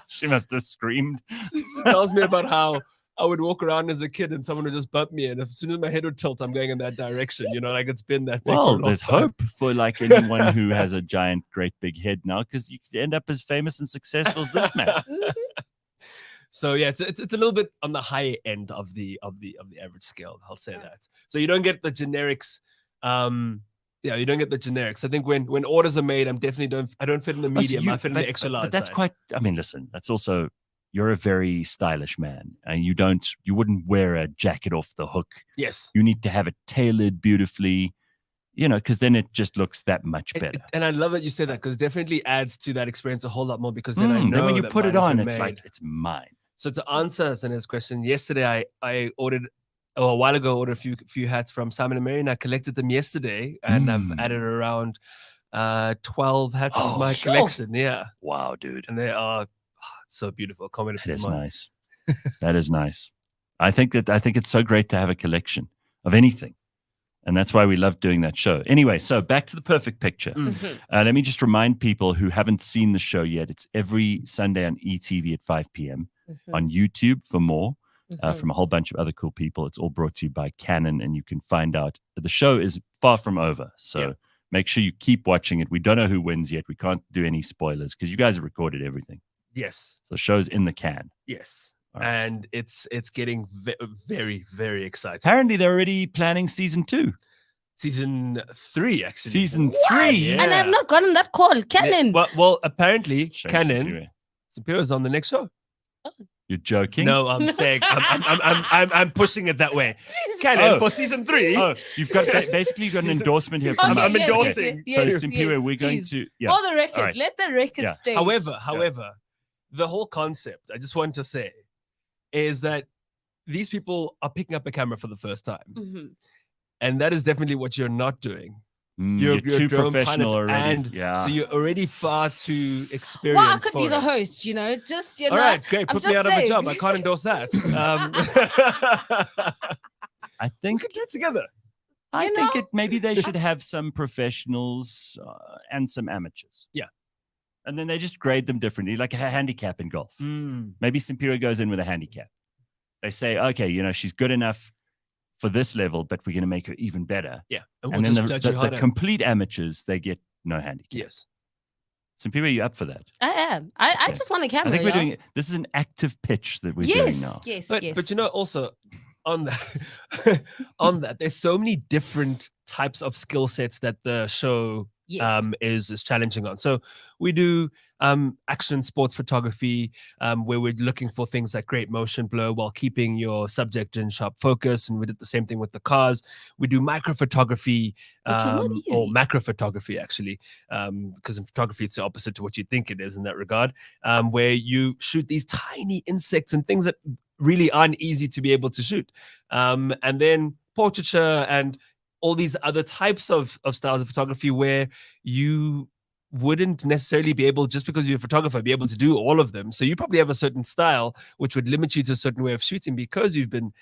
she must have screamed. She tells me about how I would walk around as a kid and someone would just bump me, and as soon as my head would tilt, I'm going in that direction. You know, like it's been that big. Well, there's hope for like anyone who has a giant, great big head now, because you could end up as famous and successful as this man. So yeah, it's a little bit on the higher end of the average scale. I'll say that. So you don't get the generics. Yeah, you don't get the generics. I think when orders are made, I don't fit in the medium. I fit in the extra large. But that's side. quite. I mean, listen, that's also. You're a very stylish man, and you wouldn't wear a jacket off the hook. Yes. You need to have it tailored beautifully, because then it just looks that much better. And I love that you say that, because it definitely adds to that experience a whole lot more, because then I know then when you that put it mine has on, been it's made. like, it's mine. So to answer Sane's question, yesterday I ordered, a while ago, ordered a few hats from Simon & Mary, and I collected them yesterday, and I've added around 12 hats to my collection. Yeah. Wow, dude. And they are so beautiful. That is nice. That is nice. I think it's so great to have a collection of anything. And that's why we love doing that show. Anyway, so back to the perfect picture. Let me just remind people who haven't seen the show yet. It's every Sunday on ETV at 5 p.m. on YouTube for more from a whole bunch of other cool people. It's all brought to you by Canon, and you can find out the show is far from over. So make sure you keep watching it. We don't know who wins yet. We can't do any spoilers because you guys have recorded everything. Yes. So the show's in the can. Yes. Right. And it's getting very, very exciting. Apparently, they're already planning season 2. Season 3, actually. Season 3? Yeah. And I've not gotten that call. Canon. Yeah. Well, apparently, Shame Canon, Simphiwe's on the next show. You're joking? No, I'm saying I'm pushing it that way. Canon for season 3. Oh, you've got basically an endorsement here. Okay, I'm endorsing. So Simphiwe, we're going to for the record. Let the record stay. However, the whole concept, I just want to say, is that these people are picking up a camera for the first time. And that is definitely what you're not doing You're too drone professional pilot, already. and Yeah. so you're already far too experienced. Well, I could for be the it. host, you know. It's just, you know. All right, great. I'm Put me just out of a saying. job. I can't endorse that. I we think could do it together. I think maybe they should have some professionals and some amateurs. Yeah. And then they just grade them differently, like a handicap in golf. Maybe Simphiwe goes in with a handicap. They say, okay, you know, she's good enough for this level, but we're going to make her even better. Yeah. And then the complete amateurs, they get no handicap. Yes. Simphiwe, you up for that? I am. I just want a camera. I think we're doing it. This is an active pitch that we're doing now. Yes, But you know, also on that, there's so many different types of skill sets that the show is challenging on. So we do action sports photography, where we're looking for things like great motion blur while keeping your subject in sharp focus. And we did the same thing with the cars. We do micro photography, Which is not easy. or macro photography, actually, because in photography, it's the opposite to what you think it is in that regard, where you shoot these tiny insects and things that really aren't easy to be able to shoot. And then portraiture and all these other types of styles of photography where you wouldn't necessarily be able, just because you're a photographer, be able to do all of them. So you probably have a certain style which would limit you to a certain way of shooting because you've been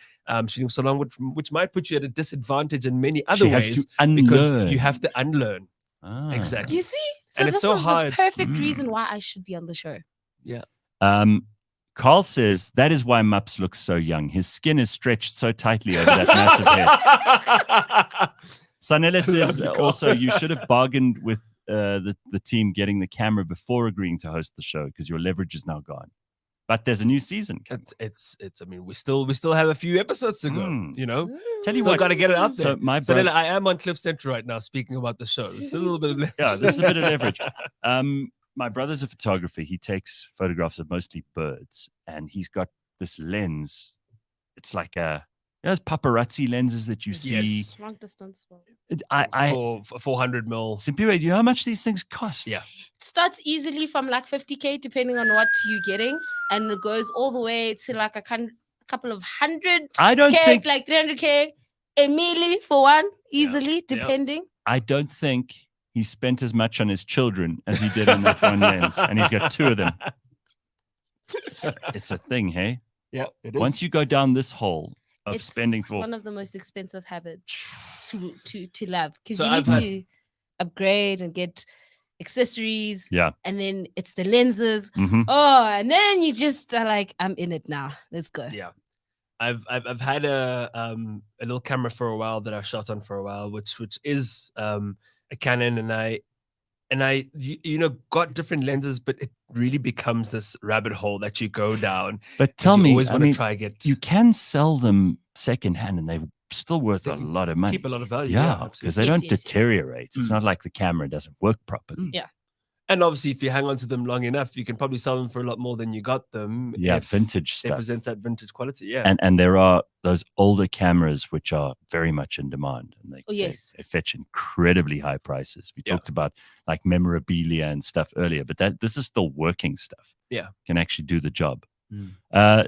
shooting so long, which might put you at a disadvantage in many other ways because you have to unlearn. Exactly. You see? So and this it's so is hard. the perfect reason why I should be on the show. Yeah. Carl says that is why Mups looks so young. His skin is stretched so tightly over that massive head. Sanela says also you should have bargained with the team getting the camera before agreeing to host the show because your leverage is now gone. But there's a new season. It's. I mean, we still have a few episodes to go. You know, tell you still what, got to get it out there. So my Sanela, I am on Cliff Central right now, speaking about the show. There's a little bit of leverage. Yeah, this is a bit of leverage. My brother's a photographer. He takes photographs of mostly birds, and he's got this lens. It's like those paparazzi lenses that you see. Yes. Long distance. For 400 mil. Simphiwe, do you know how much these things cost? Yeah. It starts easily from like 50K, depending on what you're getting, and it goes all the way to like a couple of hundred. I don't think like 300K, a milli for one, easily, depending. I don't think he spent as much on his children as he did on that one lens, and he's got two of them. It's a thing, hey? Yeah, it is. Once you go down this hole of It's spending for one of the most expensive habits to love, because So you need to upgrade and get accessories. Yeah. And then it's the lenses. Mhm. Oh, and then you just are like, I'm in it now. Let's go. Yeah. I've had a little camera for a while that I shot on for a while, which is a Canon, and I got different lenses, but it really becomes this rabbit hole that you go down. But tell me, always I want to mean, try get you can sell them secondhand, and they're still worth a lot of money. keep a lot of value. Yeah, because they Yes, don't yes. deteriorate. It's not like the camera doesn't work properly. Yeah. And obviously, if you hang on to them long enough, you can probably sell them for a lot more than you got them. Yeah, if vintage they stuff. presents that vintage quality. Yeah. And there are those older cameras which are very much in demand, and Oh, yes. they fetch incredibly high prices. We talked about like memorabilia and stuff earlier, but this is still working stuff. Yeah. Can actually do the job.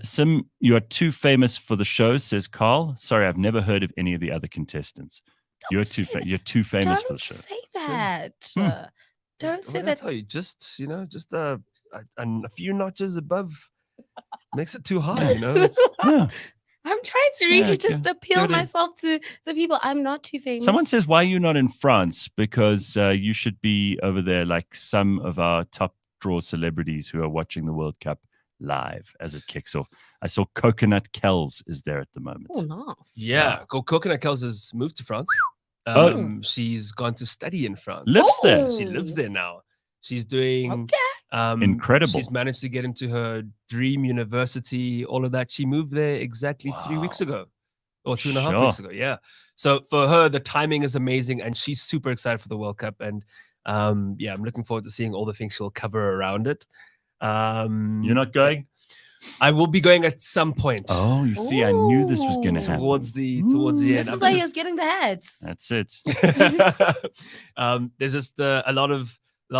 Sim, you are too famous for the show, says Carl. Sorry, I've never heard of any of the other contestants. You're too famous for the show. Don't say that. Don't say What did I that. tell you? Just a few notches above makes it too high. You know. Yeah. I'm trying to really Yeah, just yeah. appeal Totally. myself to the people. I'm not too famous. Someone says, why are you not in France? Because you should be over there like some of our top draw celebrities who are watching the World Cup live as it kicks off. I saw Coconut Kells is there at the moment. Oh, nice. Yeah. Coconut Kells has moved to France. She's gone to study in France. Lives there. She lives there now. She's doing Incredible. She's managed to get into her dream university, all of that. She moved there exactly 3 weeks ago, or 2.5 weeks ago. Yeah. So for her, the timing is amazing, and she's super excited for the World Cup. And I'm looking forward to seeing all the things she'll cover around it. You're not going? I will be going at some point. Oh, you see, I knew this was going to happen. Towards the end. This is why he was getting the hats. That's it. There's just a lot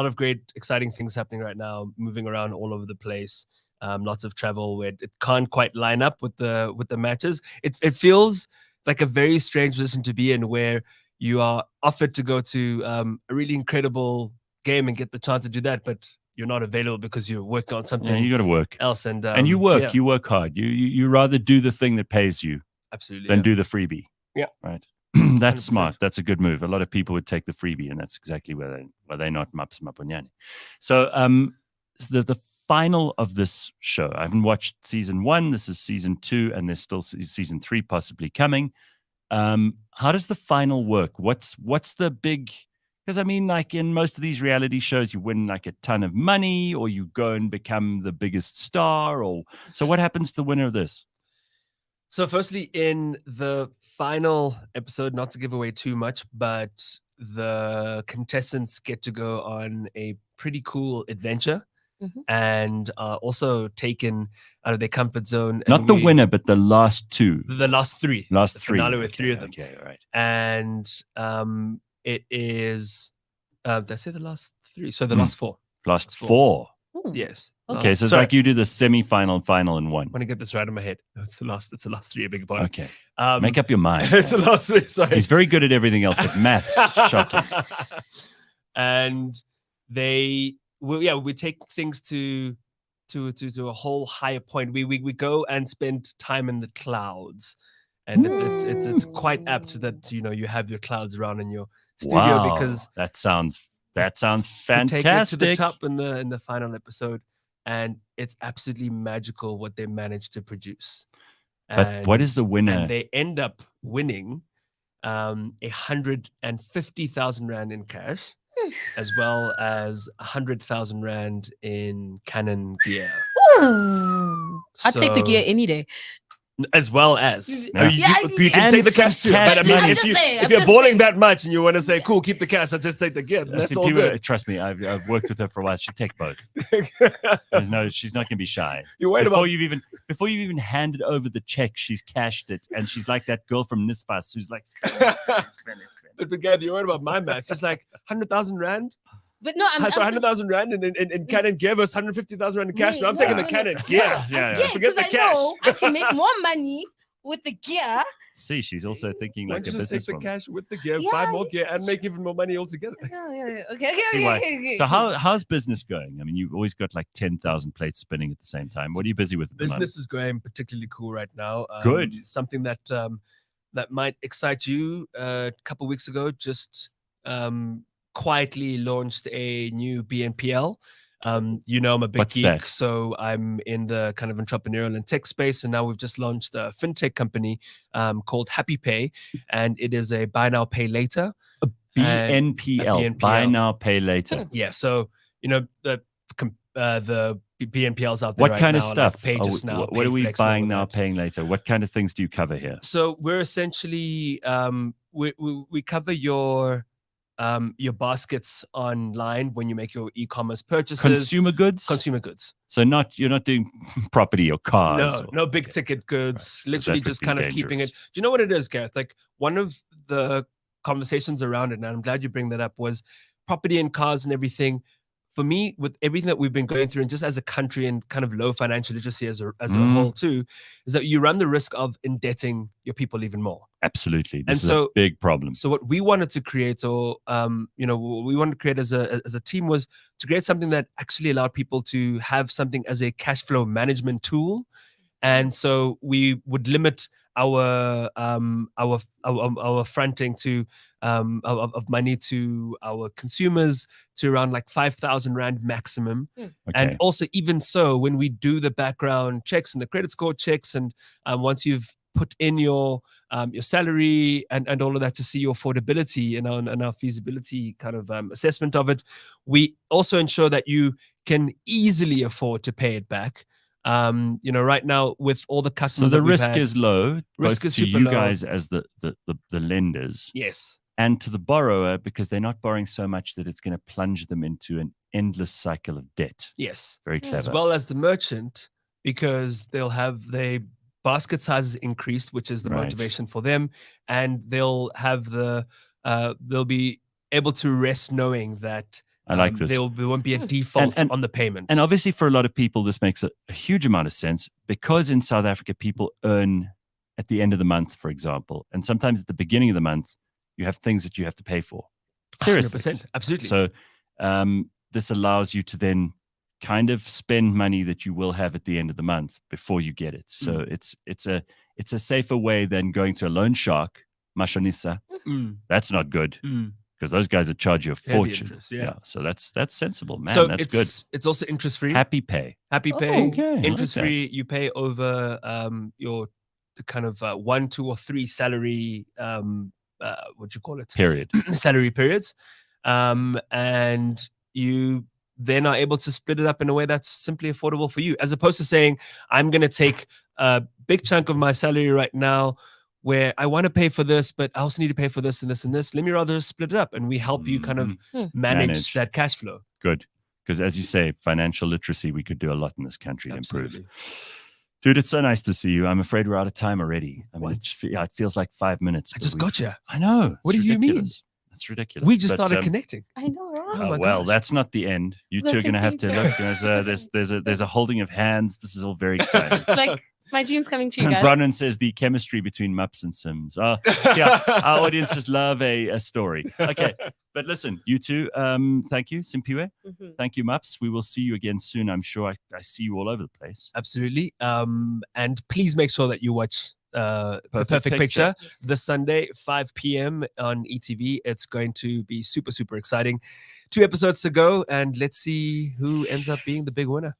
of great, exciting things happening right now, moving around all over the place. Lots of travel where it can't quite line up with the matches. It feels like a very strange position to be in, where you are offered to go to a really incredible game and get the chance to do that, but you're not available because you're working on something. Yeah, you got to work else, and you work. yeah. You work hard. You rather do the thing that pays you Absolutely, than yeah. do the freebie. Yeah, right. That's 100%. smart. That's a good move. A lot of people would take the freebie, and that's exactly where they're not Maponyane. So the final of this show, I haven't watched season 1. This is season 2, and there's still season 3 possibly coming. How does the final work? What's the big? Because I mean, like in most of these reality shows, you win like a ton of money, or you go and become the biggest star. Or so, what happens to the winner of this? So, firstly, in the final episode, not to give away too much, but the contestants get to go on a pretty cool adventure. And also taken out of their comfort zone. Not the winner, but the last 2. The last 3. Last the 3. Finale with 3 of them. Okay, all right. And it is, did I say the last 3? So the last 4. Last 4. Yes. Okay, so it's like you do the semi-final, final in one. When I get this right in my head, no, it's the last 3. I beg your pardon. Okay, make up your mind. It's the last 3. Sorry, he's very good at everything else, but maths shocking. And we take things to a whole higher point. We go and spend time in the clouds, and it's quite apt that you have your clouds around in your studio because that sounds fantastic. Take it to the top in the final episode, and it's absolutely magical what they managed to produce. But what is the winner? And they end up winning 150,000 rand in cash, as well as 100,000 rand in Canon gear. I'd take the gear any day. As well as you can take the cash too. Cash But I mean, money. if you're balling that much and you want to say, "Cool, keep the cash," I'll just take the gear. That's all good. Trust me, I've worked with her for a while. She'd take both. She's not going to be shy. You wait before you've even handed over the check, she's cashed it, and she's like that girl from Nispas who's like, spend it. But Gareth, you're worried about my maths. It's like 100,000 rand. But no, I'm 100,000 rand in Canon gear versus 150,000 rand in cash. No, I'm taking the Canon gear. Forget the cash. I can make more money with the gear. See, she's also thinking like a just take the businesswoman. cash with the gear, buy more gear, and make even more money altogether. Yeah. Okay. So how's business going? I mean, you've always got like 10,000 plates spinning at the same time. What are you busy with? Business is going particularly cool right now. Good. Something that that might excite you. A couple of weeks ago, just quietly launched a new BNPL. I'm a big geek, so I'm in the kind of entrepreneurial and tech space, and now we've just launched a fintech company called Happy Pay, and it is a buy now, pay later. BNPL, buy now, pay later. Yeah, so the BNPLs out there. What kind of stuff? Like Pay Just Now, what are we buying now, paying later? What kind of things do you cover here? So we're essentially we cover your baskets online when you make your e-commerce purchases. Consumer goods. So you're not doing property or cars. No big ticket goods. Right. Literally just kind of keeping it. Do you know what it is, Gareth? Like one of the conversations around it, and I'm glad you bring that up, was property and cars and everything. For me, with everything that we've been going through, and just as a country and kind of low financial literacy as a whole too, is that you run the risk of indebting your people even more. Absolutely, this is a big problem. So what we wanted to create, what we wanted to create as a team, was to create something that actually allowed people to have something as a cash flow management tool. And so we would limit our fronting to of money to our consumers to around like 5,000 rand maximum. And also, even so, when we do the background checks and the credit score checks, and once you've put in your salary and all of that to see your affordability and our feasibility kind of assessment of it, we also ensure that you can easily afford to pay it back. Right now with all the customers, so the risk is low, risk both is to super you low. guys as the lenders, yes, and to the borrower, because they're not borrowing so much that it's going to plunge them into an endless cycle of debt. Yes, very clever. As well as the merchant, because they'll have their basket sizes increased, which is the motivation for them, and they'll have they'll be able to rest knowing that. I like this. There won't be a default on the payment. And obviously for a lot of people, this makes a huge amount of sense, because in South Africa, people earn at the end of the month, for example, and sometimes at the beginning of the month, you have things that you have to pay for. Seriously. 100%. Absolutely. So this allows you to then kind of spend money that you will have at the end of the month before you get it. So it's a safer way than going to a loan shark, mashonisa. That's not good because those guys would charge you a Heavy fortune. interest, yeah. So that's sensible, man. So that's good. It's also interest free. Happy pay. Happy pay. Okay, I like Interest that. free. You pay over your kind of 1, 2, or 3 salary. What you call it? Period. Salary periods. And you then are able to split it up in a way that's simply affordable for you, as opposed to saying, I'm going to take a big chunk of my salary right now where I want to pay for this, but I also need to pay for this and this and this. Let me rather split it up, and we help you kind of manage that cash flow. Good. Because as you say, financial literacy, we could do a lot in this country to improve. Absolutely. Dude, it's so nice to see you. I'm afraid we're out of time already. I mean, it feels like 5 minutes. I just got you. I know. What do you mean? It's ridiculous. We just But, started connecting. I know, right? Oh my well, gosh. that's not the end. You two are going to have to look. There's a holding of hands. This is all very exciting. Like my dream's coming true, And guys. Bronwyn says the chemistry between Mups and Sims. Our audience just love a story. Okay, but listen, you two, thank you, Simphiwe. Thank you, Mups. We will see you again soon. I'm sure I see you all over the place. Absolutely. And please make sure that you watch The Perfect Picture this Sunday, 5 p.m. on ETV. It's going to be super, super exciting. 2 episodes to go, and let's see who ends up being the big winner.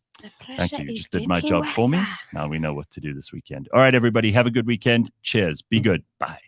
Thank you. You just did my job for me. Now we know what to do this weekend. All right, everybody, have a good weekend. Cheers. Be good. Bye.